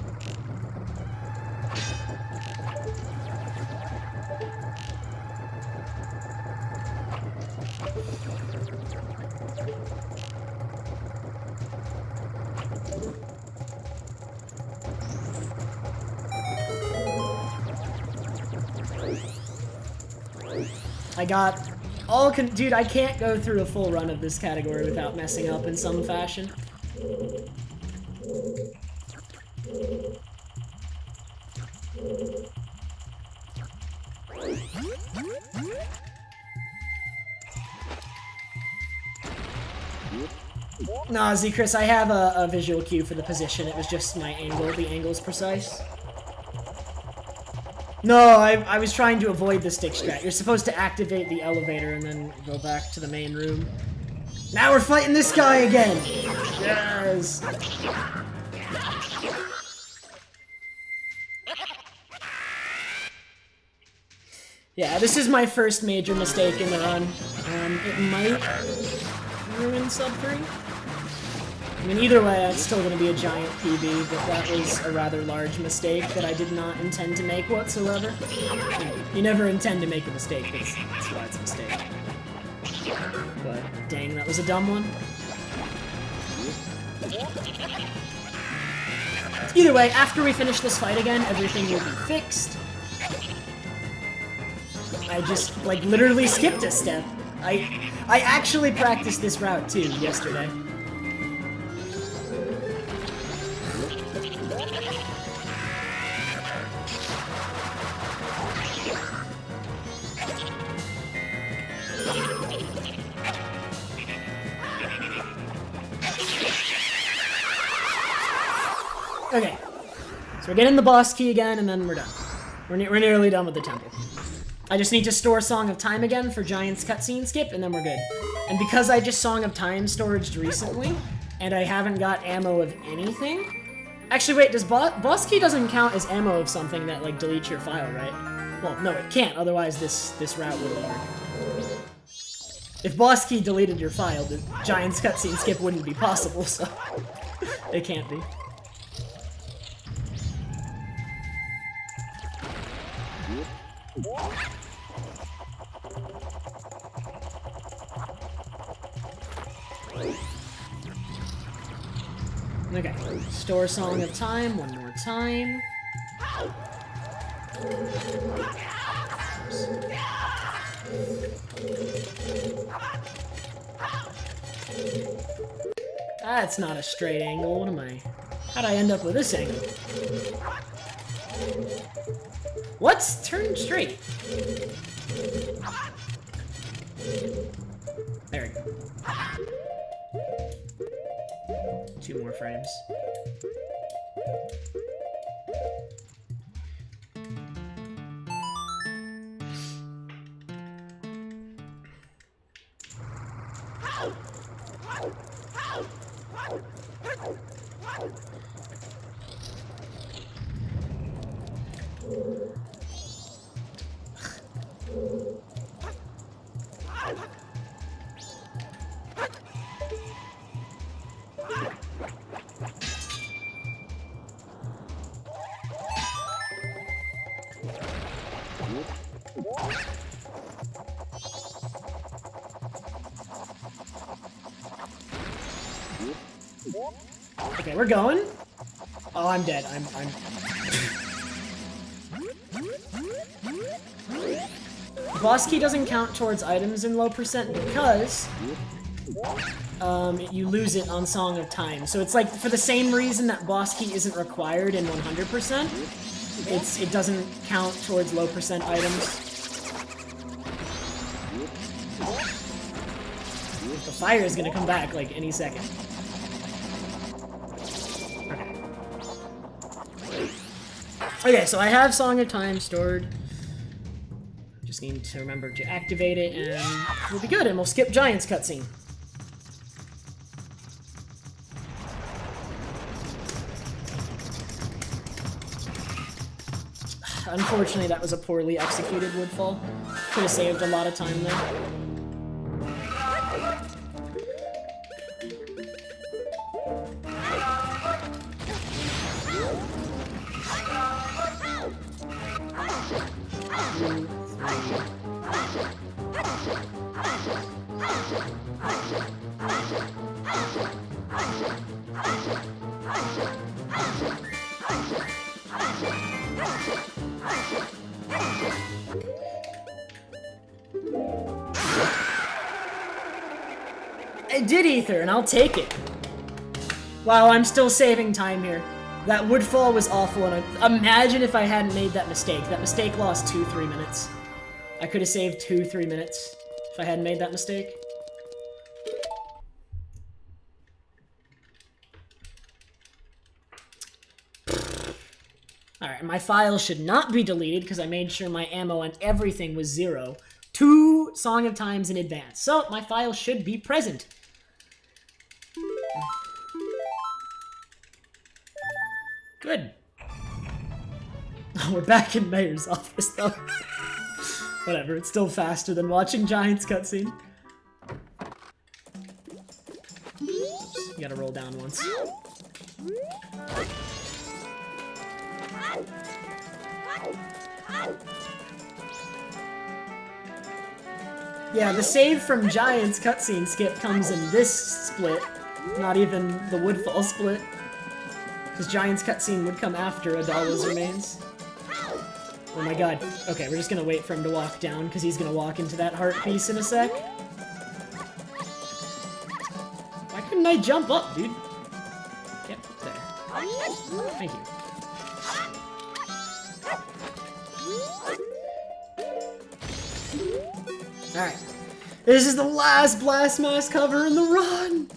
I got all dude, I can't go through a full run of this category without messing up in some fashion. Nah, Z-Chris, I have a visual cue for the position. It was just my angle. The angle's precise. No, I was trying to avoid the stick strat. You're supposed to activate the elevator and then go back to the main room. Now we're fighting this guy again! Yes! Yeah, this is my first major mistake in the run. It might ruin sub 3. I mean, either way, it's still going to be a giant PB, but that was a rather large mistake that I did not intend to make whatsoever. You never intend to make a mistake, that's why it's a mistake. But, dang, that was a dumb one. Either way, after we finish this fight again, everything will be fixed. I just, like, literally skipped a step. I actually practiced this route, too, yesterday. Okay, so we're getting the boss key again, and then we're done. We're nearly done with the temple. I just need to store Song of Time again for Giant's cutscene skip, and then we're good. And because I just Song of Time storaged recently, and I haven't got ammo of anything... Actually, wait, does boss key doesn't count as ammo of something that, like, deletes your file, right? Well, no, it can't, otherwise this route wouldn't work. If boss key deleted your file, the Giant's cutscene skip wouldn't be possible, so... it can't be. Okay, store Song of Time one more time. That's not a straight angle. What am I? How'd I end up with this angle? What's turn straight? There we go. 2 more frames. Okay, we're going. Oh, I'm dead. I'm... Boss key doesn't count towards items in low percent because you lose it on Song of Time. So it's like for the same reason that boss key isn't required in 100%, it doesn't count towards low percent items. The fire is gonna come back like any second. Okay, so I have Song of Time stored. Just need to remember to activate it, and we'll be good, and we'll skip Giant's cutscene. Unfortunately, that was a poorly executed Woodfall. Could have saved a lot of time there. I did ether, and I'll take it. Wow, I'm still saving time here. That Woodfall was awful, and imagine if I hadn't made that mistake. That mistake lost 2-3 minutes. I could have saved 2-3 minutes if I hadn't made that mistake. Alright, my file should not be deleted because I made sure my ammo and everything was 0. 2 Song of Times in advance. So, my file should be present. Good. We're back in Mayor's office, though. Whatever, it's still faster than watching Giant's cutscene. Oops, you gotta roll down once. Yeah, the save from Giant's cutscene skip comes in this split, not even the Woodfall split. Because Giant's cutscene would come after Odolwa's remains. Oh my god. Okay, we're just gonna wait for him to walk down, because he's gonna walk into that heart piece in a sec. Why couldn't I jump up, dude? Get up there. Thank you. Alright. This is the last Blast Mask cover in the run!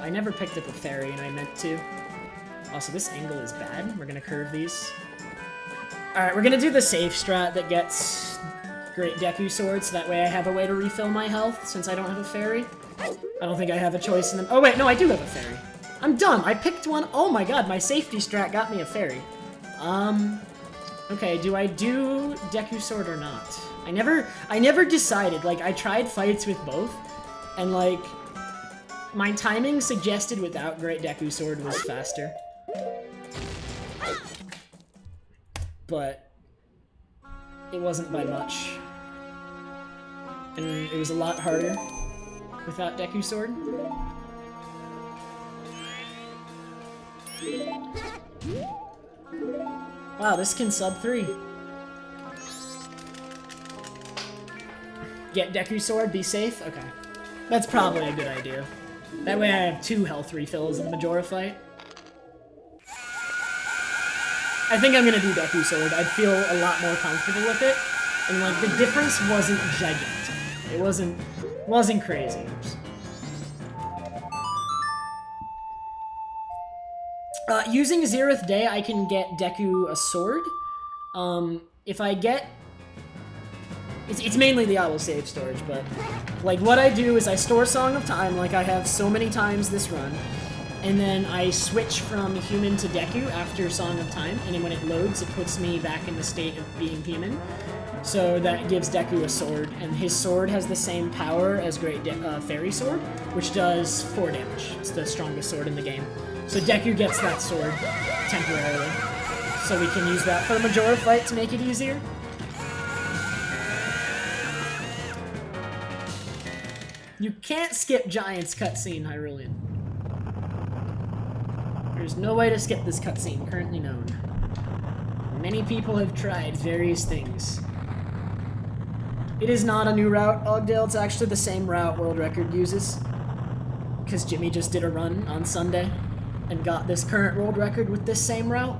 I never picked up a fairy, and I meant to. Also, this angle is bad. We're gonna curve these. Alright, we're gonna do the safe strat that gets Great Deku Sword, so that way I have a way to refill my health, since I don't have a fairy. I don't think I have a choice in them. Oh wait, no, I do have a fairy. I'm dumb, I picked one. Oh my god, my safety strat got me a fairy. Okay, do I do Deku Sword or not? I never decided. Like, I tried fights with both, and like, my timing suggested without Great Deku Sword was faster. But it wasn't by much. And it was a lot harder without Deku Sword. Wow, this can sub 3. Get Deku Sword, be safe? Okay. That's probably a good idea. That way I have 2 health refills in the Majora fight. I think I'm gonna do Deku Sword. I'd feel a lot more comfortable with it. And like, the difference wasn't gigantic. It wasn't crazy. Using Zeroth Day, I can get Deku a sword. If I get... It's mainly the auto-save storage, but... Like, what I do is I store Song of Time, like I have so many times this run, and then I switch from human to Deku after Song of Time, and then when it loads, it puts me back in the state of being human. So that gives Deku a sword, and his sword has the same power as Great Fairy Sword, which does 4 damage. It's the strongest sword in the game. So Deku gets that sword temporarily. So we can use that for the Majora fight to make it easier. You can't skip Giant's cutscene, Hyrulean. There's no way to skip this cutscene, currently known. Many people have tried various things. It is not a new route, Ogdale. It's actually the same route World Record uses. Because Jimmy just did a run on Sunday and got this current world record with this same route.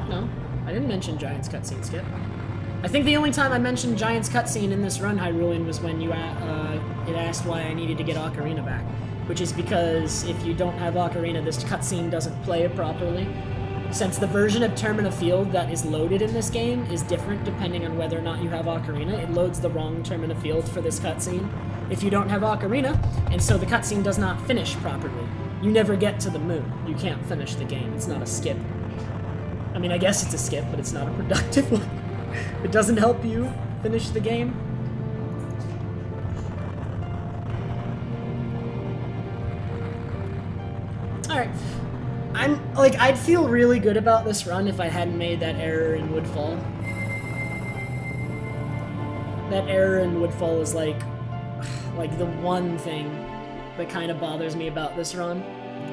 No, I didn't mention Giant's cutscene skip. I think the only time I mentioned Giant's cutscene in this run, Hyrulean, was when you it asked why I needed to get Ocarina back. Which is because if you don't have Ocarina, this cutscene doesn't play properly. Since the version of Termina Field that is loaded in this game is different depending on whether or not you have Ocarina, it loads the wrong Termina Field for this cutscene if you don't have Ocarina, and so the cutscene does not finish properly. You never get to the moon. You can't finish the game. It's not a skip. I mean, I guess it's a skip, but it's not a productive one. It doesn't help you finish the game. Alright. I'd feel really good about this run if I hadn't made that error in Woodfall. That error in Woodfall is like the one thing that kind of bothers me about this run.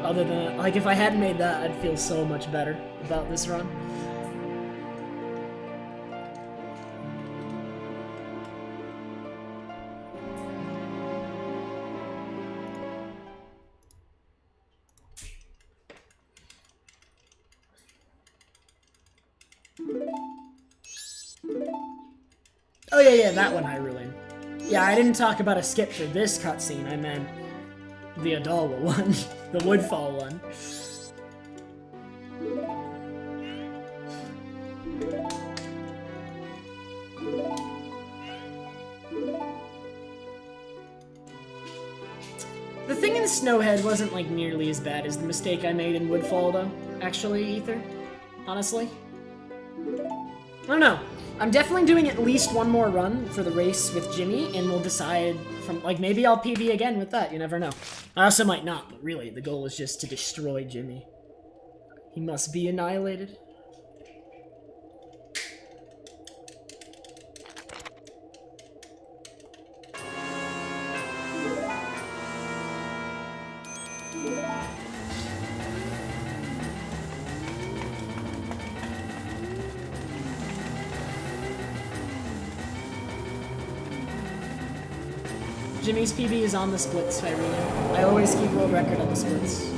Other than, like, if I hadn't made that, I'd feel so much better about this run. Oh yeah, that one, Hyrulean. Yeah, I didn't talk about a skip for this cutscene, I meant the Odolwa one, the Woodfall one. The thing in Snowhead wasn't like nearly as bad as the mistake I made in Woodfall though, actually, Ether, honestly. I don't know. I'm definitely doing at least one more run for the race with Jimmy, and we'll decide from, like, maybe I'll PB again with that, you never know. I also might not, but really, the goal is just to destroy Jimmy. He must be annihilated. Jimmy's PB is on the splits, Hyrulean. I always keep world record on the splits.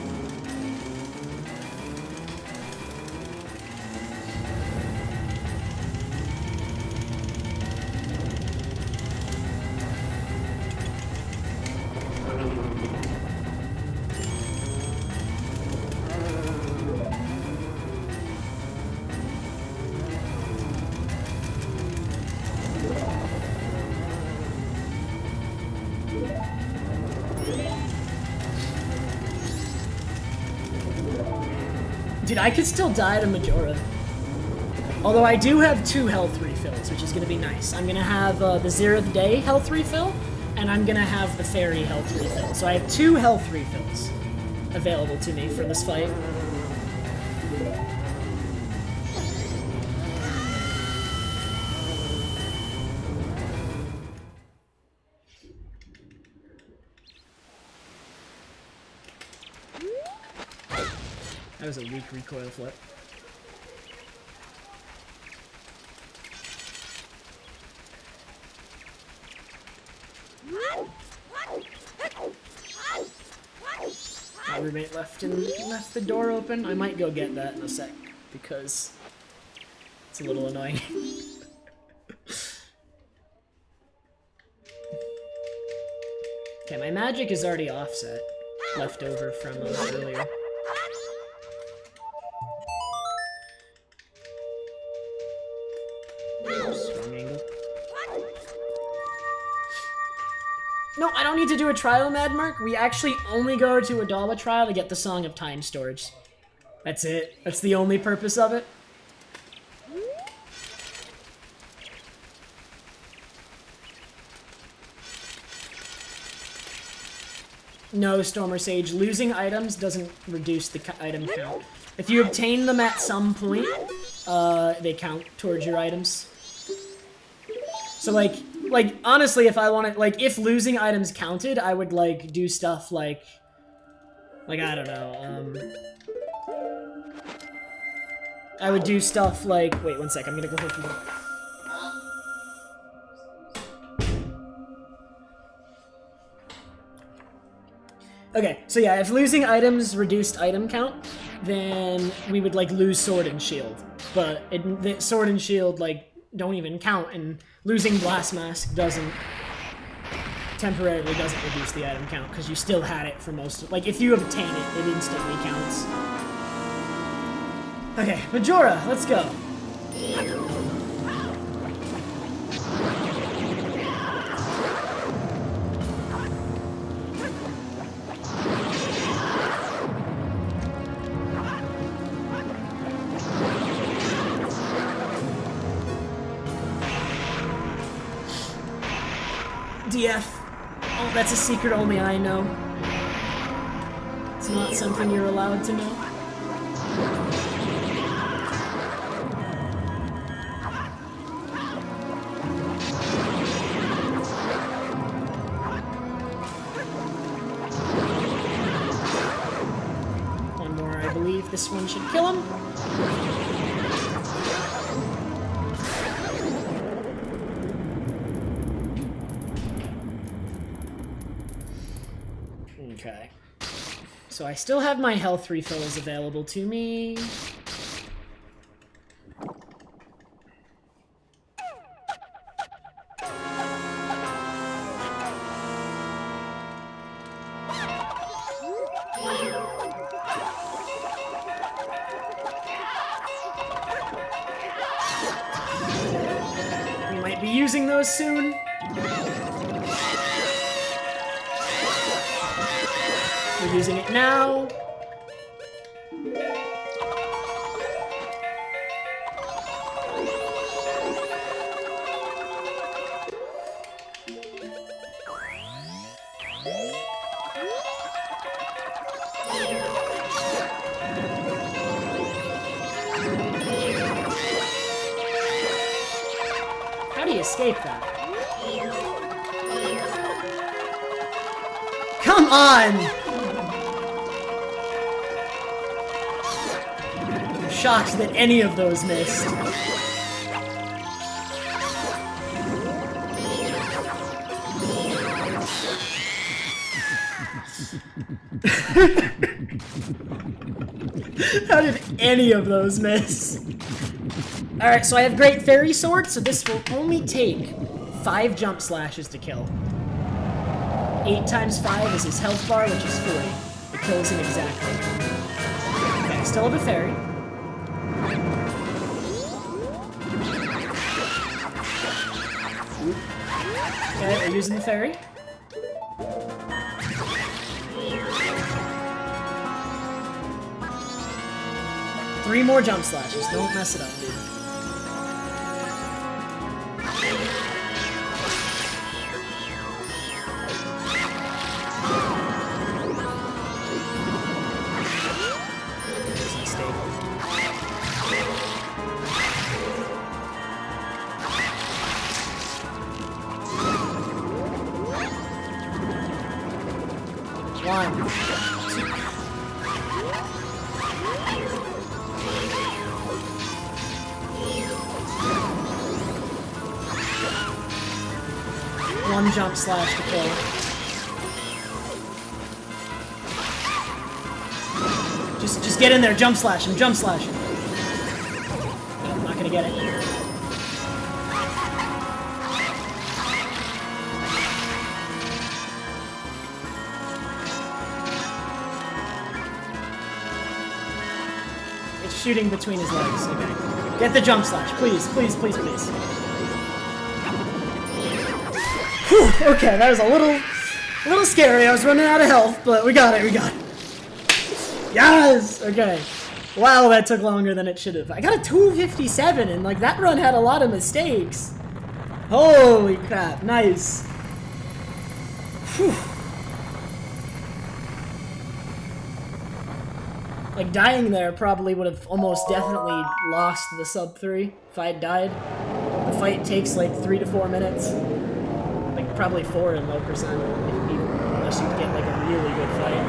Dude, I could still die to Majora. Although I do have 2 health refills, which is going to be nice. I'm going to have the 0th day health refill, and I'm going to have the fairy health refill. So I have 2 health refills available to me for this fight. That was a weak recoil flip. My roommate left the door open. I might go get that in a sec because it's a little annoying. Okay, my magic is already offset, left over from earlier. Strong angle. No, I don't need to do a trial, Madmark. We actually only go to Odolwa trial to get the Song of Time storage. That's it. That's the only purpose of it. No, Stormer Sage. Losing items doesn't reduce the item count. If you obtain them at some point, they count towards your items. So, like, honestly, if I wanted, like, if losing items counted, I would, like, do stuff like, I don't know, I would do stuff like, wait, one sec, I'm gonna go hit you. Okay, so yeah, if losing items reduced item count, then we would, like, lose Sword and Shield. But the Sword and Shield, like, don't even count, and losing Blast Mask temporarily doesn't reduce the item count, because you still had it for most of, like, if you obtain it, it instantly counts. Okay, Majora, let's go. DF. Oh, that's a secret only I know. It's not something you're allowed to know. One more, I believe. This one should kill him. Okay. So I still have my health refills available to me. We might be using those soon. We're using it now. How do you escape that? Come on! Shocked that any of those missed. How did any of those miss? Alright, so I have Great Fairy Sword, so this will only take 5 jump slashes to kill. 8 times 5 is his health bar, which is 40. It kills him exactly. Okay, I still have a fairy. Okay, we're using the fairy. Three more jump slashes. Don't mess it up, dude. One jump slash to kill. Just get in there, jump slash him, jump slash him. No, I'm not gonna get it. It's shooting between his legs, okay. Get the jump slash, please, please, please, please. Whew, okay, that was a little scary. I was running out of health, but we got it, we got it. Yes! Okay. Wow, that took longer than it should have. I got a 257, and like that run had a lot of mistakes. Holy crap, nice. Whew. Like dying there probably would have almost definitely lost the sub 3 if I had died. The fight takes like 3 to 4 minutes. Like probably 4 in low percent, unless you get like a really good fight.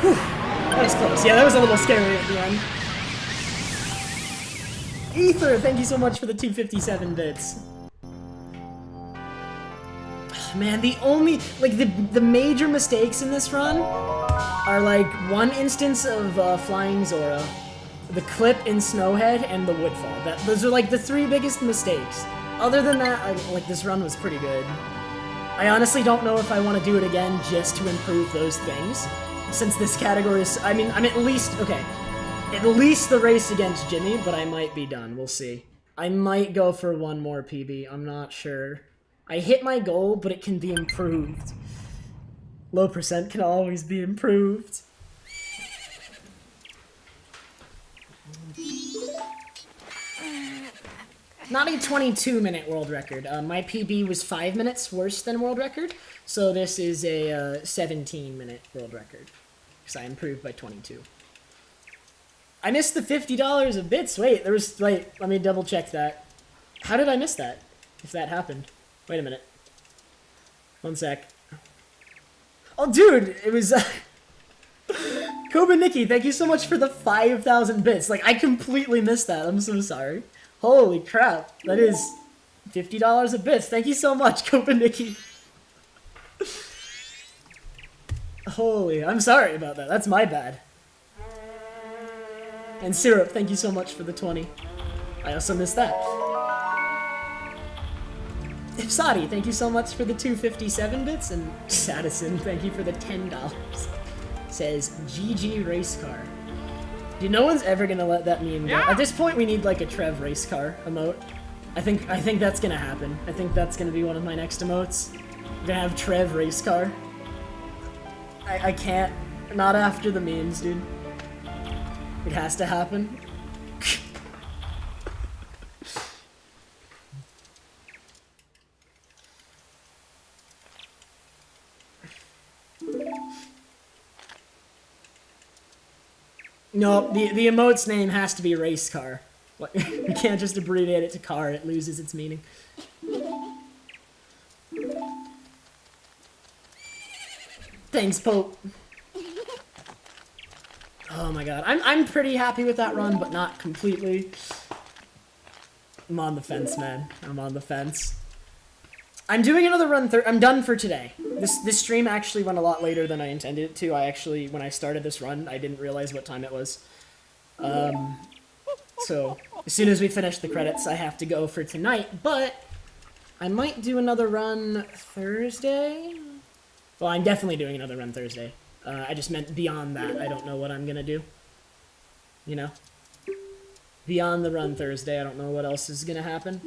Whew, that was close. Yeah, that was a little scary at the end. Ether, thank you so much for the 257 bits. Man, the only, like, the major mistakes in this run are, like, one instance of Flying Zora, the clip in Snowhead, and the Woodfall. Those are, like, the 3 biggest mistakes. Other than that, like, this run was pretty good. I honestly don't know if I want to do it again just to improve those things, since this category is, I mean, I'm at least, okay, at least the race against Jimmy, but I might be done. We'll see. I might go for one more PB. I'm not sure. I hit my goal, but it can be improved. Low percent can always be improved. Not a 22-minute world record. My PB was 5 minutes worse than world record, so this is a 17-minute world record, because I improved by 22. I missed the $50 of bits. Wait, let me double check that. How did I miss that, if that happened? Wait a minute. One sec. Oh, dude, it was... Koba Nikki, thank you so much for the 5,000 bits. Like, I completely missed that. I'm so sorry. Holy crap. That is $50 of bits. Thank you so much, Koba Nikki. Holy, I'm sorry about that. That's my bad. And Syrup, thank you so much for the 20. I also missed that. Ipsadi, thank you so much for the 257 bits, and Sadison, thank you for the $10. Says GG race car. Dude, no one's ever gonna let that meme go. At this point, we need like a Trev race car emote. I think that's gonna happen. I think that's gonna be one of my next emotes. We're gonna have Trev race car. I can't. Not after the memes, dude. It has to happen. No, the emote's name has to be race car. You can't just abbreviate it to car, it loses its meaning. Thanks, Pope. Oh my god, I'm pretty happy with that run, but not completely. I'm on the fence, man. I'm on the fence. I'm doing another run. I'm done for today. This stream actually went a lot later than I intended it to. When I started this run, I didn't realize what time it was. So as soon as we finish the credits, I have to go for tonight. But I might do another run Thursday. Well, I'm definitely doing another run Thursday. I just meant beyond that. I don't know what I'm gonna do. You know, beyond the run Thursday, I don't know what else is gonna happen.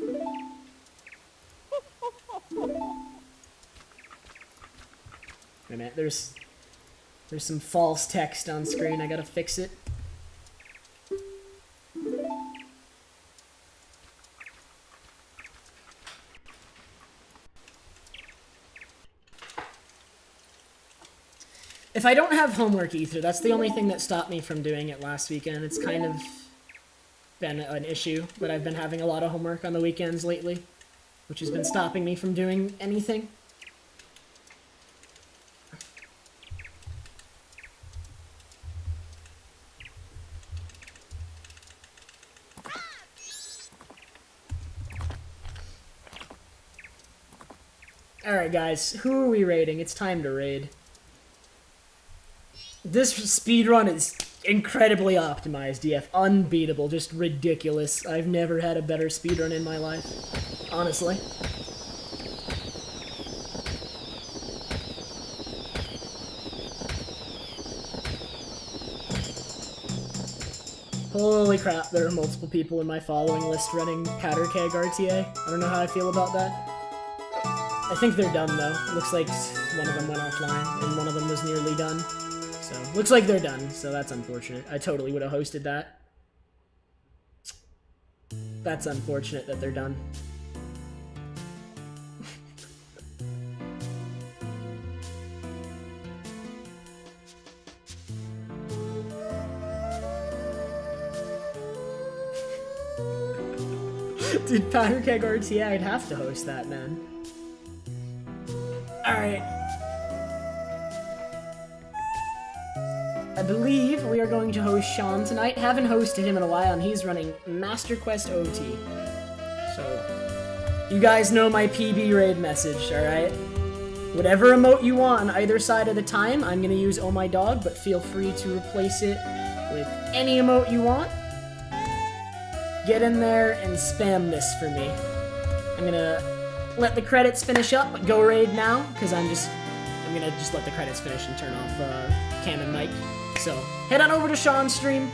Wait a minute, there's some false text on screen, I gotta fix it. If I don't have homework ether, that's the only thing that stopped me from doing it last weekend. It's kind of been an issue that I've been having a lot of homework on the weekends lately, which has been stopping me from doing anything. Alright guys, who are we raiding? It's time to raid. This speedrun is incredibly optimized, DF. Unbeatable, just ridiculous. I've never had a better speedrun in my life. Honestly. Holy crap, there are multiple people in my following list running Powder Keg RTA. I don't know how I feel about that. I think they're done though. Looks like one of them went offline and one of them was nearly done. So, looks like they're done, so that's unfortunate. I totally would have hosted that. That's unfortunate that they're done. Dude, Powder Keg RTA, I'd have to host that, man. Alright. I believe we are going to host Sean tonight. Haven't hosted him in a while, and he's running Master Quest OT. So, you guys know my PB raid message, alright? Whatever emote you want on either side of the time, I'm gonna use Oh My Dog, but feel free to replace it with any emote you want. Get in there and spam this for me. I'm gonna let the credits finish up, but go raid now, because I'm gonna just let the credits finish and turn off cam and mic. So, head on over to Sean's stream.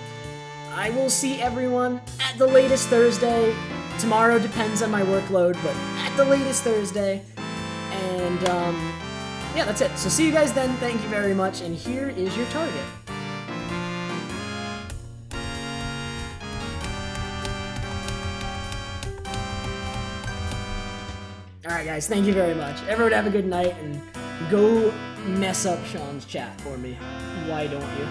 I will see everyone at the latest Thursday. Tomorrow depends on my workload, but at the latest Thursday. And, yeah, that's it. So see you guys then. Thank you very much, and here is your target. Alright guys, thank you very much. Everyone have a good night, and go mess up Sean's chat for me. Why don't you?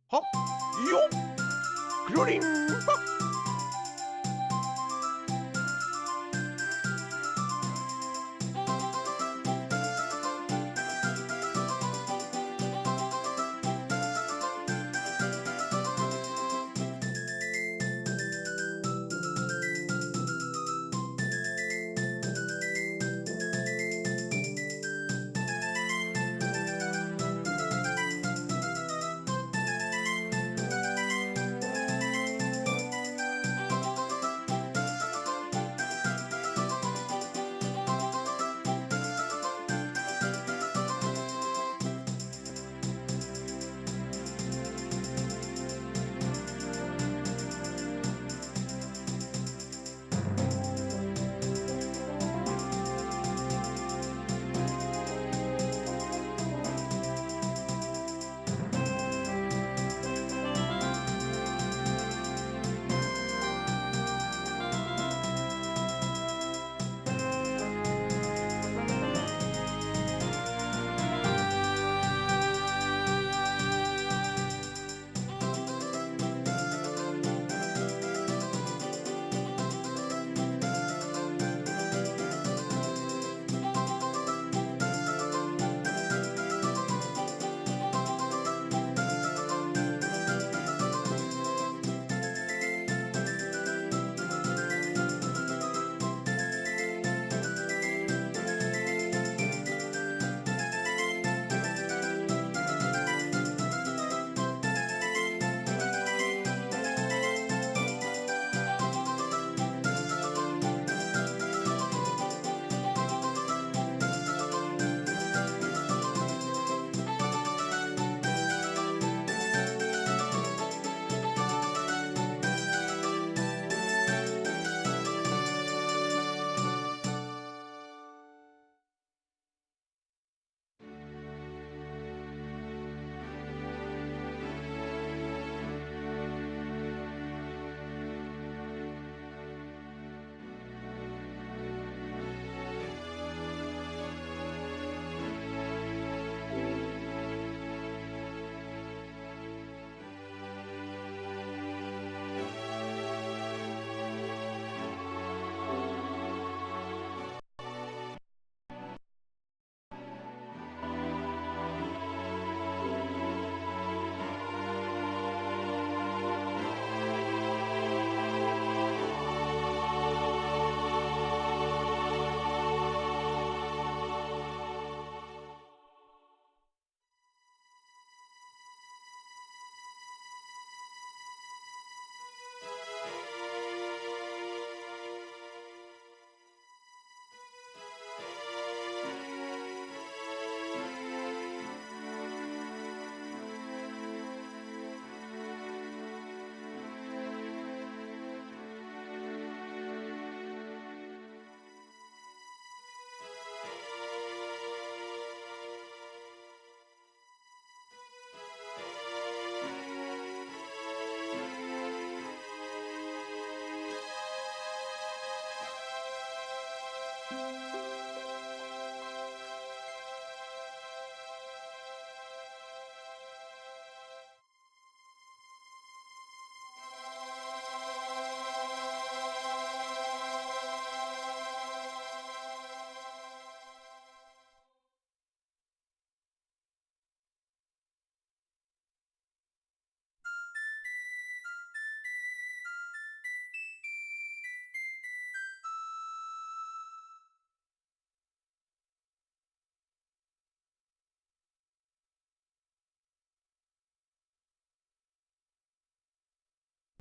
Hop, yo, green.